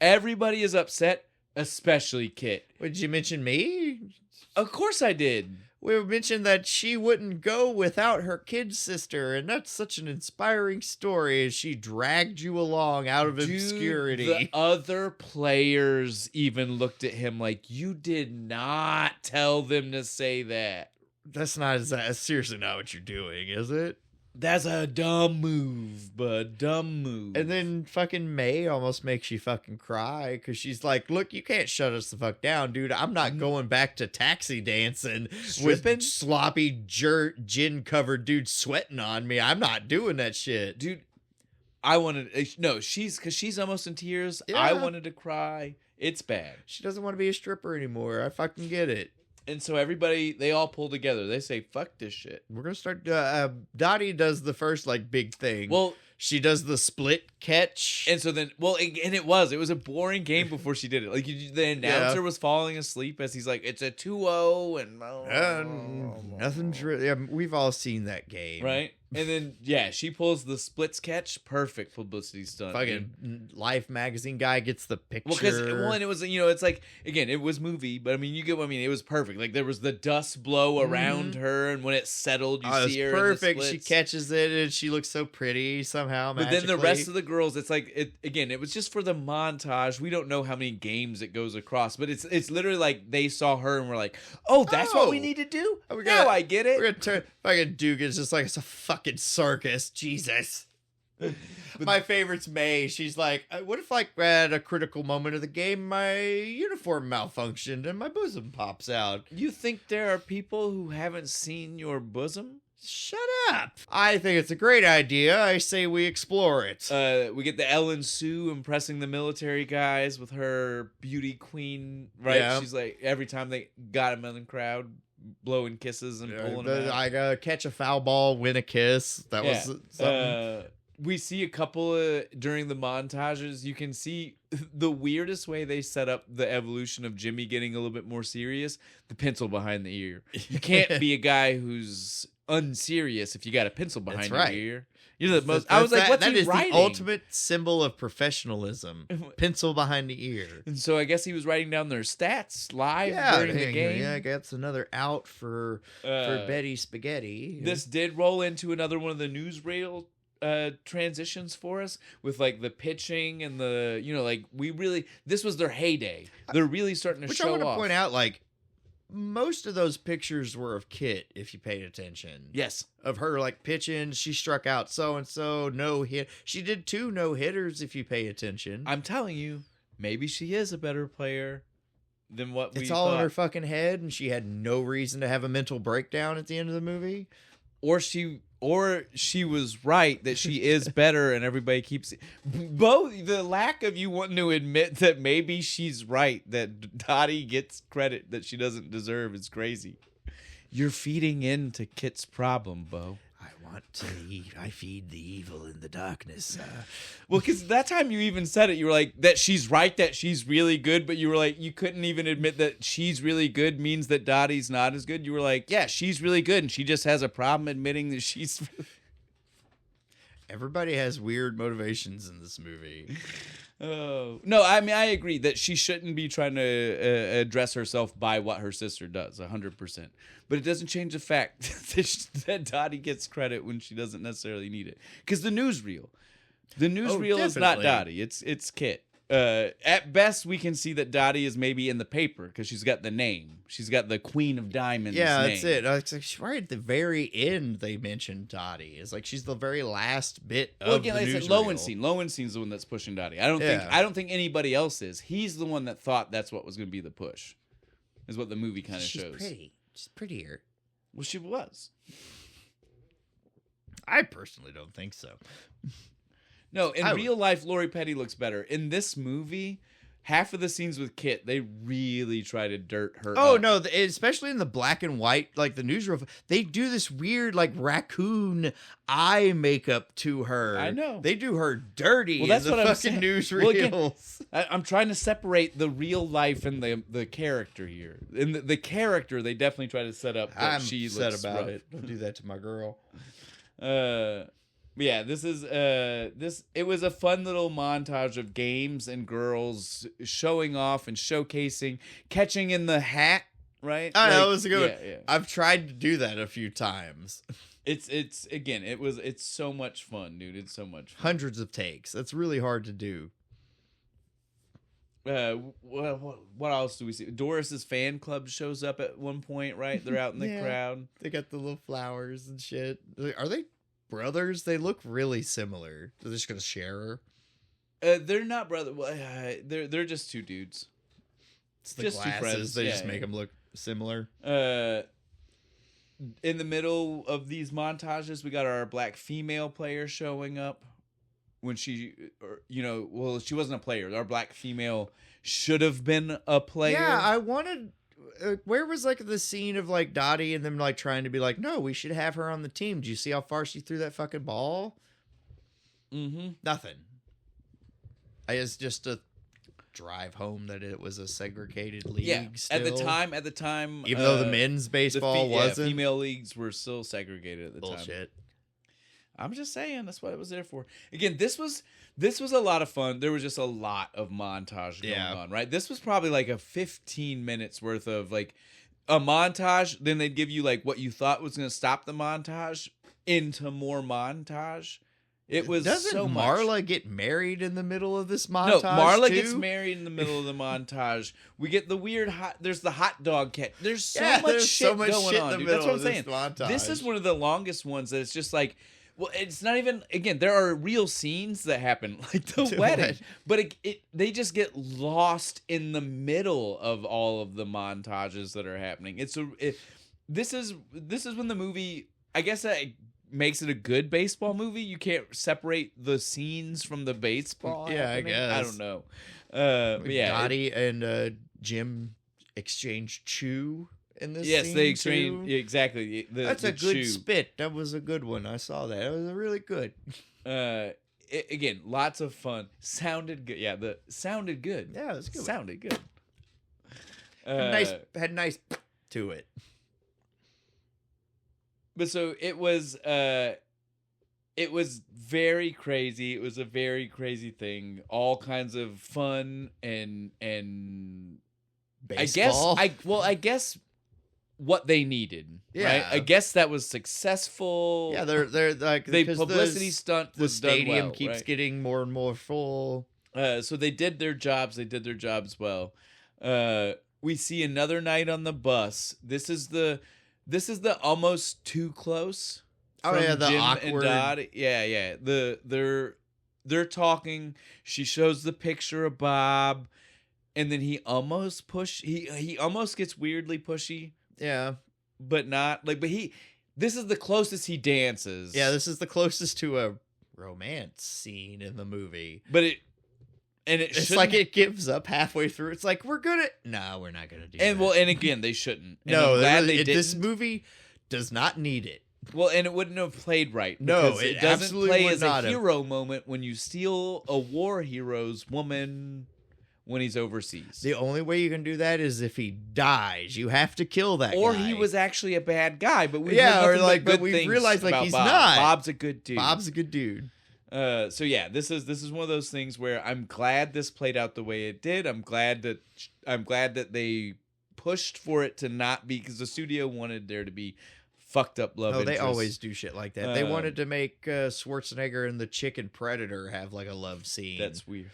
is upset, especially Kit. Did you mention me? Of course I did. We mentioned that she wouldn't go without her kid sister, and that's such an inspiring story as she dragged you along out of Dude, obscurity. The other players even looked at him like, you did not tell them to say that. That's seriously not what you're doing, is it? That's a dumb move, but dumb move. And then fucking May almost makes you fucking cry because she's like, look, you can't shut us the fuck down, dude. I'm not going back to taxi dancing Stripping? with sloppy gin covered dudes sweating on me. I'm not doing that shit. Dude, I wanted, no, because she's almost in tears. Yeah. I wanted to cry. It's bad. She doesn't want to be a stripper anymore. I fucking get it. And so they all pull together. They say, fuck this shit. We're going to start. Dottie does the first like big thing. Well, she does the split catch. and so then, and it was a boring game before she did it. Like the announcer was falling asleep as he's like, it's a 2-0 and Nothing's really. We've all seen that game. right. And then, yeah, she pulls the splits catch. Perfect publicity stunt. dude. Fucking Life magazine guy gets the picture. And it was, it's like, again, it was movie, but I mean, you get what I mean. It was perfect. Like there was the dust blow around her, and when it settled, you see her. Perfect. In the She splits. catches it, and she looks so pretty somehow. But then the magically. rest of the girls, it's like it was just for the montage. We don't know how many games it goes across, but it's literally like they saw her and were like, oh, that's what we need to do. Now I get it. We're gonna turn fucking Duke is just like it's a fucking circus. Jesus. My favorite's May. She's like, what if like at a critical moment of the game my uniform malfunctioned and my bosom pops out? You think there are people who haven't seen your bosom? Shut up. I think it's a great idea. I say we explore it. We get the Ellen Sue impressing the military guys with her beauty queen, right? Yeah. She's like, every time they got him in the crowd, blowing kisses and pulling them out. I gotta catch a foul ball, win a kiss. That was something. We see a couple during the montages. You can see the weirdest way they set up the evolution of Jimmy getting a little bit more serious. The pencil behind the ear. You can't be a guy who's unserious if you got a pencil behind your ear. You're the most. I was like, what's he writing? The ultimate symbol of professionalism. Pencil behind the ear. And so I guess he was writing down their stats live during the game. Yeah, that's another out for Betty Spaghetti. This did roll into another one of the newsreel transitions for us with like the pitching and the this was their heyday. They're really starting to show off. Which I want to point out, like most of those pictures were of Kit, if you paid attention. Yes, of her like pitching. She struck out so and so, no hit. She did 2 no hitters, if you pay attention. I'm telling you, maybe she is a better player than what we It's all thought. in her fucking head, and she had no reason to have a mental breakdown at the end of the movie. Or she was right that she is better, and everybody keeps both. The lack of you wanting to admit that maybe she's right, that Dottie gets credit that she doesn't deserve, is crazy. You're feeding into Kit's problem, Bo. I want to eat. I feed the evil in the darkness. Well, because that time you even said it, you were like, that she's right, that she's really good, but you were like, you couldn't even admit that she's really good means that Dottie's not as good. You were like, yeah, she's really good, and she just has a problem admitting that she's... Everybody has weird motivations in this movie. Oh no, I mean, I agree that she shouldn't be trying to address herself by what her sister does, 100%. But it doesn't change the fact that Dottie gets credit when she doesn't necessarily need it. Because the newsreel is not Dottie. It's Kit. At best, we can see that Dottie is maybe in the paper because she's got the name. She's got the Queen of Diamonds. Yeah, name. that's it. It's like right at the very end they mentioned Dottie. It's like she's the very last bit of the newsreel. Lowenstein's the one that's pushing Dottie. I don't think anybody else is. He's the one that thought that's what was going to be the push. Is what the movie kind of shows. She's pretty. She's prettier. Well, she was. I personally don't think so. No, in real life, Lori Petty looks better. In this movie, half of the scenes with Kit, they really try to dirt her up. No, especially in the black and white, like the newsreel, they do this weird, like, raccoon eye makeup to her. I know. They do her dirty in the fucking newsreels. I'm trying to separate the real life and the character here. In the character, they definitely try to set up that she looks about rough. it. Don't do that to my girl. Yeah, this is it was a fun little montage of games and girls showing off and showcasing, catching in the hat, right? I know, it was a good one. Yeah. I've tried to do that a few times. It's so much fun, dude. It's so much fun. Hundreds of takes. That's really hard to do. What else do we see? Doris's fan club shows up at one point, right? They're out in the crowd. They got the little flowers and shit. Are they brothers? They look really similar. They're just gonna share her. They're not brothers. They're just 2 dudes. It's the just glasses. 2 friends. They just make them look similar. In the middle of these montages, we got our black female player showing up. When she wasn't a player. Our black female should have been a player. Yeah, I wanted. Where was like the scene of like Dottie and them like trying to be like, no, we should have her on the team. Do you see how far she threw that fucking ball? Mm-hmm. Nothing. It's just a drive home that it was a segregated league. Yeah, still. at the time, even though the men's baseball wasn't, female leagues were still segregated at the time. Bullshit. I'm just saying that's what it was there for. Again, this was a lot of fun. There was just a lot of montage going on, right? This was probably like a 15 minutes worth of like a montage. Then they'd give you like what you thought was going to stop the montage into more montage. It was Doesn't so much. Marla get married in the middle of this No, montage? Marla too? gets married in the middle of the montage. We get the weird hot. There's the hot dog cat. There's so much there's shit so much going shit in on, the dude. That's middle what I'm saying. of this montage. This is one of the longest ones that it's just like, well, it's not even. Again, there are real scenes that happen, like the wedding, but they just get lost in the middle of all of the montages that are happening. This is when the movie, I guess, that makes it a good baseball movie. You can't separate the scenes from the baseball. Yeah, happening. I guess. I don't know. But yeah, Dottie and Jim exchange chew in this. Yes, scene they exchange too. exactly. That's the a good chew. spit. That was a good one. I saw that. It was really good. Again, lots of fun. Sounded good. Yeah, sounded good. Yeah, it was good. Sounded good. Had nice to it. But so it was very crazy. It was a very crazy thing. All kinds of fun and Baseball. I guess what they needed. Yeah. Right? I guess that was successful. Yeah, they're like the 'cause publicity stunt The was done stadium well, keeps right? getting more and more full. So they did their jobs. They did their jobs well. We see another night on the bus. This is the almost too close. Oh, from yeah, the Jim awkward- and Dot. Yeah. They're talking. She shows the picture of Bob, and then he almost he almost gets weirdly pushy, Yeah. but not like. But this is the closest he dances. Yeah, this is the closest to a romance scene in the movie. but it's It's shouldn't- like it gives up halfway through. It's like we're not gonna do and that. and again they shouldn't. And No, I'm glad they this didn't. movie does not need it. Well, and it wouldn't have played right. No, because it doesn't absolutely play would as not a have. hero moment when you steal a war hero's woman when he's overseas. The only way you can do that is if he dies. You have to kill that Or guy. he was actually a bad guy, but we Yeah, or nothing like, but good we things realized, like, about he's Bob. not. Bob's a good dude. Bob's a good dude. So yeah, this is one of those things where I'm glad this played out the way it did. I'm glad that they pushed for it to not be, because the studio wanted there to be fucked up love Oh, they interest. always do shit like that. They wanted to make Schwarzenegger and the chicken Predator have like a love scene. That's weird.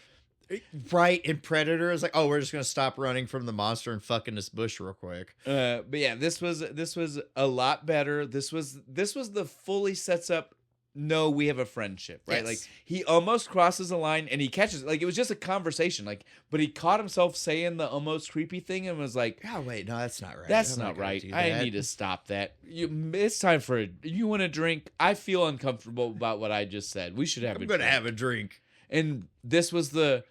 right. In Predator, it's like, oh, we're just gonna stop running from the monster and fuck in this bush real quick. But yeah, this was a lot better. This was the fully sets up. No, we have a friendship, right? Yes. Like he almost crosses a line and he catches. Like it was just a conversation. Like, but he caught himself saying the almost creepy thing and was like, Oh wait, no, that's not right. "That's I'm not gonna right. do I that." need to stop that. It's time for you want a drink. I feel uncomfortable about what I just said. We should have. I'm a gonna drink. have a drink. And this was the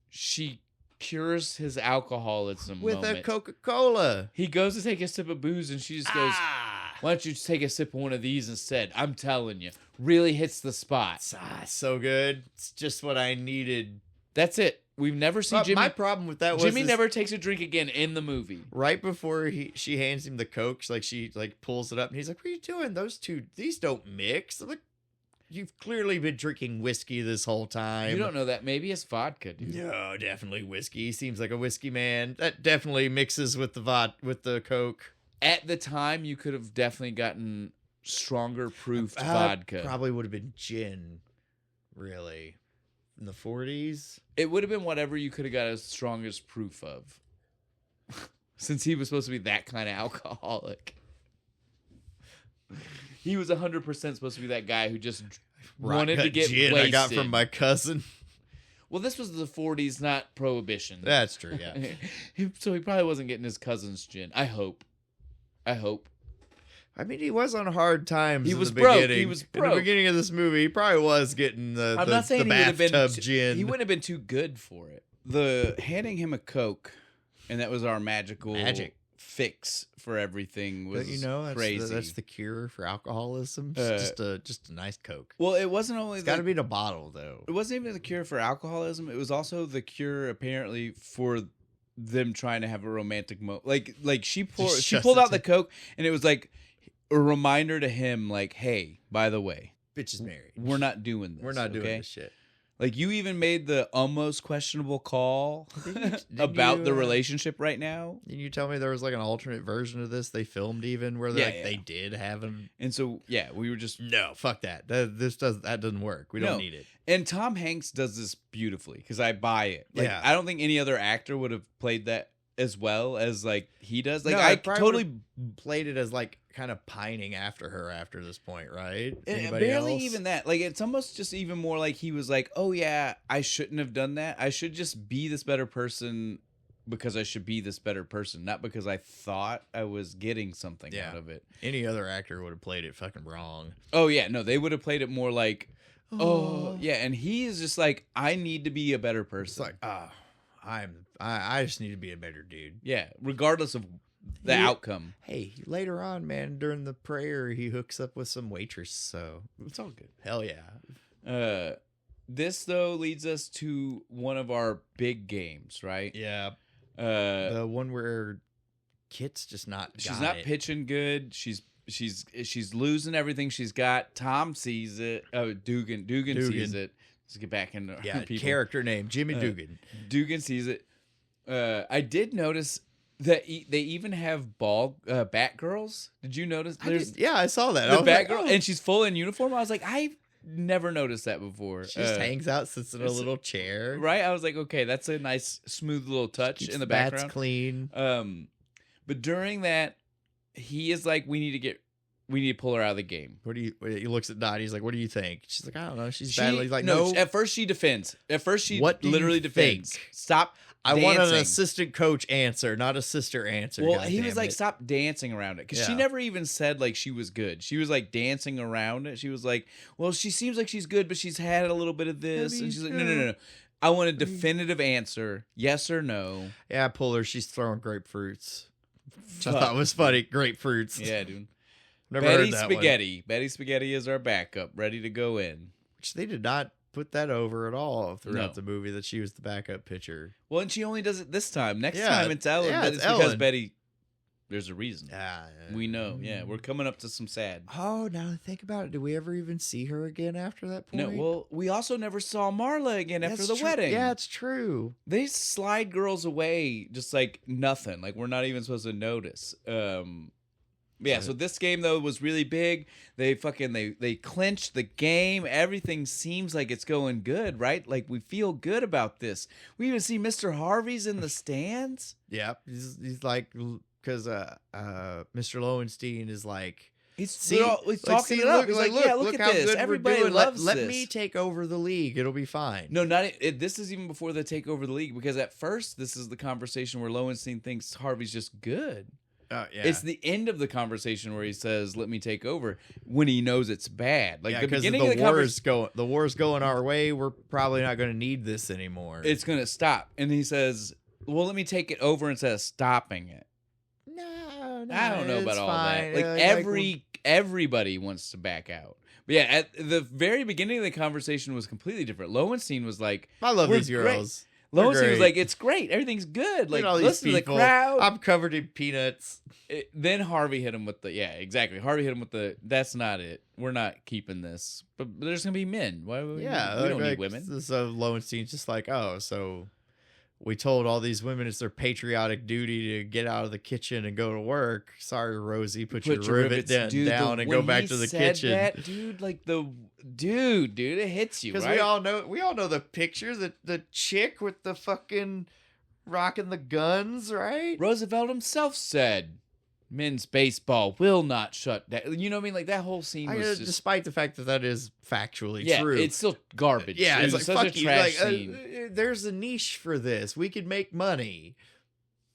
she cures his alcoholism With moment. a Coca-Cola. He goes to take a sip of booze and she just goes, Ah, why don't you just take a sip of one of these instead? I'm telling you. Really hits the spot. so good. It's just what I needed. That's it. We've never seen Jimmy. My problem with that was Jimmy is never takes a drink again in the movie. right before she hands him the Coke, she pulls it up and he's like, "What are you doing? These don't mix." I'm like, you've clearly been drinking whiskey this whole time. You don't know that. Maybe it's vodka, dude. No, definitely whiskey. He seems like a whiskey man. That definitely mixes with the Coke. At the time, you could have definitely gotten stronger proofed vodka. Probably would have been gin, really. In the 40s? It would have been whatever you could have got as strongest proof of. Since he was supposed to be that kind of alcoholic. He was 100% supposed to be that guy who just wanted to get gin wasted. I got from my cousin. Well, this was the 40s, not Prohibition. That's true, yeah. So he probably wasn't getting his cousin's gin. I hope. I mean, he was on hard times. He in was the broke. beginning. He was In broke. the beginning of this movie, he probably was getting the I'm not saying the he would have been bathtub gin. He wouldn't have been too good for it. The handing him a Coke, and that was our Magic. fix for everything was But you know, crazy. that's the cure for alcoholism. It's just a nice Coke. Well, it wasn't only It's got to be in a bottle, though. it wasn't even the cure for alcoholism. It was also the cure apparently for them trying to have a romantic moment. Like she Just pulled out the the Coke, and it was like a reminder to him, like, hey, by the way, Bitch is married. we're not doing this. We're not doing okay? this shit. Like, you even made the almost questionable call Didn't about you, the relationship right now. Didn't you tell me there was like an alternate version of this they filmed even where Yeah, they did have him? And so, yeah, we were just... No, fuck that. That doesn't work. We don't No. need it. And Tom Hanks does this beautifully because I buy it. Like, Yeah. I don't think any other actor would have played that as well as, like, he does. Like, No, I probably totally... played it as like kind of pining after her after this point, right? Barely else? even that. Like, it's almost just even more like he was like, oh, yeah, I shouldn't have done that. I should just be this better person because I should be this better person, not because I thought I was getting something Yeah. out of it. Any other actor would have played it fucking wrong. Oh, yeah. No, they would have played it more like, oh, yeah. And he is just like, I need to be a better person. It's like, I just need to be a better dude. Yeah, regardless of the Yeah. outcome. Hey, later on, man, during the prayer, he hooks up with some waitress, so It's all good. hell yeah. This, though, leads us to one of our big games, right? Yeah. Uh, The one where Kit's just not she's got not it. pitching good. She's losing everything she's got. Tom sees it. Oh, Dugan sees it. Let's get back into Yeah, people. character name, Jimmy Dugan. Dugan sees it. I did notice that they even have Batgirls. Did you notice? I saw that. I the was like, Batgirl, oh. and she's full in uniform. I was like, I've never noticed that before. She just hangs out, sits in a little chair. Right? I was like, okay, that's a nice, smooth little touch Keeps in the bats background. clean. But during that, he is like, we need to pull her out of the game. He looks at Dottie. He's like, "What do you think?" She's like, "I don't know. She's She- bad." He's like, "No." At first she defends. At first she What do you literally defends. think? Stop. I want an dancing. assistant coach answer, not a sister answer. Well, God he was damn like, it. stop dancing around it. Because she Yeah. never even said, like, she was good. She was, like, dancing around it. She was like, well, she seems like she's good, but she's had a little bit of this. And she's like, no. I want a definitive answer. Yes or no. Yeah, I pull her. She's throwing grapefruits. Which I Fuck. thought was funny. Grapefruits. Yeah, dude. Never Betty heard that one. Spaghetti. Betty Spaghetti is our backup, ready to go in. Which they did not put that over at all throughout No. the movie that she was the backup pitcher. Well, and she only does it this time. Next Yeah, time it's Ellen. yeah, but it's it's because Ellen. Betty, there's a reason. Yeah. We know. Yeah, we're coming up to some sad. Oh, now that I think about it, do we ever even see her again after that point? No, well, we also never saw Marla again after That's the true. wedding. Yeah, it's true. They slide girls away just like nothing. Like we're not even supposed to notice. Yeah, so this game though was really big. They clinched the game. Everything seems like it's going good, right? Like we feel good about this. We even see Mr. Harvey's in the stands. Yeah, he's like, because Mr. Lowenstein is like, He's see, talking see, it up. look, He's like, yeah, look at how this. good we're Everybody doing. loves let this. me take over the league. It'll be fine. No, this is even before they take over the league because at first this is the conversation where Lowenstein thinks Harvey's just good. Yeah. It's the end of the conversation where he says, "Let me take over," when he knows it's bad. Like yeah, the because beginning of the conversation, the war's going our way. We're probably not going to need this anymore. it's gonna stop. And he says, "Well, let me take it over instead of stopping it." no, I don't know about it's all fine. that. Like everybody wants to back out. But yeah, at the very beginning of the conversation was completely different. Lowenstein was like, I love we're these girls. Lowenstein was great. like, "It's great. Everything's good. Look Like, at all these listen to the people. crowd." I'm covered in peanuts. Then Harvey hit him with exactly. Harvey hit him with that's not it. We're not keeping this. But there's going to be men. Why would Yeah, we don't like, need women. So Lowenstein's just like, oh, so we told all these women it's their patriotic duty to get out of the kitchen and go to work. Sorry, Rosie, put your rivet rivets. Dude, down and go when back he to the said kitchen. that, dude, like dude, it hits you, Because right? we all know the picture, the chick with the fucking rocking the guns, right? Roosevelt himself said, "Men's baseball will not shut down." You know what I mean? Like that whole scene was just, Despite the fact that is factually yeah, true. it's still garbage. Yeah, it it's was like, such fuck a you. trash Like, scene. there's a niche for this. We could make money.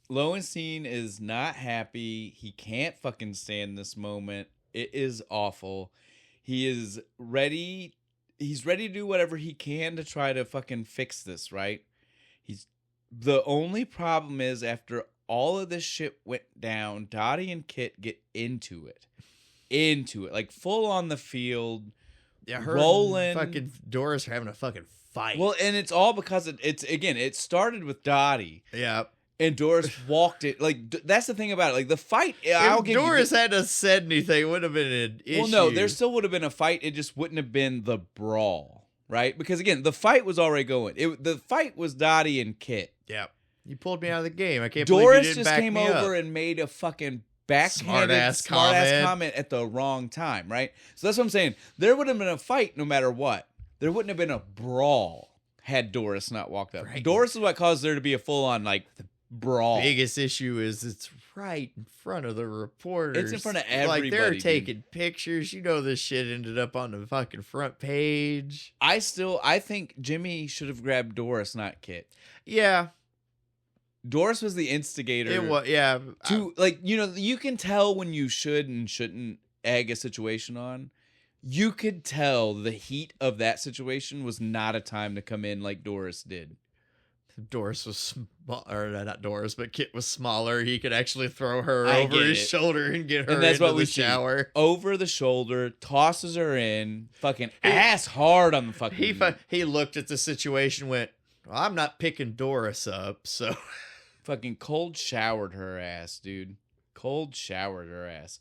Lowenstein is not happy. He can't fucking stand this moment. It is awful. He is ready. He's ready to do whatever he can to try to fucking fix this, right? The only problem is after all of this shit went down, Dottie and Kit get into it. Like full on the field. Yeah, her rolling. and fucking Doris are having a fucking fight. Well, and it's all because it started with Dottie. yeah. And Doris walked it. Like, that's the thing about it. Like, the fight, If Doris hadn't said anything, it would have been an issue. Well, no, there still would have been a fight. It just wouldn't have been the brawl. right? Because again, the fight was already going. The fight was Dottie and Kit. Yeah. You pulled me out of the game. I can't Doris believe you didn't just back came me over up. and made a fucking backhanded Smart-ass comment at the wrong time, right? So that's what I'm saying. There would have been a fight no matter what. There wouldn't have been a brawl had Doris not walked up. Right. Doris is what caused there to be a full-on like brawl. Biggest issue is it's right in front of the reporters. It's in front of Like they're everybody, taking pictures. You know this shit ended up on the fucking front page. I think Jimmy should have grabbed Doris, not Kit. Yeah, Doris was the instigator. it was. Yeah, You can tell when you should and shouldn't egg a situation on. You could tell the heat of that situation was not a time to come in like Doris did. Doris was small, or not Doris, but Kit was smaller. He could actually throw her I over get his it. shoulder and get her And that's into what we the see. shower. Over the shoulder, tosses her in, fucking ass hard on the fucking. He looked at the situation, went, well, "I'm not picking Doris up," so fucking cold showered her ass, dude. Cold showered her ass.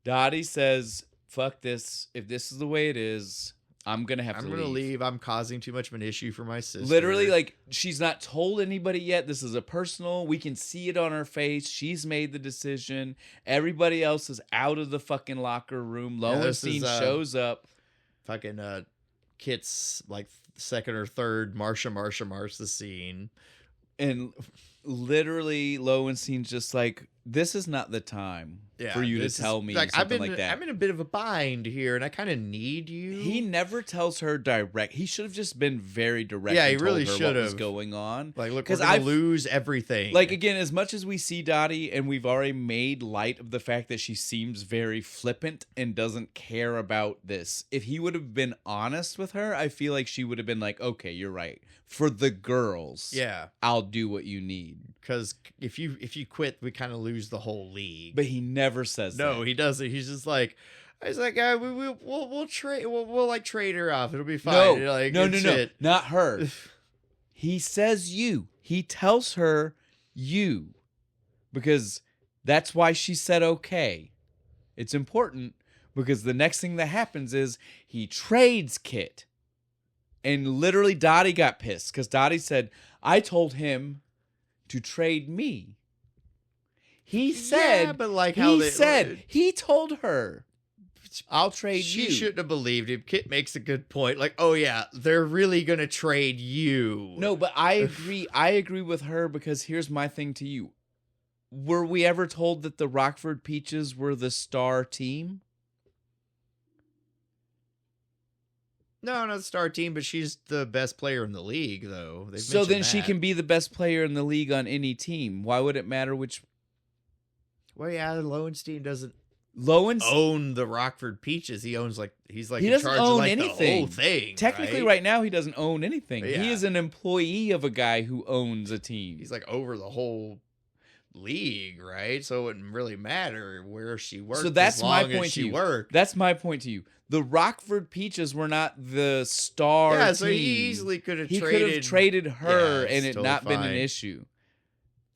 Dottie says, "Fuck this. If this is the way it is, I'm gonna have to I'm gonna leave. I'm causing too much of an issue for my sister. Literally, like, she's not told anybody yet. This is a personal. We can see it on her face. She's made the decision. Everybody else is out of the fucking locker room. Lowenstein shows up. Fucking Kit's like second or third. Marsha the scene. And literally, Lowenstein's just like, this is not the time for you to tell me something like that. I'm in a bit of a bind here, and I kind of need you. He never tells her direct. He should have just been very direct. Yeah, he and really told her what was should've. going on. Like, look, 'Cause we're gonna I've- lose everything. Like, again, as much as we see Dottie, and we've already made light of the fact that she seems very flippant and doesn't care about this, if he would have been honest with her, I feel like she would have been like, okay, you're right. For the girls, yeah, I'll do what you need. because if you quit, we kind of lose the whole league. But he never says that. No, he doesn't. He's just like, we'll trade. We'll like trade her off. It'll be fine. No, Like, no, it's no, shit. not her. He says you. He tells her you. Because that's why she said okay. It's important because the next thing that happens is he trades Kit. And literally Dottie got pissed because Dottie said, I told him to trade me. He said, Yeah, but like how he told her, I'll trade she you. shouldn't have believed him. Kit makes a good point. Like, oh yeah, they're really gonna trade you. No, but I agree. I agree with her because here's my thing to you. Were we ever told that the Rockford Peaches were the star team? No, not the star team, but she's the best player in the league, though. They've So then mentioned she that. can be the best player in the league on any team. Why would it matter which? Well, yeah, Lowenstein doesn't Lowenstein own the Rockford Peaches. He owns he's He in doesn't charge own of like anything. the whole thing. technically right now he doesn't own anything. Yeah. He is an employee of a guy who owns a team. He's like over the whole league, right? So it wouldn't really matter where she worked. So that's as my long as point to she you. worked. That's my point to you. The Rockford Peaches were not the star Yeah, team. so he easily could have He traded. could have traded her Yeah, and it's it not totally been an fine. issue.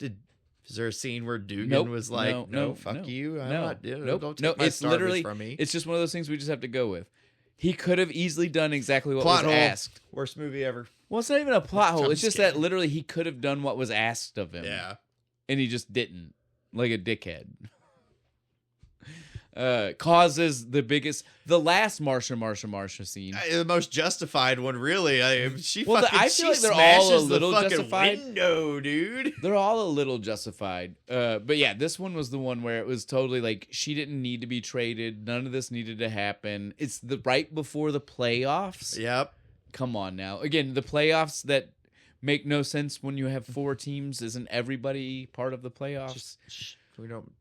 Is there a scene where Dugan Nope, was like, no, fuck no, you. I'm no, not, nope, don't take no, my it's Starburst literally- from me. It's just one of those things we just have to go with. He could have easily done exactly what Plot was hole. asked. Worst movie ever. Well, it's not even a plot hole. I'm It's just scared. that literally he could have done what was asked of him. Yeah. And he just didn't. Like a dickhead. Causes the last Marsha scene. The most justified one, really. She Well, fucking I feel she like they're all a smashes little the fucking justified. window, dude. They're all a little justified. But yeah, this one was the one where it was totally like she didn't need to be traded. None of this needed to happen. It's the right before the playoffs. Yep. Come on now. Again, the playoffs that make no sense when you have 4 teams. Isn't everybody part of the playoffs? We don't.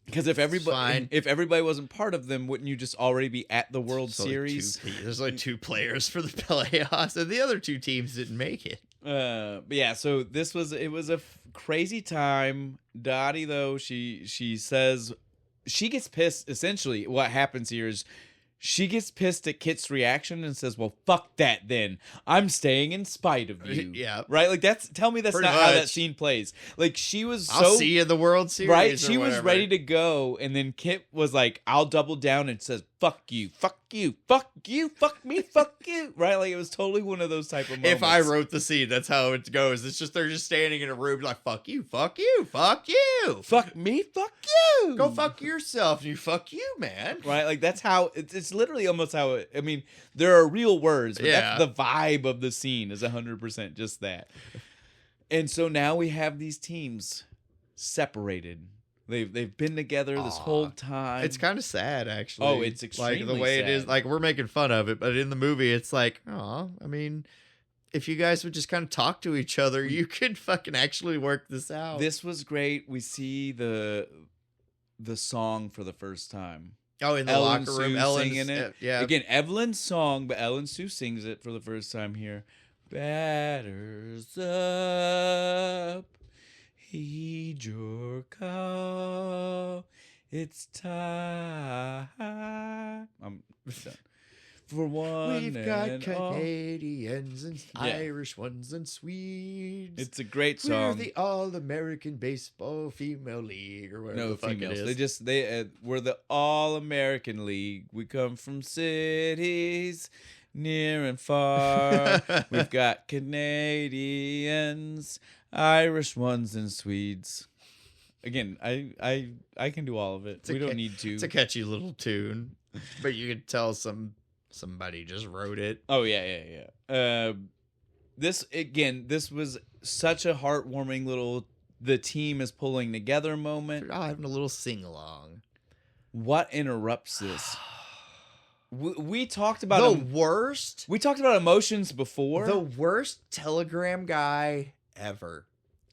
Because if everybody wasn't part of them, wouldn't you just already be at the World There's only Series? there's like 2 players for the playoffs, and the other 2 teams didn't make it. But yeah, so it was a crazy time. Dottie though, she says she gets pissed. Essentially, what happens here is she gets pissed at Kit's reaction and says, "Well, fuck that then. I'm staying in spite of you." Yeah. Right? Like tell me that's Pretty not how that much. scene plays. Like she was I'll see you in the World Series. right? or She was whatever. ready to go, and then Kit was like, "I'll double down," and says, fuck you, fuck you, fuck you, fuck me, fuck you. Right? Like, it was totally one of those type of moments. If I wrote the scene, that's how it goes. It's just they're just standing in a room like, fuck you, fuck you, fuck you. Fuck me, fuck you. Go fuck yourself. You fuck you, man. Right? Like, that's how, it's literally almost how it, I mean, there are real words, but Yeah. that's the vibe of the scene is 100% just that. And so now we have these teams separated. They've been together this whole time. It's kind of sad, actually. Oh, it's extremely like the way sad. it is. Like we're making fun of it, but in the movie, it's like, oh, I mean, if you guys would just kind of talk to each other, you could fucking actually work this out. This was great. We see the song for the first time. Oh, in the Ellen locker room, Sue Ellen's singing it. Yeah. Again, Evelyn's song, but Ellen Sue sings it for the first time here. Batters up, heed your call. It's time. I'm done. For one, We've got and all. Canadians and Yeah. Irish ones and Swedes. It's a great We're song. the All-American Baseball Female League, or whatever No the fuck females. it is. We're the All-American League. We come from cities near and far. We've got Canadians, Irish ones, and Swedes. Again, I can do all of it. It's a We don't ca- need to. It's a catchy little tune, but you could tell somebody just wrote it. Oh yeah. This was such a heartwarming little. The team is pulling together moment. They're all having a little sing along. What interrupts this? We talked about The worst. We talked about emotions before. The worst telegram guy ever.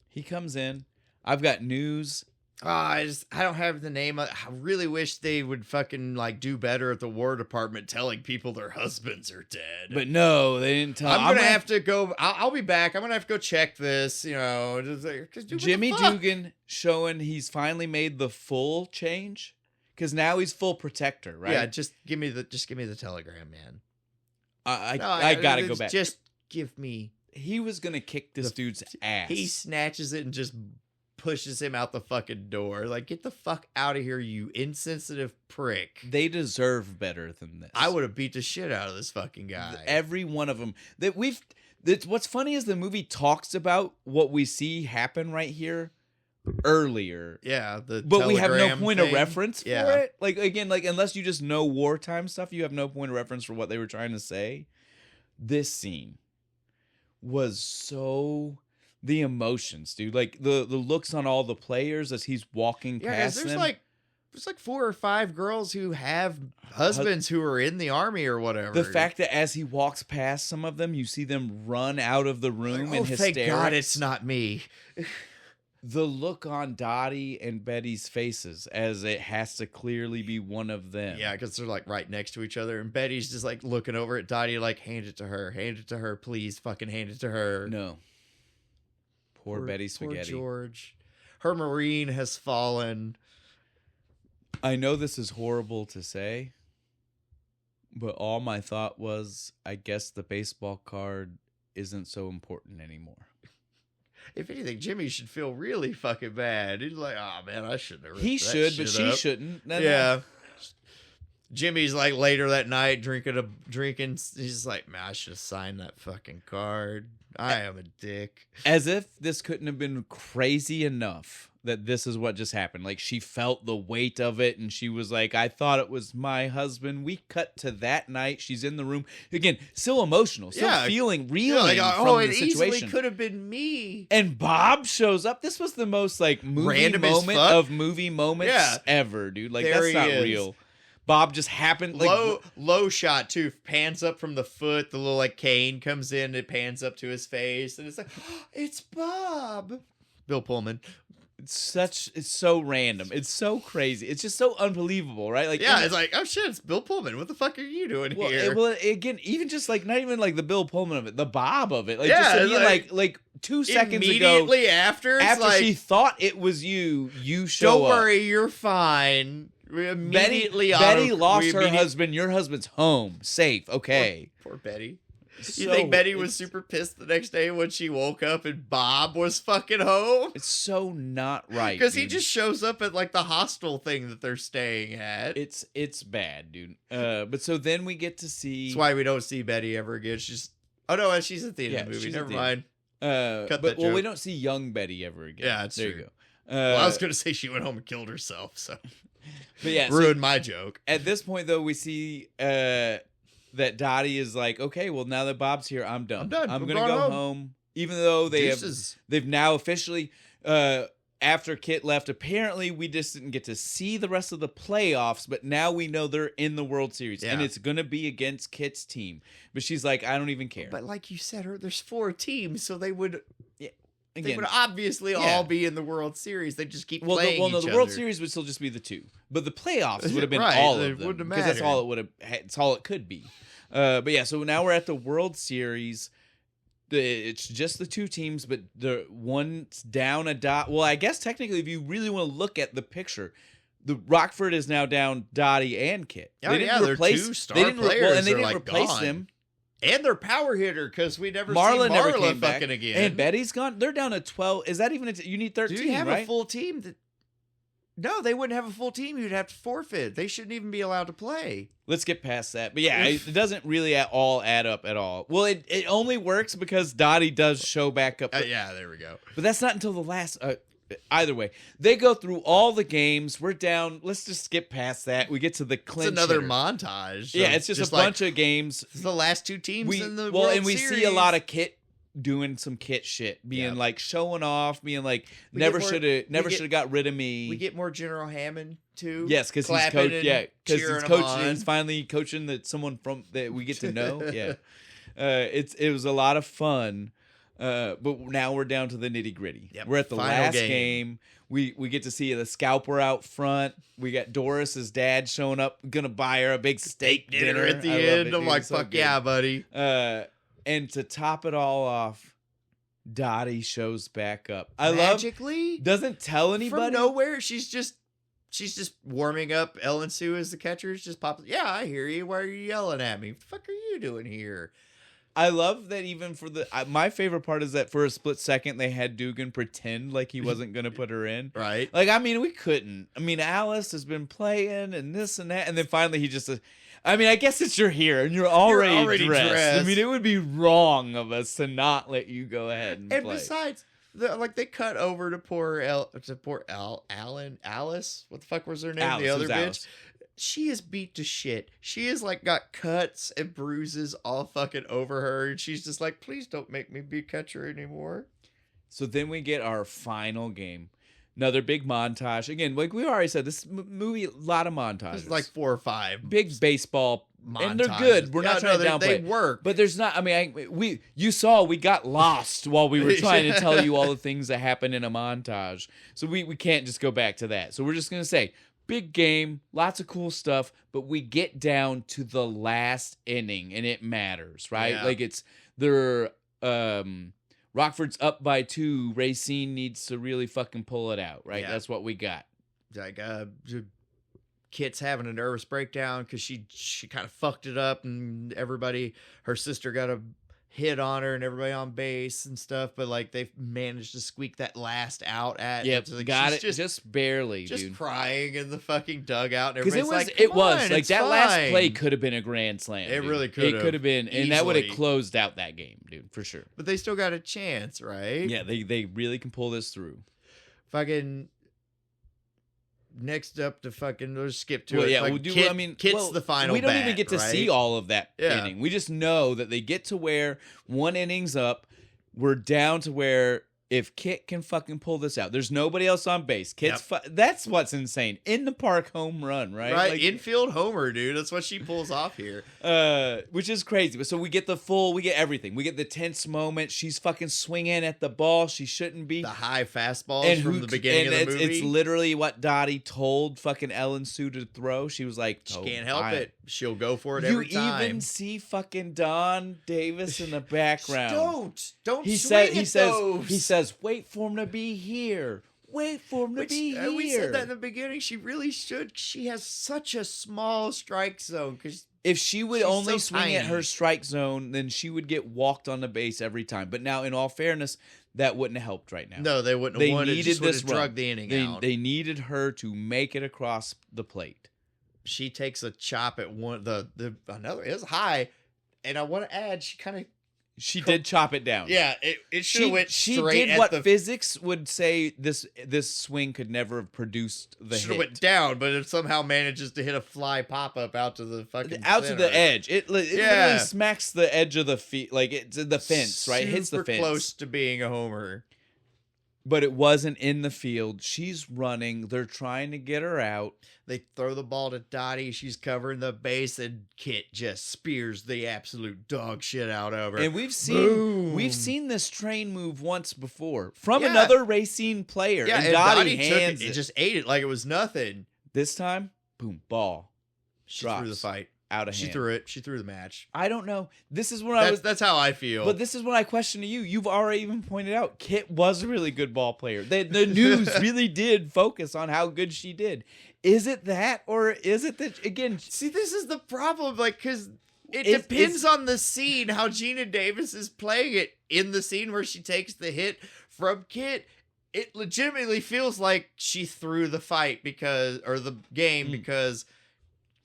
He comes in. I've got news. I don't have the name. I really wish they would fucking like do better at the War Department telling people their husbands are dead. But no, they didn't tell. I'm gonna have to go. I'll be back. I'm gonna have to go check this. You know, just like, 'cause dude, what the Jimmy fuck? Dugan showing he's finally made the full change because now he's full protector, right? Yeah, just give me the telegram, man. I No, gotta go back. Just give me. He was gonna kick this dude's ass. He snatches it and just pushes him out the fucking door. Like, get the fuck out of here, you insensitive prick. They deserve better than this. I would have beat the shit out of this fucking guy. Every one of them that we've. What's funny is the movie talks about what we see happen right here earlier. Yeah, But we have no telegram point of thing. reference for Yeah. it. Like, again, like, unless you just know wartime stuff, you have no point of reference for what they were trying to say. This scene was so the emotions, dude. Like the looks on all the players as he's walking Yeah, 'cause past there's them. like 4 or 5 girls who have husbands who are in the army or whatever. The fact that as he walks past some of them, you see them run out of the room oh, in thank hysterics. God it's not me. The look on Dottie and Betty's faces as it has to clearly be one of them. Yeah, because they're like right next to each other, and Betty's just like looking over at Dottie, like, hand it to her, please, fucking hand it to her. No. Poor Betty Spaghetti. Poor George. Her Marine has fallen. I know this is horrible to say, but all my thought was, I guess the baseball card isn't so important anymore. If anything, Jimmy should feel really fucking bad. He's like, oh man, I shouldn't have. He ripped that should, but shit she up." shouldn't. No. Yeah. Jimmy's like later that night drinking. He's just like, man, I should have signed that fucking card. I am a dick. As if this couldn't have been crazy enough that this is what just happened. Like, she felt the weight of it, and she was like, I thought it was my husband. We cut to that night. She's in the room. Again, still emotional, still Yeah. feeling, You're reeling like, from oh, the it easily situation. could have been me. And Bob shows up. This was the most, like, movie Random as moment fuck. of movie moments Yeah. ever, dude. Like, There that's he not is. real. Bob just happened, like... Low shot too, pans up from the foot. The little like cane comes in. It pans up to his face, and it's like, it's Bob. Bill Pullman. It's so random. It's so crazy. It's just so unbelievable, right? Like, Yeah, it's like, oh shit, it's Bill Pullman. What the fuck are you doing well, here? well, again, even just like not even like the Bill Pullman of it, the Bob of it. Like, Yeah, just it's like, like 2 seconds ago, Immediately after, it's after like, she thought it was you show don't up. worry, you're fine. We immediately Betty lost her husband. Your husband's home, safe, okay. Poor Betty. You think Betty was super pissed the next day when she woke up and Bob was fucking home? It's so not right. Because he just shows up at like the hostel thing that they're staying at. It's bad, dude. But so then we get to see. That's why we don't see Betty ever again. She's she's at the end of the movie. Never mind. Cut that joke. We don't see young Betty ever again. Yeah, that's there true. You go. Well, I was gonna say she went home and killed herself. So, but yeah, ruined my joke. At this point, though, we see that Dottie is like, okay, well, now that Bob's here, I'm done. I'm gonna go home. Even though they've now officially after Kit left, apparently we just didn't get to see the rest of the playoffs, but now we know they're in the World Series, and it's gonna be against Kit's team. But she's like, I don't even care. But like you said, there's 4 teams, so they would. Again, they would obviously all be in the World Series. They just keep playing each other. The World Series would still just be the 2, but the playoffs would have been all of them because that's all it would have. It's all it could be. But yeah, so now we're at the World Series. It's just the 2 teams, but the one's down a dot. Well, I guess technically, if you really want to look at the picture, the Rockford is now down Dottie and Kit. They didn't replace. 2 star players. And they didn't replace them. And their power hitter, because we never Marla see never Marla came fucking back. again. And Betty's gone. They're down to 12. Is that even? You need 13. Do you have right? a full team? No, they wouldn't have a full team. You'd have to forfeit. They shouldn't even be allowed to play. Let's get past that. But yeah, it doesn't really at all add up at all. Well, it only works because Dottie does show back up. Yeah, there we go. But that's not until the last. Either way, they go through all the games. We're down. Let's just skip past that. We get to the clinch. It's another hitter. montage. Yeah, it's just a bunch of games. It's the last 2 teams in the World we Series. see a lot of Kit doing some Kit shit, being like showing off, being like never should have got rid of me. We get more General Hammond too. Yes, because he's coach. Yeah, because he's coaching. He's finally coaching someone that we get to know. Yeah, it was a lot of fun. But now we're down to the nitty gritty. Yep. We're at the Final last game. We get to see the scalper out front. We got Doris's dad showing up, gonna buy her a big steak dinner at the end. I'm like, fuck yeah, buddy. And to top it all off, Dottie shows back up. Magically? Doesn't tell anybody. From nowhere, she's just warming up. Ellen Sue as the catcher just pops. Yeah, I hear you. Why are you yelling at me? What the fuck are you doing here? I love that even for my favorite part is that for a split second they had Dugan pretend like he wasn't going to put her in. Right. Like, I mean, we couldn't. I mean, Alice has been playing and this and that. And then finally he just, I mean, I guess it's you're here and you're already dressed. I mean, it would be wrong of us to not let you go ahead and play. And besides, they cut over to poor Alice. What the fuck was her name? Alice, the other bitch. Alice. She is beat to shit. She is like got cuts and bruises all fucking over her. And she's just like, please don't make me be catcher anymore. So then we get our final game. Another big montage. Again, like we already said, this movie, a lot of montages. It's like 4 or 5. Big baseball montages. And they're good. We're not trying to downplay they it. work. But there's not, I mean, you saw we got lost while we were trying to tell you all the things that happen in a montage. So we can't just go back to that. So we're just going to say, big game, lots of cool stuff, but we get down to the last inning and it matters, right? Yeah. Like they're Rockford's up by 2. Racine needs to really fucking pull it out, right? Yeah. That's what we got. Like Kit's having a nervous breakdown because she kind of fucked it up, and her sister got a hit on her and everybody on base and stuff, but like they've managed to squeak that last out at. Yep, like, got it just barely, just dude. Crying in the fucking dugout, and because it was like that fine. Last play could have been a grand slam. It dude. Really could. It could have been, and that would have closed out that game, dude, for sure. But they still got a chance, right? Yeah, they really can pull this through. Fucking. Next up to fucking, let's skip to it. Yeah, we'll do. Kit's the final. We don't even get to see all of that inning. We just know that they get to where 1 inning's up. We're down to where if Kit can fucking pull this out, there's nobody else on base. Kit's that's what's insane. In the park home run, right? Right, like, infield homer, dude. That's what she pulls off here. Which is crazy. So we get we get everything. We get the tense moment. She's fucking swinging at the ball. She shouldn't be. The high fastballs from the beginning of the movie. It's literally what Dottie told fucking Ellen Sue to throw. She was like, she can't help it. She'll go for it every time. You even see fucking Don Davis in the background. Don't he swing says, he says, wait for him to be here. Wait for him to be here. We said that in the beginning. She really should. She has such a small strike zone because If she would She's only so swing at tiny. her strike zone, then she would get walked on the base every time. But now, in all fairness, that wouldn't have helped right now. No, they wouldn't They have won. It needed just would this have run. drug the inning out. They needed her to make it across the plate. She takes a chop at one. Another is high, and I want to add she kind of She did chop it down. yeah. It should have went she straight did at what the. physics would say this swing could never have produced the Should hit. have went down, but it somehow manages to hit a fly pop up out to the fucking Out to center. the edge. It Yeah. literally smacks the edge of the feet, like it's the fence, right? It hits the Super fence. close to being a homer. But it wasn't in the field. She's running. They're trying to get her out. They throw the ball to Dottie. She's covering the base, and Kit just spears the absolute dog shit out of her. And we've Boom. seen this train move once before from Yeah. another Racine player. yeah, and and Dottie Dottie took hands it it. and just ate it like it was nothing. This time, boom, ball She threw the Drops. fight. out of She hand. threw it. She threw the match. I don't know. This is when I was. That's how I feel. But this is what I question to you. You've already even pointed out Kit was a really good ball player. The news really did focus on how good she did. Is it that, or is it that again? See, this is the problem, like, because it It's- depends on the scene, how Gina Davis is playing it. In the scene where she takes the hit from Kit, it legitimately feels like she threw the fight or the game because,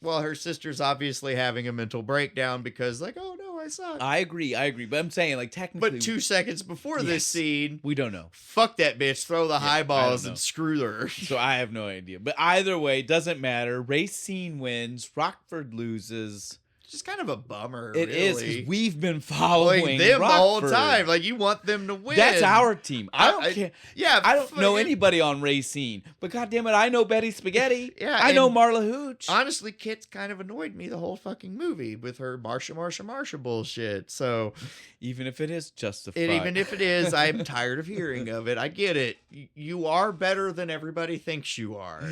well, her sister's obviously having a mental breakdown because, like, oh no, I suck. I agree. But I'm saying, like, technically, But 2 seconds before Yes. this scene, we don't know. fuck that bitch, throw the high I balls don't know. and screw her. So I have no idea. But either way, doesn't matter. Racine wins. Rockford loses. Just kind of a bummer. It is really. because we've been following Like them the whole Rockford. time. Like you want them to win. That's our team. I don't care. Yeah, I don't know fucking- anybody on Racine, but goddamn it, I know Betty Spaghetti. Yeah, I know and- Marla Hooch. Honestly, Kit's kind of annoyed me the whole fucking movie with her Marsha bullshit. So Even if it is justified. even if it is, I'm tired of hearing of it. I get it. You are better than everybody thinks you are.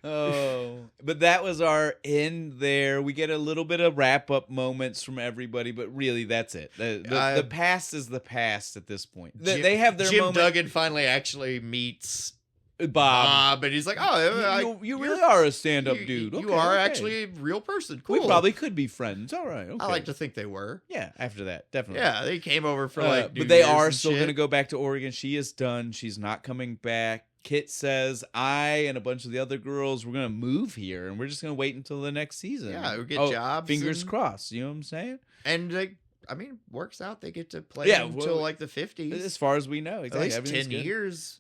Oh, but that was our end there. We get a little bit of wrap up moments from everybody, but really that's it. The past is the past at this point. They have their Jim moment. Duggan finally actually meets Bob, and he's like, "Oh, you really are a stand up you, dude. You Okay, are okay. actually a real person. Cool. We probably could be friends. All right. Okay. I like to think they were. Yeah, after that, definitely. Yeah, they came over for like, New but they Year's are and still shit. going to go back to Oregon. She is done. She's not coming back. Kit says, I and a bunch of the other girls, we're going to move here and we're just going to wait until the next season. Yeah, we get jobs. Fingers and- crossed. You know what I'm saying? And like, I mean, works out. They get to play Yeah, until well, like the 50s. As far as we know. At Exactly. least Everything's 10 good. years.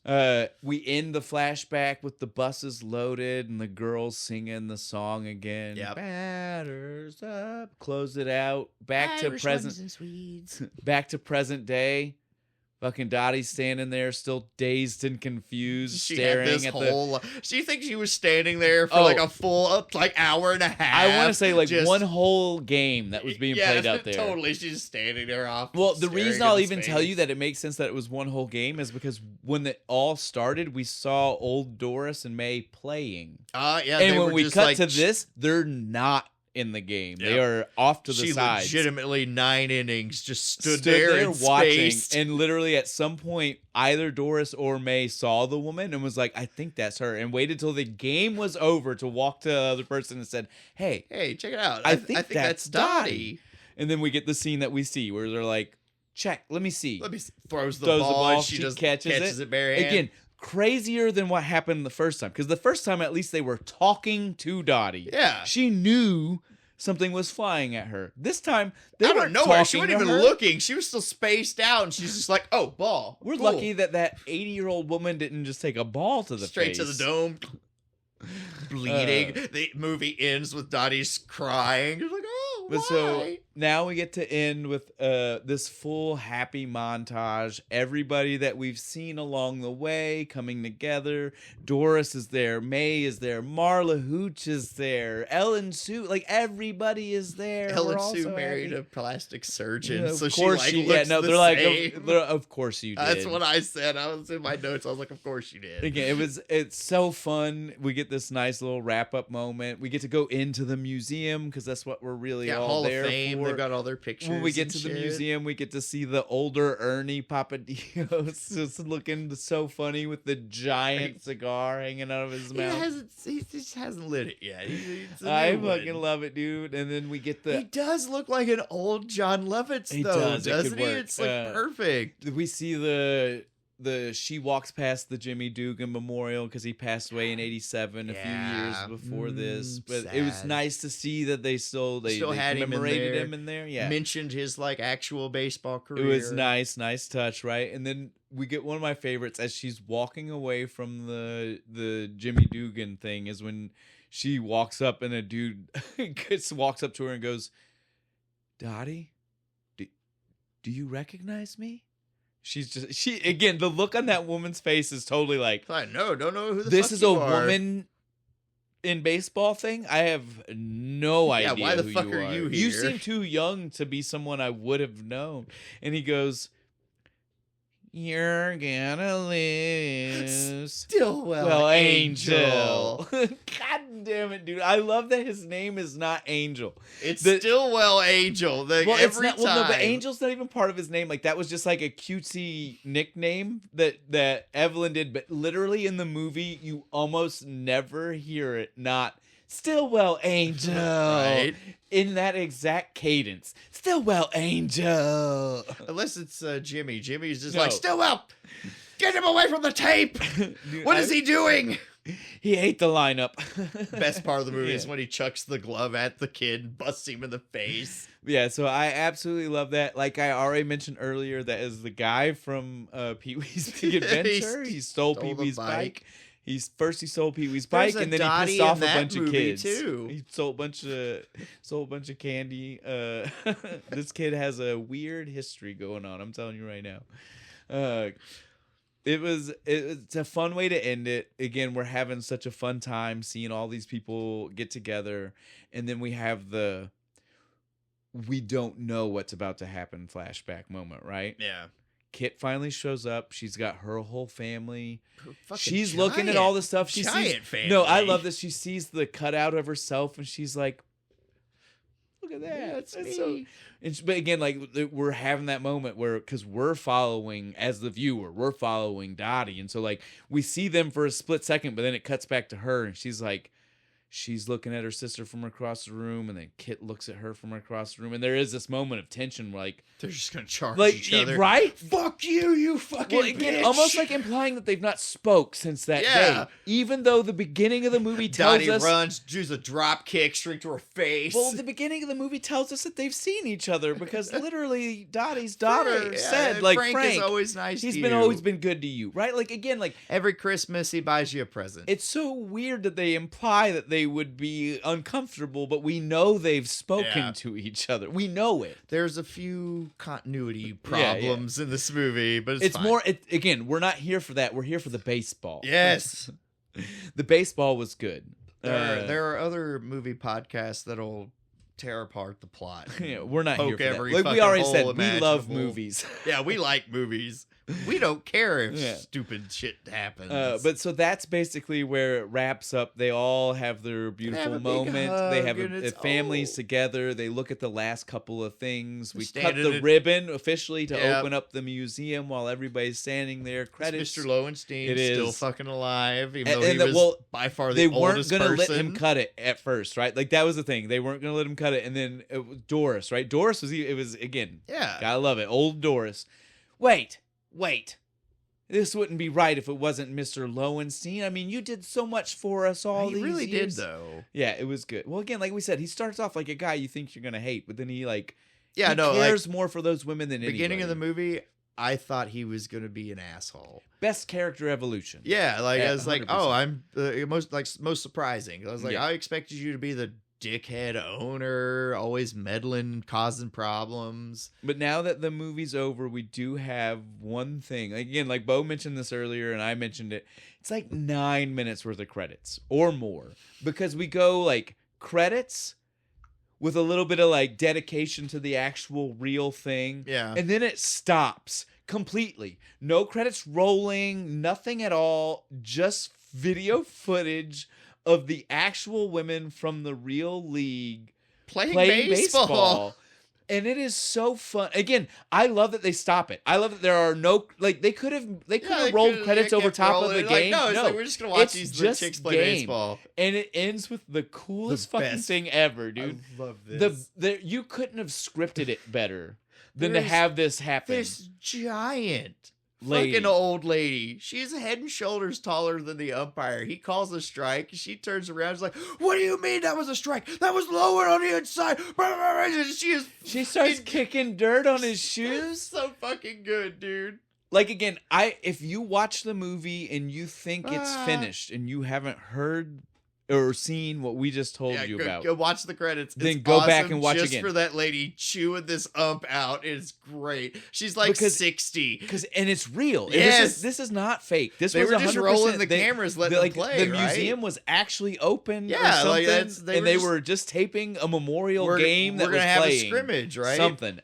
We end the flashback with the buses loaded and the girls singing the song again. Yep. Batters up. Close it out. Back to Irish present. ones and Swedes. Back to present day. Fucking Dottie's standing there, still dazed and confused, She staring had this at whole. Do you think she was standing there for Oh. like a full hour and a half? I want to say like just- one whole game that was being Yeah, played out there. Totally, she's just standing there off. Well, the staring reason at I'll the even tell space. you that it makes sense that it was one whole game is because when it all started, we saw old Doris and May playing. yeah, And they when were we just, cut like, to this, they're not in the game. They Yep. are off to the she side. legitimately 9 innings just stood there there and watching, spaced. and literally at some point, either Doris or May saw the woman and was like, "I think that's her," and waited till the game was over to walk to the other person and said, "Hey." Hey, check it out. I think that's Dottie. And then we get the scene that we see where they're like, "Check, let me see." Let me see. Throws the Throws ball. And she just catches it bare hand. Again, crazier than what happened the first time. Because the first time, at least, they were talking to Dottie. Yeah. She knew something was flying at her. This time, they out of weren't nowhere, she talking wasn't to even her. looking. She was still spaced out, and she's just like, "Oh, ball." We're Cool. lucky that 80-year-old woman didn't just take a ball to the Straight face. to the dome, bleeding. The movie ends with Dottie's crying. You're like, "Oh, But why?" so now we get to end with this full happy montage. Everybody that we've seen along the way coming together. Doris is there. May is there. Marla Hooch is there. Ellen Sue. Like everybody is there. Ellen We're all Sue so married happy. a plastic surgeon, Yeah, so of she course like she- looks no, the they're like, same. of course you did. That's what I said. I was in my notes. I was like, "Of course you did." Again, it's so fun. We get this nice little wrap up moment. We get to go into the museum because that's what we're really all Hall of there Fame. for. they've got all their pictures. when we get and to the shit. museum, we get to see the older Ernie Papadios just looking so funny with the giant cigar hanging out of his mouth. He just hasn't lit it yet. It's a I new fucking one. love it, dude. And then we get He the does look like an old John Lovitz, He though, does. It could doesn't he? work. It's like perfect. we see the she walks past the Jimmy Dugan Memorial because he passed away in '87, a few years before this. But it was sad. nice to see that they Still they had him in commemorated there. him in there. Yeah, Mentioned his like actual baseball it career. was nice touch, right? And then we get one of my favorites as she's walking away from the Jimmy Dugan thing is when she walks up and a dude walks up to her and goes, "Dottie, do you recognize me?" She again, the look on that woman's face is totally like, Like, no, don't know who the this fuck is you a are. woman in baseball thing. I have no Yeah, idea. why the who fuck you are you You here? seem too young to be someone I would have known. And he goes, "You're gonna lose." Stillwell Well, Angel. God damn it, dude! I love that his name is not Angel. It's The- Stillwell Angel. Like, Well, every it's not. time. Well, no, but Angel's not even part of his name. Like that was just like a cutesy nickname that Evelyn did. But literally in the movie, you almost never hear it. Not Stillwell Angel, Right. in that exact cadence. Stillwell Angel. Unless it's Jimmy. Jimmy's just No. like, Stillwell, get him away from the tape. Dude, What is he doing? He ate the lineup. Best part of the movie is Yeah. when he chucks the glove at the kid and busts him in the face. Yeah, so I absolutely love that. Like I already mentioned earlier, that is the guy from Pee Wee's Big Adventure. He stole stole Pee the Wee's bike. bike. He stole Pee Wee's There's bike, a and then he Dottie pissed in off a that bunch of movie, kids. too. He stole a bunch of candy. This kid has a weird history going on. I'm telling you right now. It's a fun way to end it. Again, we're having such a fun time seeing all these people get together, and then we have the we don't know what's about to happen flashback moment, right? Yeah. Kit finally shows up. She's got her whole family. Fucking She's looking at all the stuff. She giant sees. family. No, I love this. She sees the cutout of herself, and she's like, "Look at that! Yeah, that's That's me." But again, like we're having that moment where, because we're following as the viewer, we're following Dottie, and so like we see them for a split second, but then it cuts back to her, and she's like, she's looking at her sister from across the room, and then Kit looks at her from across the room, and there is this moment of tension, where like They're just gonna charge like each other. right? Fuck you, you fucking Well, again, bitch. almost like implying that they've not spoke since that Yeah. day, even though the beginning of the movie tells Dottie us. runs, does a drop kick straight to her face. Well, the beginning of the movie tells us that they've seen each other because literally Dottie's daughter Frank, yeah, said, like, Frank is always nice he's to been you. always been good to you, right? Like again, like Every Christmas he buys you a present. it's so weird that they imply that they would be uncomfortable, but we know they've spoken Yeah. to each other. We know it. There's a few continuity Yeah, yeah. problems in this movie, but it's fine. more. Again, we're not here for that. We're here for the baseball. Yes. The baseball was good. There are other movie podcasts that'll tear apart the plot. Yeah, we're not here Poke for that. every Like we fucking already hole said, we love imaginable. movies. Yeah, we like movies. We don't care if Yeah. stupid shit happens. But so that's basically where it wraps up. They all have their beautiful have a big moment. hug, They have and a it's families oh. together. They look at the last couple of things. We cut Standing the at- ribbon officially to Yep. open up the museum while everybody's standing there. It's Credits. Mr. Lowenstein It still is. fucking alive, even And- though and he that- was well, by far the They weren't oldest gonna let person. him cut it at first, right? Like that was the thing. They weren't gonna let him cut it, and then it was Doris, right? Doris was. It was again. Yeah. Gotta love it. Old Doris. Wait. This wouldn't be right if it wasn't Mr. Lowenstein. I mean, you did so much for us all He these really years. did, though. Yeah, it was good. Well, again, like we said, he starts off like a guy you think you're gonna hate, but then he Yeah, he no, cares more for those women than beginning of the anybody. movie, I thought he was gonna be an asshole. Best character evolution. Yeah, like Yeah, I was like, 100%. oh, I'm most surprising. I was like, Yeah. I expected you to be the dickhead owner, always meddling, causing problems. But now that the movie's over, we do have one thing. Again, like Bo mentioned this earlier, and I mentioned it. It's like 9 minutes worth of credits or more, because we go like credits with a little bit of like dedication to the actual real thing. Yeah. And then it stops completely. No credits rolling, nothing at all, just video footage of the actual women from the real league Playing playing baseball. baseball. And it is so fun. Again, I love that they stop it. I love that there are no like they could have rolled credits over top of the game. No, it's like we're just gonna watch it's the just chicks play game. baseball. And it ends with the coolest The fucking best. thing ever, dude. I love this. You couldn't have scripted it better than to There's have this happen. This giant Lady. fucking old lady. She's head and shoulders taller than the umpire. He calls a strike. She turns around. She's like, "What do you mean that was a strike? That was lower on the inside." She starts kicking dirt on his shoes. So fucking good, dude. Like again, if you watch the movie and you think it's finished and you haven't heard or seen what we just told you about, go watch the credits. Then It's go back awesome and watch just again. for that lady chewing this ump out. It's great. She's like 60. And it's real. Yes. This is not fake. This They was were just 100%. rolling the cameras, letting them play, the right? museum was actually open. Yeah, or something, like they were just taping a memorial game that we're gonna was have playing. a scrimmage, right? Something.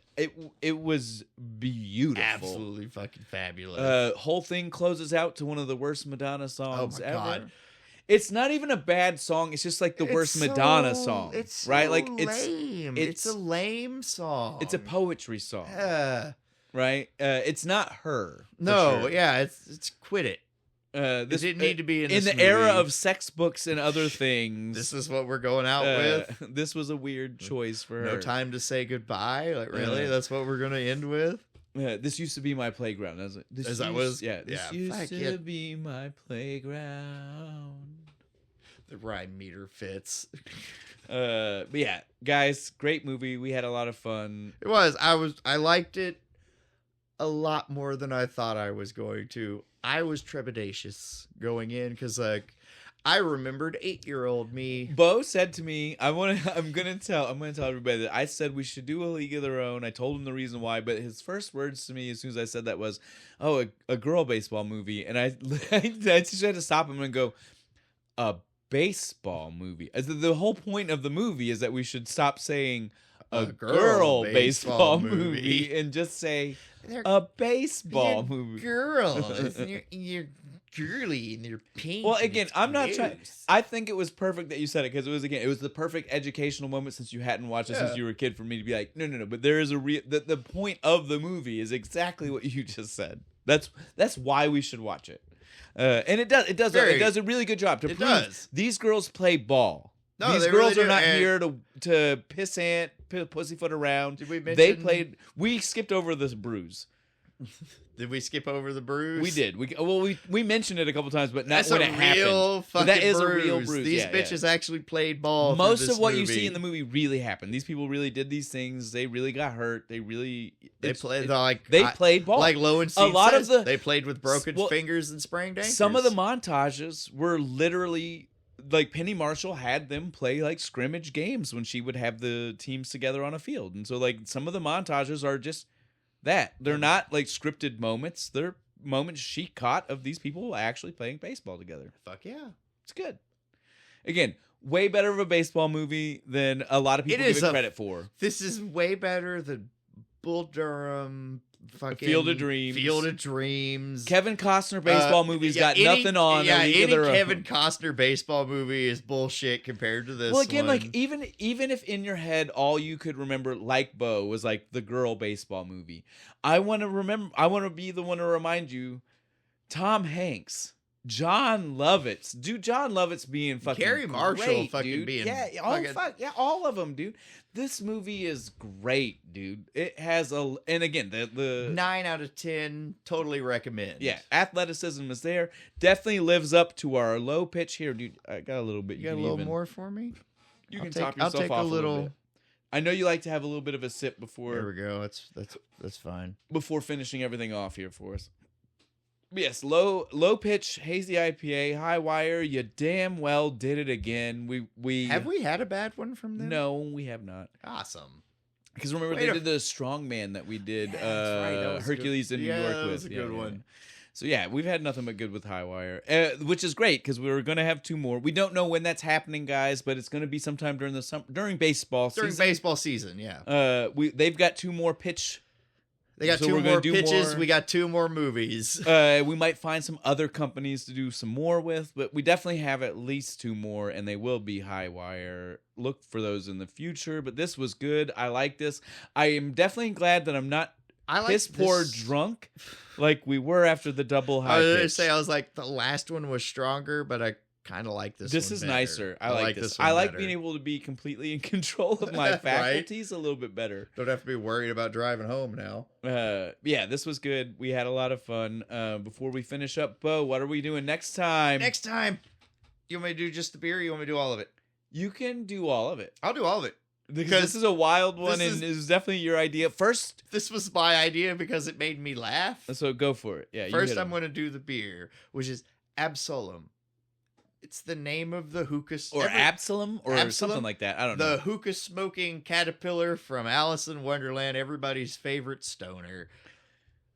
It was beautiful. Absolutely fucking fabulous. Whole thing closes out to one of the worst Madonna songs my ever. God. It's not even a bad song. It's just like the worst Madonna song. It's right. so Like lame. It's a lame song. It's a poetry song. Yeah. Right. It's not her. for No. sure. Yeah. It's quit it. This didn't need to be in the this era movie. of sex books and other things. This is what we're going out with. This was a weird choice for her. No time to say goodbye. Like really, Yeah. that's what we're gonna end with. This used to be my playground. This Is that used, what yeah. This yeah, used fuck to yeah. be my playground. The rhyme meter fits. But yeah, guys, great movie. We had a lot of fun. It was. I liked it a lot more than I thought I was going to. I was trepidatious going in because like I remembered 8-year-old me. Bo said to me, I'm gonna tell everybody that I said we should do A League of Their Own. I told him the reason why, but his first words to me as soon as I said that was, "Oh, a girl baseball movie," and I just had to stop him and go, "A baseball movie." As the whole point of the movie is that we should stop saying a girl baseball movie and just say They're- a baseball They're movie. girls. you're girly and they're pink. Well, and again, it's I'm not trying. gross. I think it was perfect that you said it because it was the perfect educational moment since you hadn't watched it since you were a kid for me to be like, no. But there is the point of the movie is exactly what you just said. That's why we should watch it. And it does a really good job to It prove does. these girls play ball. No, These they girls really are do, not and- here to pussyfoot around. Did we mention? They played. We skipped over this bruise. Did we skip over the bruise? We did. We mentioned it a couple times, but not That's when a it happened. real But fucking that is a bruise. real bruise. These yeah, bitches actually played ball. for Most this of what you movie. see in the movie really happened. These people really did these things. They really got hurt. They They played ball. Like Lowenstein A lot of says, the- they played with broken well, fingers and sprained ankles. Some of the montages were literally like Penny Marshall had them play like scrimmage games when she would have the teams together on a field. And so like some of the montages are just that. They're not like scripted moments. They're moments she caught of these people actually playing baseball together. Fuck yeah. It's good. Again, way better of a baseball movie than a lot of people give it credit for. This is way better than Bull Durham. Fucking Field of Dreams. Field of Dreams. Kevin Costner baseball movies got any- nothing on. Yeah, A League any of Their Own. Kevin Costner baseball movie is bullshit compared to this. Well, again, one. like even if in your head all you could remember, like Bo, was like the girl baseball movie, I want to be the one to remind you, Tom Hanks, John Lovitz, dude. John Lovitz being fucking Gary Marshall great, fucking dude. being yeah, all of them, dude. This movie is great, dude. It has and again the 9 out of 10, totally recommend. yeah, athleticism is there. Definitely lives up to our low pitch here, dude. I got a little bit. You got a little more for me? You I'll can take- top I'll yourself take a off a little- little bit. I know you like to have a little bit of a sip There before we go. That's fine. finishing everything off here for us. Yes, low pitch hazy IPA, Hi-Wire. You damn well did it again. We Have we had a bad one from them? No, we have not. Awesome. Because remember Way they to- did the Strongman that we did Yeah, that's right. That was Hercules good. in New Yeah, York that with. was a good one. So yeah, we've had nothing but good with Hi-Wire, which is great because we were going to have 2 more. We don't know when that's happening, guys, but it's going to be sometime during the during baseball During season. baseball season, yeah. They've got 2 more pitch They got So 2 we're gonna more do pitches. more. We got 2 more movies. We might find some other companies to do some more with, but we definitely have at least 2 more, and they will be Hi-Wire. Look for those in the future. But this was good. I like this. I am definitely glad that I'm not I like piss poor this- drunk like we were after the double high I was gonna pitch. say, I was like, the last one was stronger, but I kind of like this. This one is better. nicer. I like this. one I like better. being able to be completely in control of my Right? faculties a little bit better. Don't have to be worried about driving home now. Yeah, this was good. We had a lot of fun. Before we finish up, Bo, what are we doing next time? Next time, you want me to do just the beer? Or you want me to do all of it? You can do all of it. I'll do all of it. Because this is a wild one, this and it was definitely your idea. First, This was my idea because it made me laugh. so go for it. Yeah, you First, hit I'm 'em. going to do the beer, which is Absolum. It's the name of the hookah Or Absalom or Absalom? something like that. I don't the know. hookah smoking caterpillar from Alice in Wonderland, everybody's favorite stoner.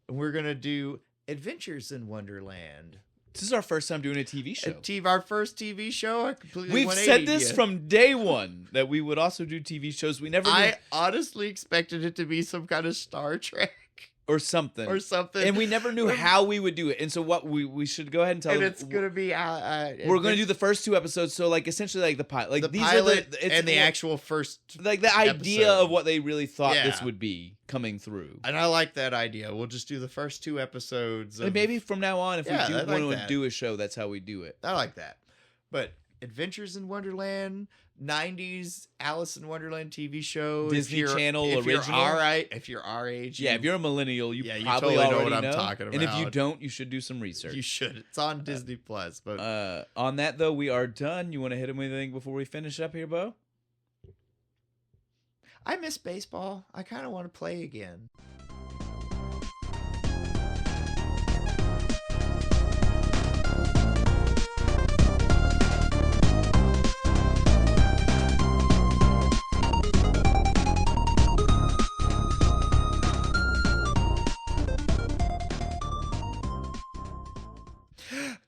And we're gonna do Adventures in Wonderland. This is our first time doing a TV show. Our first TV show. I completely We've 180'd said this ya. from day one that we would also do TV shows. We never I did, honestly expected it to be some kind of Star Trek or something. or something. And we never knew how we would do it. And so what we should go ahead and tell And them. it's gonna be We're going to do the first 2 episodes. So like essentially like the pilot. Like the these pilot are the, it's and the more- actual first. like the idea episode. of what they really thought this Yeah. would be coming through. And I like that idea. We'll just do the first 2 episodes. And maybe from now on, if Yeah, we do I like want to that. do a show, that's how we do it. I like that. But Adventures in Wonderland, 90s Alice in Wonderland TV show, Disney if you're, Channel if original? You're all right, if you're our age, Yeah, if you're a millennial, you Yeah, you probably totally know already what I'm talking And if you about. don't, you should do some research. you should. It's on Disney Plus. But On that though, we are done. You want to hit him with anything before we finish up here, Bo? I miss baseball. I kind of want to play again.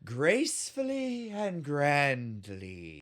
Gracefully and grandly.